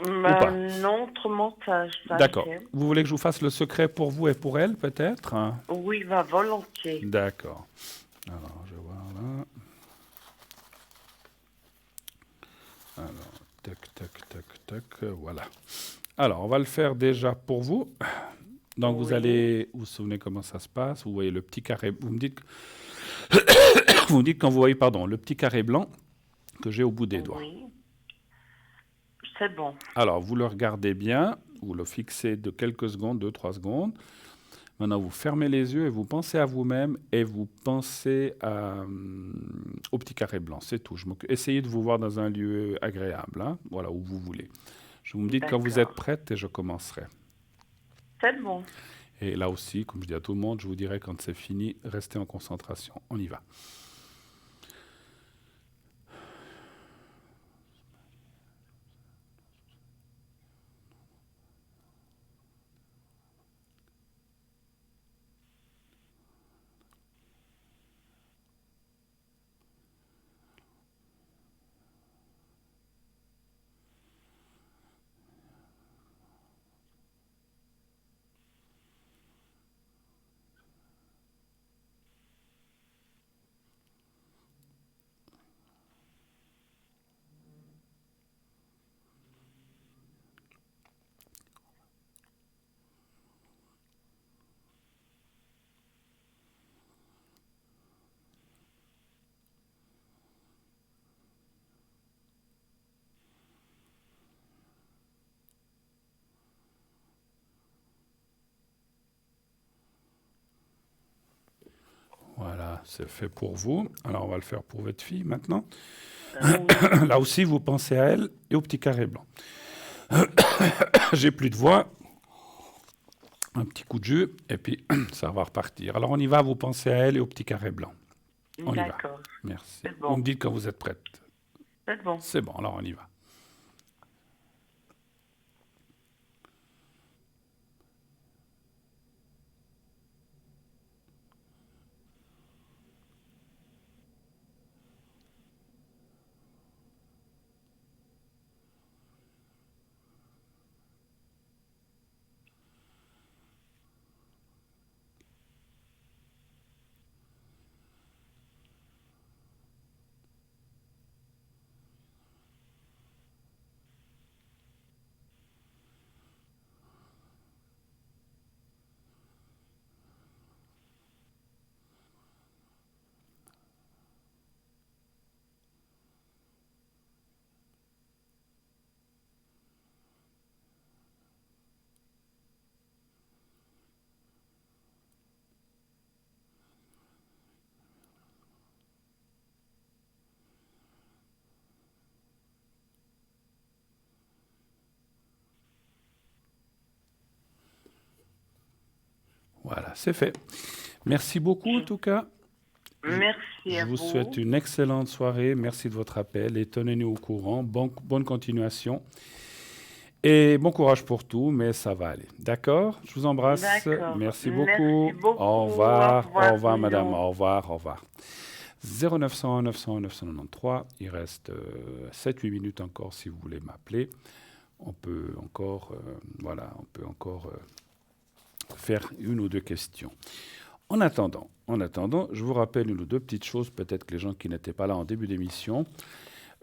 ou pas? Non, autrement, ça D'accord. fait. Vous voulez que je vous fasse le secret pour vous et pour elle, peut-être? Oui, volontiers. D'accord. Alors, je vais voir là. Alors, tac, voilà. Alors, on va le faire déjà pour vous. Donc, vous vous souvenez comment ça se passe. Vous voyez le petit carré. Vous me dites quand vous voyez, le petit carré blanc que j'ai au bout des doigts. Oui. C'est bon. Alors, vous le regardez bien. Vous le fixez de quelques secondes, 2-3 secondes. Maintenant, vous fermez les yeux et vous pensez à vous-même et vous pensez au petit carré blanc. C'est tout. Essayez de vous voir dans un lieu agréable, hein, voilà, où vous voulez. Vous me dites quand vous êtes prête et je commencerai. C'est bon. Et là aussi, comme je dis à tout le monde, je vous dirai quand c'est fini, restez en concentration. On y va. Voilà, c'est fait pour vous. Alors, on va le faire pour votre fille maintenant. Là aussi, vous pensez à elle et au petit carré blanc. J'ai plus de voix. Un petit coup de jus et puis ça va repartir. Alors, on y va, vous pensez à elle et au petit carré blanc. On y va. Merci. Bon. Vous me dites quand vous êtes prête. C'est bon. C'est bon, alors on y va. Voilà, c'est fait. Merci beaucoup en tout cas. Merci à vous. Je vous souhaite une excellente soirée. Merci de votre appel et tenez-nous au courant. Bonne continuation. Et bon courage pour tout, mais ça va aller. D'accord? Je vous embrasse. Merci beaucoup. Au revoir. Au revoir, madame. Au revoir. 0901 901 993. Il reste 7-8 minutes encore si vous voulez m'appeler. On peut encore, faire une ou deux questions. En attendant, je vous rappelle une ou deux petites choses, peut-être que les gens qui n'étaient pas là en début d'émission,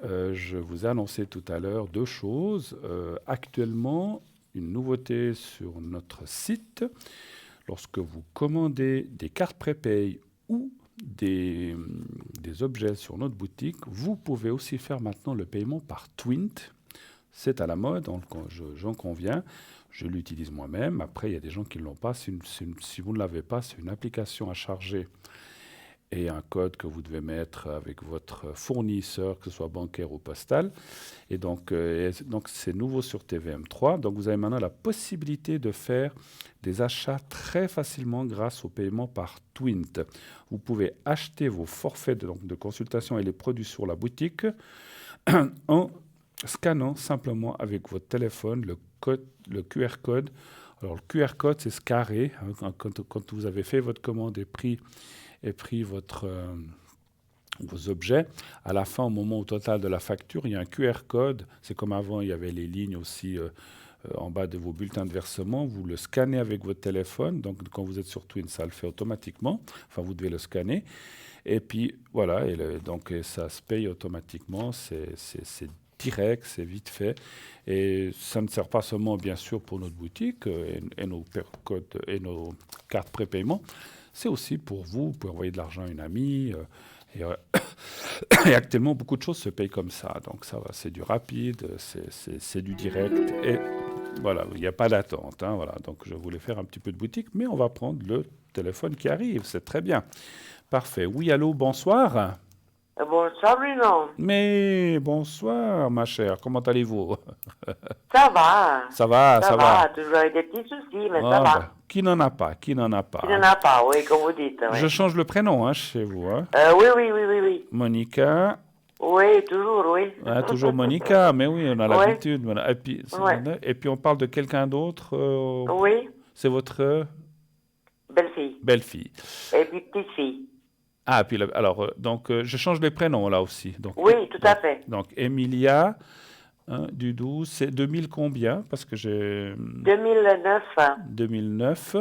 je vous ai annoncé tout à l'heure deux choses. Actuellement, une nouveauté sur notre site, lorsque vous commandez des cartes prépay ou des objets sur notre boutique, vous pouvez aussi faire maintenant le paiement par Twint. c'est à la mode, donc j'en conviens. Je l'utilise moi-même. Après, il y a des gens qui ne l'ont pas. Si vous ne l'avez pas, c'est une application à charger et un code que vous devez mettre avec votre fournisseur, que ce soit bancaire ou postal. Et donc c'est nouveau sur TVM3. Donc, vous avez maintenant la possibilité de faire des achats très facilement grâce au paiement par Twint. Vous pouvez acheter vos forfaits de consultation et les produits sur la boutique en scannant simplement avec votre téléphone le QR code. Alors, le QR code, c'est ce carré. Quand vous avez fait votre commande et pris vos objets, à la fin, au moment au total de la facture, il y a un QR code. C'est comme avant, il y avait les lignes aussi en bas de vos bulletins de versement. Vous le scannez avec votre téléphone. Donc, quand vous êtes sur Twin, ça le fait automatiquement. Enfin, vous devez le scanner. Et puis, voilà. Donc, ça se paye automatiquement. C'est direct, c'est vite fait. Et ça ne sert pas seulement, bien sûr, pour notre boutique et nos codes et nos cartes prépaiement. C'est aussi pour vous. Vous pouvez envoyer de l'argent à une amie. Et actuellement, beaucoup de choses se payent comme ça. Donc, ça va, c'est du rapide, c'est du direct. Et voilà, il n'y a pas d'attente. Hein, voilà. Donc, je voulais faire un petit peu de boutique, mais on va prendre le téléphone qui arrive. C'est très bien. Parfait. Oui, allô, bonsoir. Bonsoir, Bruno. Mais bonsoir, ma chère. Comment allez-vous? Ça va. Ça va. Toujours avec des petits soucis, mais Oh, ça va. bah, qui n'en a pas? Il n'en a pas, oui, comme vous dites. Oui, Je change le prénom chez vous. Hein. oui. Monica. Oui, toujours, oui. Ah, toujours Monica, mais oui, on a Ouais. l'habitude. Voilà. Et puis on parle de quelqu'un d'autre. Oui, C'est votre belle-fille. belle-fille. Et puis petite-fille. Ah, puis alors, donc, je change les prénoms là aussi. Donc, Oui, tout à fait. Donc, Emilia, du 12, c'est 2000 combien? Parce que j'ai 2009. 2009.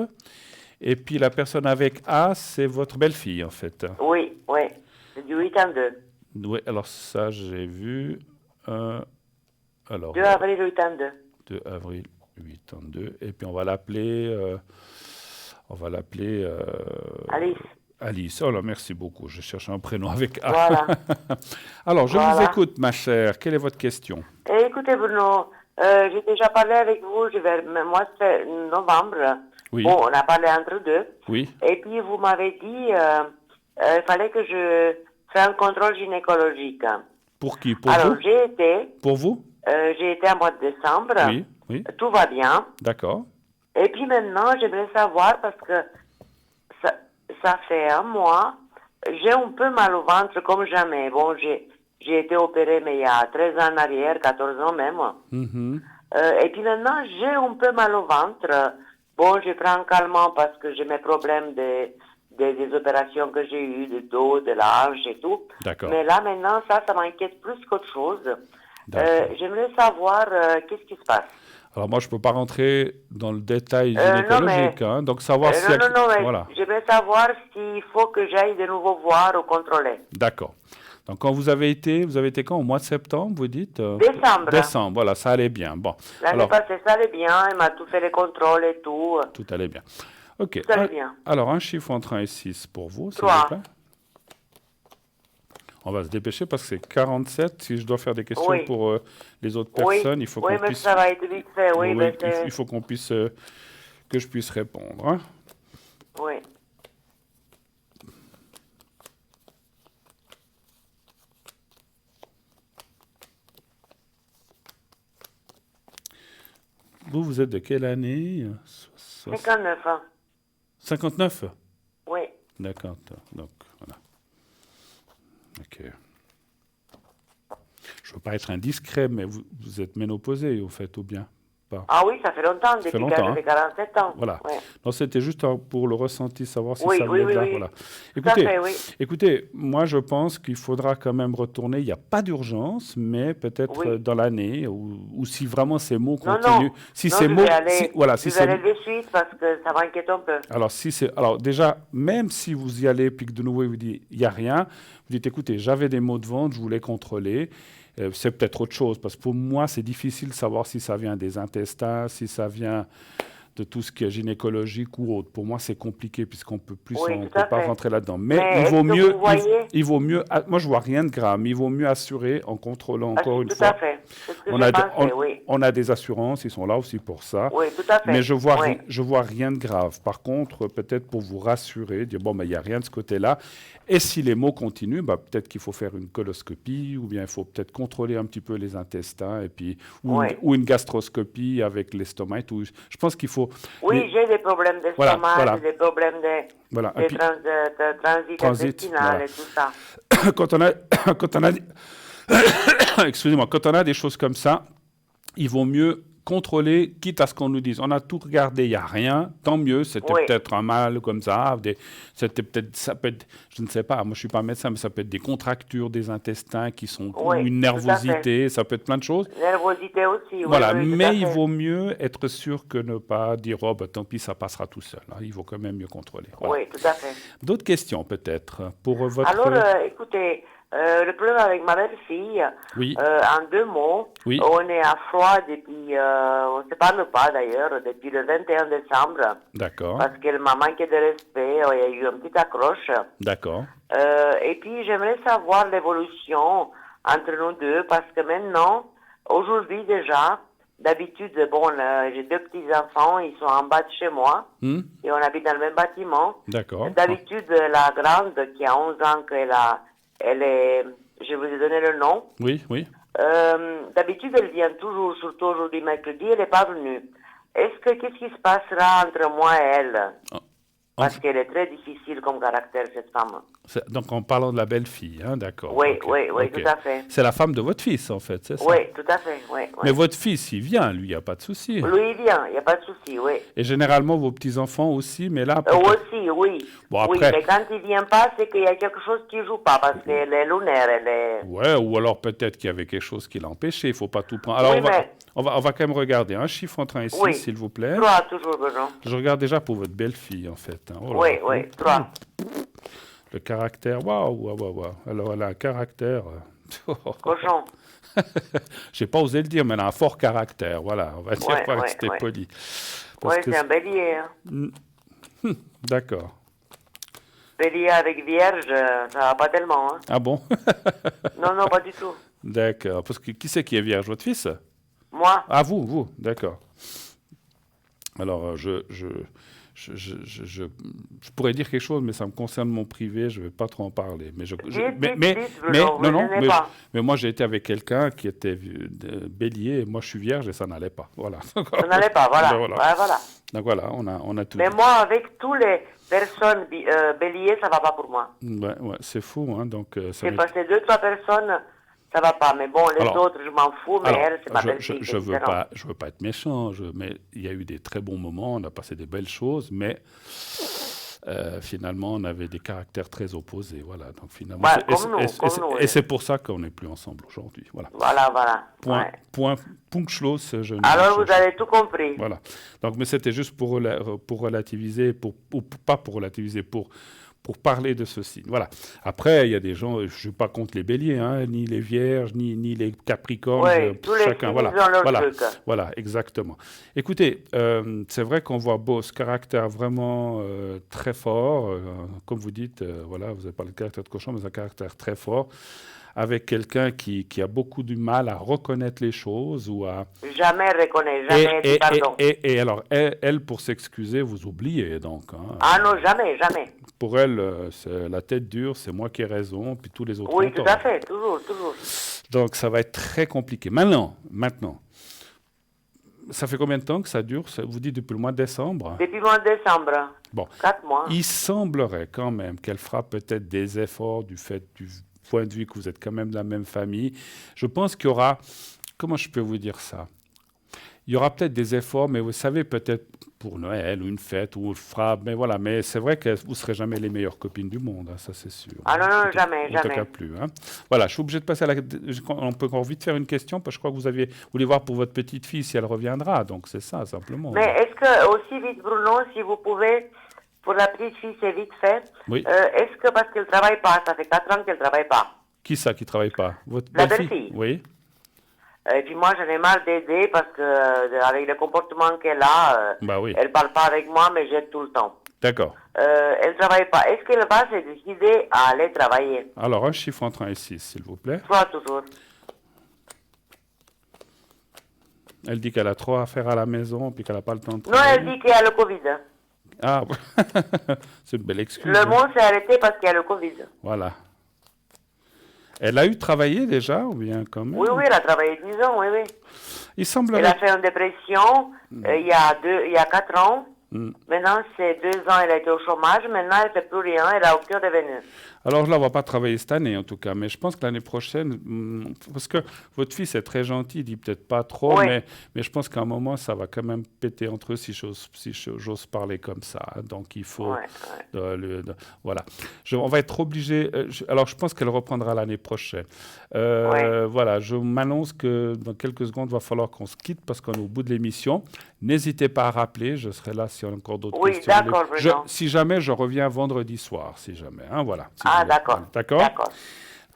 Et puis la personne avec A, c'est votre belle-fille en fait. Oui. C'est du 82. Oui, alors ça, j'ai vu. Alors, 2 avril 82. 2 avril 82. Et puis on va l'appeler. Alice. Alice. Oh là, merci beaucoup. Je cherche un prénom avec A. Voilà. Alors, je vous Voilà. écoute, ma chère. Quelle est votre question? Et écoutez, Bruno, j'ai déjà parlé avec vous, moi, c'est novembre. Oui. Bon, on a parlé entre deux. Oui. Et puis, vous m'avez dit, il fallait que je fasse un contrôle gynécologique. Pour qui? Pour Alors, vous? j'ai été. Pour vous? J'ai été en mois de décembre. Oui. Tout va bien. D'accord. Et puis maintenant, j'aimerais savoir, parce que ça fait un mois, j'ai un peu mal au ventre comme jamais. Bon, j'ai été opérée, mais il y a 13 ans en arrière, 14 ans même. Mhm. Et puis maintenant, j'ai un peu mal au ventre. Bon, je prends un calmant parce que j'ai mes problèmes des opérations que j'ai eues, de dos, de la hanche et tout. D'accord. Mais là, maintenant, ça m'inquiète plus qu'autre chose. D'accord. J'aimerais savoir qu'est-ce qui se passe. Alors moi, je ne peux pas rentrer dans le détail non, gynécologique, mais- hein, donc savoir si... Non, mais Voilà, j'aimerais savoir s'il faut que j'aille de nouveau voir ou contrôler. d'accord. Donc quand vous avez été quand? Au mois de septembre, vous dites Décembre. Décembre, voilà, ça allait bien. Bon, L'année alors, passée, ça allait bien, il m'a tout fait les contrôles et tout. tout allait bien. OK. Tout allait bien. Alors, un chiffre entre 1 et 6 pour vous, s'il 3. vous plaît. On va se dépêcher parce que c'est 47. Si je dois faire des questions Oui. pour les autres Oui, personnes, il faut qu'on oui, mais puisse... ça va être vite fait, oui. mais c'est- il faut qu'on puisse... que je puisse répondre. Hein. Oui. Vous êtes de quelle année? 59 ans. 59? Oui. D'accord. Donc, voilà. OK. Je ne veux pas être indiscret, mais vous êtes ménopausée, au fait, ou bien pas? Ah oui, ça fait longtemps, depuis fait longtemps, que j'ai 47 ans. Voilà. Ouais. Non, c'était juste pour le ressenti, savoir si Oui, ça venait de là. oui. Voilà. Tout à fait, oui. Écoutez, moi, je pense qu'il faudra quand même retourner. Il n'y a pas d'urgence, mais peut-être Oui. dans l'année, ou si vraiment ces mots Non, continuent. non. Si Non, ces je mots... vais aller, si, voilà, si je ces vais aller de suite parce que ça m'inquiète un peu. Alors déjà, même si vous y allez puis que de nouveau il vous dit il n'y a rien, vous dites écoutez, j'avais des maux de ventre, je voulais contrôler. C'est peut-être autre chose parce que pour moi c'est difficile de savoir si ça vient des intestins, si ça vient de tout ce qui est gynécologique ou autre. Pour moi, c'est compliqué puisqu'on peut plus, Oui, on tout peut à pas fait. rentrer là-dedans. Mais Mais il vaut est-ce que mieux, vous voyez- il vaut mieux. Moi, je vois rien de grave. Mais il vaut mieux assurer en contrôlant encore une Tout fois. à fait. C'est ce que On j'ai a, pensé, oui. on a des assurances, ils sont là aussi pour ça. Oui, tout à fait. Mais je vois, Oui. je vois rien de grave. Par contre, peut-être pour vous rassurer, dire bon, mais il n'y a rien de ce côté-là. Et si les maux continuent, peut-être qu'il faut faire une coloscopie ou bien il faut peut-être contrôler un petit peu les intestins et puis ou une gastroscopie avec l'estomac et tout. Je pense qu'il faut. Oui, j'ai des problèmes d'estomac, Voilà. j'ai des problèmes Voilà. de Et puis, transit transit, intestinal voilà. et tout ça. quand on a, excusez-moi, quand on a des choses comme ça, il vaut mieux contrôler, quitte à ce qu'on nous dise, on a tout regardé, il n'y a rien, tant mieux, c'était peut-être un mal comme ça, ça peut être, je ne sais pas, moi je ne suis pas médecin, mais ça peut être des contractures des intestins qui sont, ou une nervosité, ça peut être plein de choses. Nervosité aussi, Voilà, oui, mais il vaut mieux être sûr que ne pas dire, oh, tant pis, ça passera tout seul. Hein. Il vaut quand même mieux contrôler. Voilà. Oui, tout à fait. D'autres questions peut-être pour votre... Alors, écoutez, le problème avec ma belle-fille, en 2 mots, on est à froid depuis, on ne se parle pas d'ailleurs, depuis le 21 décembre. D'accord. Parce qu'elle m'a manqué de respect, il y a eu une petite accroche. D'accord. Et puis, j'aimerais savoir l'évolution entre nous deux, parce que maintenant, aujourd'hui déjà, d'habitude, bon, j'ai 2 petits-enfants, ils sont en bas de chez moi, et on habite dans le même bâtiment. D'accord. D'habitude, la grande, qui a 11 ans, elle est, je vous ai donné le nom. Oui, oui. D'habitude, elle vient toujours, surtout aujourd'hui, mercredi, elle n'est pas venue. Qu'est-ce qui se passera entre moi et elle? Parce qu'elle est très difficile comme caractère, cette femme. Donc, en parlant de la belle-fille, hein, d'accord. Oui, tout à fait. C'est la femme de votre fils, en fait, c'est ça? Oui, tout à fait, oui. Mais votre fils, il vient, lui, il n'y a pas de souci. Lui, il vient, il n'y a pas de souci, oui. Et généralement, vos petits-enfants aussi, mais là... Aussi, oui. Bon, après... Oui, mais quand il ne vient pas, c'est qu'il y a quelque chose qui ne joue pas, parce qu'elle est lunaire, elle est... Ouais, ou alors peut-être qu'il y avait quelque chose qui l'a empêché, il ne faut pas tout prendre. Alors, on va quand même regarder un chiffre entre 1 et 6, s'il vous plaît. 3, toujours, Bruno. Je regarde déjà pour votre belle-fille, en fait. Hein. Oh là, oui, 3. Le caractère, waouh. Alors, elle a un caractère... Cochon. J'ai pas osé le dire, mais elle a un fort caractère, voilà. On va dire que c'était poli. Oui, c'est un bélier. Hein. D'accord. Bélier avec vierge, ça va pas tellement. Hein. Ah bon? Non, pas du tout. D'accord. Parce que qui c'est qui est vierge? Votre fils? Moi. Ah, vous, d'accord. Alors, je pourrais dire quelque chose, mais ça me concerne mon privé, je ne vais pas trop en parler. Mais moi, j'ai été avec quelqu'un qui était bélier, et moi, je suis vierge, et ça n'allait pas. Voilà. Ça n'allait pas, voilà. Voilà. Donc voilà, on a tout. Mais moi, avec tous les personnes béliers, ça ne va pas pour moi. Ouais, c'est fou. Hein, donc, j'ai passé 2-3 personnes... Ça va pas, mais bon, les autres, je m'en fous, mais elle, c'est ma belle-fille. Je veux pas être méchant, mais il y a eu des très bons moments, on a passé des belles choses, mais finalement, on avait des caractères très opposés, voilà. Donc finalement, comme nous, c'est pour ça qu'on n'est plus ensemble aujourd'hui, voilà. Voilà. Point Punktschluss. Alors, vous avez tout compris. Voilà. Donc, mais c'était juste pour relativiser, ou pas pour relativiser, pour parler de ceci. Voilà. Après, il y a des gens, je ne suis pas contre les béliers, hein, ni les vierges, ni les capricornes. Tous chacun. Ont leur truc. Voilà, exactement. Écoutez, c'est vrai qu'on voit ce caractère vraiment très fort. Comme vous dites, voilà, vous avez parlé de caractère de cochon, mais c'est un caractère très fort. Avec quelqu'un qui a beaucoup du mal à reconnaître les choses ou à... Jamais reconnaît, jamais pardon. Et alors, elle, pour s'excuser, vous oubliez donc. Hein. Ah non, jamais. Pour elle, c'est la tête dure, c'est moi qui ai raison, puis tous les autres... Oui, tout à fait, toujours. Donc, ça va être très compliqué. Maintenant, ça fait combien de temps que ça dure? Vous dites depuis le mois de décembre? Depuis le mois de décembre. Bon. 4 mois. Il semblerait quand même qu'elle fera peut-être des efforts du fait du point de vue que vous êtes quand même de la même famille. Je pense qu'il y aura... Comment je peux vous dire ça? Il y aura peut-être des efforts, mais vous savez, peut-être pour Noël ou une fête, ou fera... Mais voilà, mais c'est vrai que vous ne serez jamais les meilleures copines du monde, hein, ça c'est sûr. Ah non, jamais. En tout cas plus. Hein. Voilà, je suis obligé de passer à On peut encore vite faire une question, parce que je crois que vous voulez voir pour votre petite fille si elle reviendra, donc c'est ça, simplement. Mais est-ce que, aussi vite, Bruno, si vous pouvez... Pour la petite fille, c'est vite fait. Oui. Est-ce que parce qu'elle ne travaille pas, ça fait 4 ans qu'elle ne travaille pas? Qui ça qui ne travaille pas? Votre la belle-fille. Oui. Et puis moi, j'en ai marre d'aider parce que avec le comportement qu'elle a, oui. elle parle pas avec moi, mais j'aide tout le temps. D'accord. Elle travaille pas. Est-ce qu'elle va se décider à aller travailler? Alors, un chiffre entre 1 et 6, s'il vous plaît. 3 toujours. Elle dit qu'elle a trop à faire à la maison, puis qu'elle n'a pas le temps de Non, travailler. elle dit qu'il y a le Covid. Ah, c'est une belle excuse. Le monde s'est arrêté parce qu'il y a le Covid. Voilà. Elle a eu travaillé déjà, ou bien quand même? Oui, elle a travaillé 10 ans, oui. Il semblerait... Elle a fait une dépression il y a 4 ans. Maintenant, c'est 2 ans, elle a été au chômage. Maintenant, elle ne fait plus rien, elle a aucun revenu. Alors, je ne la vois pas travailler cette année, en tout cas. Mais je pense que l'année prochaine, parce que votre fils est très gentil, il dit peut-être pas trop, mais je pense qu'à un moment, ça va quand même péter entre eux, si j'ose parler comme ça. Donc, il faut... voilà. On va être obligé... alors, je pense qu'elle reprendra l'année prochaine. Voilà, je m'annonce que dans quelques secondes, il va falloir qu'on se quitte parce qu'on est au bout de l'émission. N'hésitez pas à rappeler, je serai là s'il y a encore d'autres questions. Oui, d'accord, Bruno. Si jamais, je reviens vendredi soir, si jamais. Hein, voilà. D'accord. D'accord.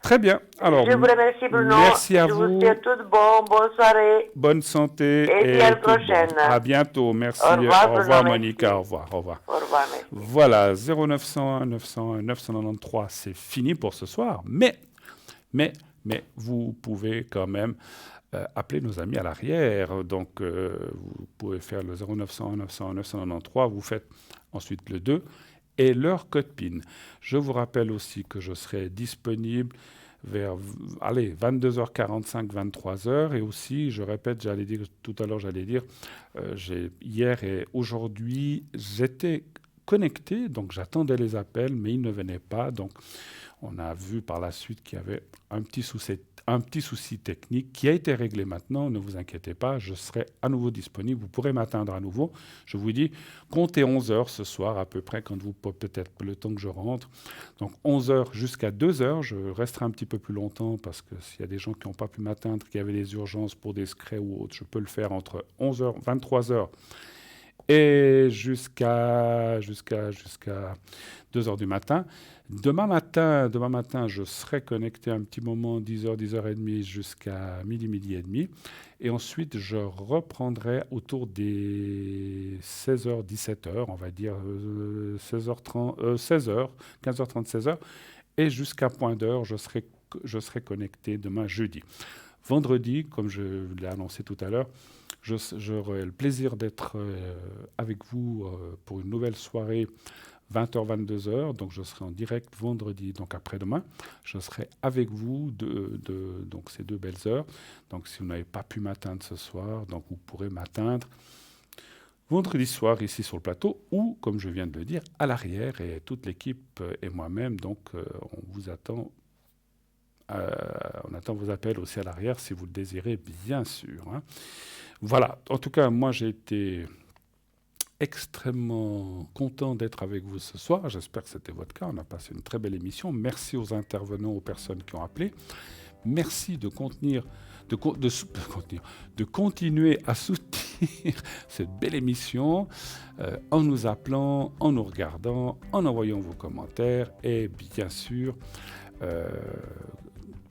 Très bien. Alors, je vous remercie, Bruno. Merci à vous. Je vous souhaite tout bon. Bonne soirée. Bonne santé. Et à la prochaine. Bon. À bientôt. Merci. Au revoir, Monica. Merci. Au revoir. Au revoir, merci. Voilà, 0901 901 993, c'est fini pour ce soir. Mais vous pouvez quand même appeler nos amis à l'arrière. Donc, vous pouvez faire le 0901 901 993. Vous faites ensuite le 2. Et leur code PIN. Je vous rappelle aussi que je serai disponible vers 22h45, 23h. Et aussi, je répète, tout à l'heure, hier et aujourd'hui, j'étais connecté, donc j'attendais les appels, mais ils ne venaient pas. Donc, on a vu par la suite qu'il y avait un petit souci technique qui a été réglé maintenant. Ne vous inquiétez pas, je serai à nouveau disponible. Vous pourrez m'atteindre à nouveau. Je vous dis, comptez 11h ce soir à peu près, quand vous peut-être le temps que je rentre. Donc 11h jusqu'à 2h. Je resterai un petit peu plus longtemps parce que s'il y a des gens qui n'ont pas pu m'atteindre, qui avaient des urgences pour des secrets ou autres, je peux le faire entre 11h, 23h et jusqu'à 2h du matin. Demain matin, je serai connecté un petit moment, 10h, 10h30 jusqu'à midi et demi. Et ensuite, je reprendrai autour des 16h, 17h, on va dire 16h30, 16h, 15h30, 16h. Et jusqu'à point d'heure, je serai connecté demain jeudi. Vendredi, comme je l'ai annoncé tout à l'heure, j'aurai le plaisir d'être avec vous pour une nouvelle soirée 20h, 22h, donc je serai en direct vendredi, donc après-demain. Je serai avec vous donc ces 2 belles heures. Donc si vous n'avez pas pu m'atteindre ce soir, donc vous pourrez m'atteindre vendredi soir ici sur le plateau ou, comme je viens de le dire, à l'arrière et toute l'équipe et moi-même. Donc on vous attend. On attend vos appels aussi à l'arrière si vous le désirez, bien sûr. Hein. Voilà, en tout cas, moi j'ai été extrêmement content d'être avec vous ce soir. J'espère que c'était votre cas. On a passé une très belle émission. Merci aux intervenants, aux personnes qui ont appelé. Merci de continuer à soutenir cette belle émission en nous appelant, en nous regardant, en envoyant vos commentaires et bien sûr,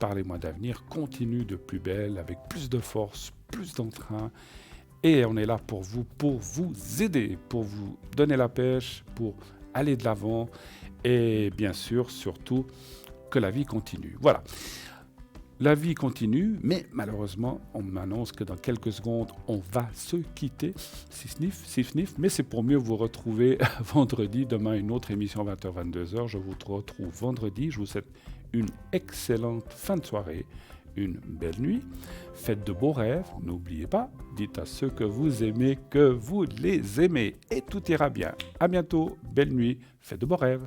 Parlez-moi d'avenir continue de plus belle, avec plus de force, plus d'entrain. Et on est là pour vous aider, pour vous donner la pêche, pour aller de l'avant et bien sûr, surtout, que la vie continue. Voilà. La vie continue, mais malheureusement, on m'annonce que dans quelques secondes, on va se quitter. Sif-nif, mais c'est pour mieux vous retrouver vendredi. Demain, une autre émission 20h, 22h. Je vous retrouve vendredi. Je vous souhaite une excellente fin de soirée. Une belle nuit, faites de beaux rêves, n'oubliez pas, dites à ceux que vous aimez que vous les aimez et tout ira bien. À bientôt, belle nuit, faites de beaux rêves.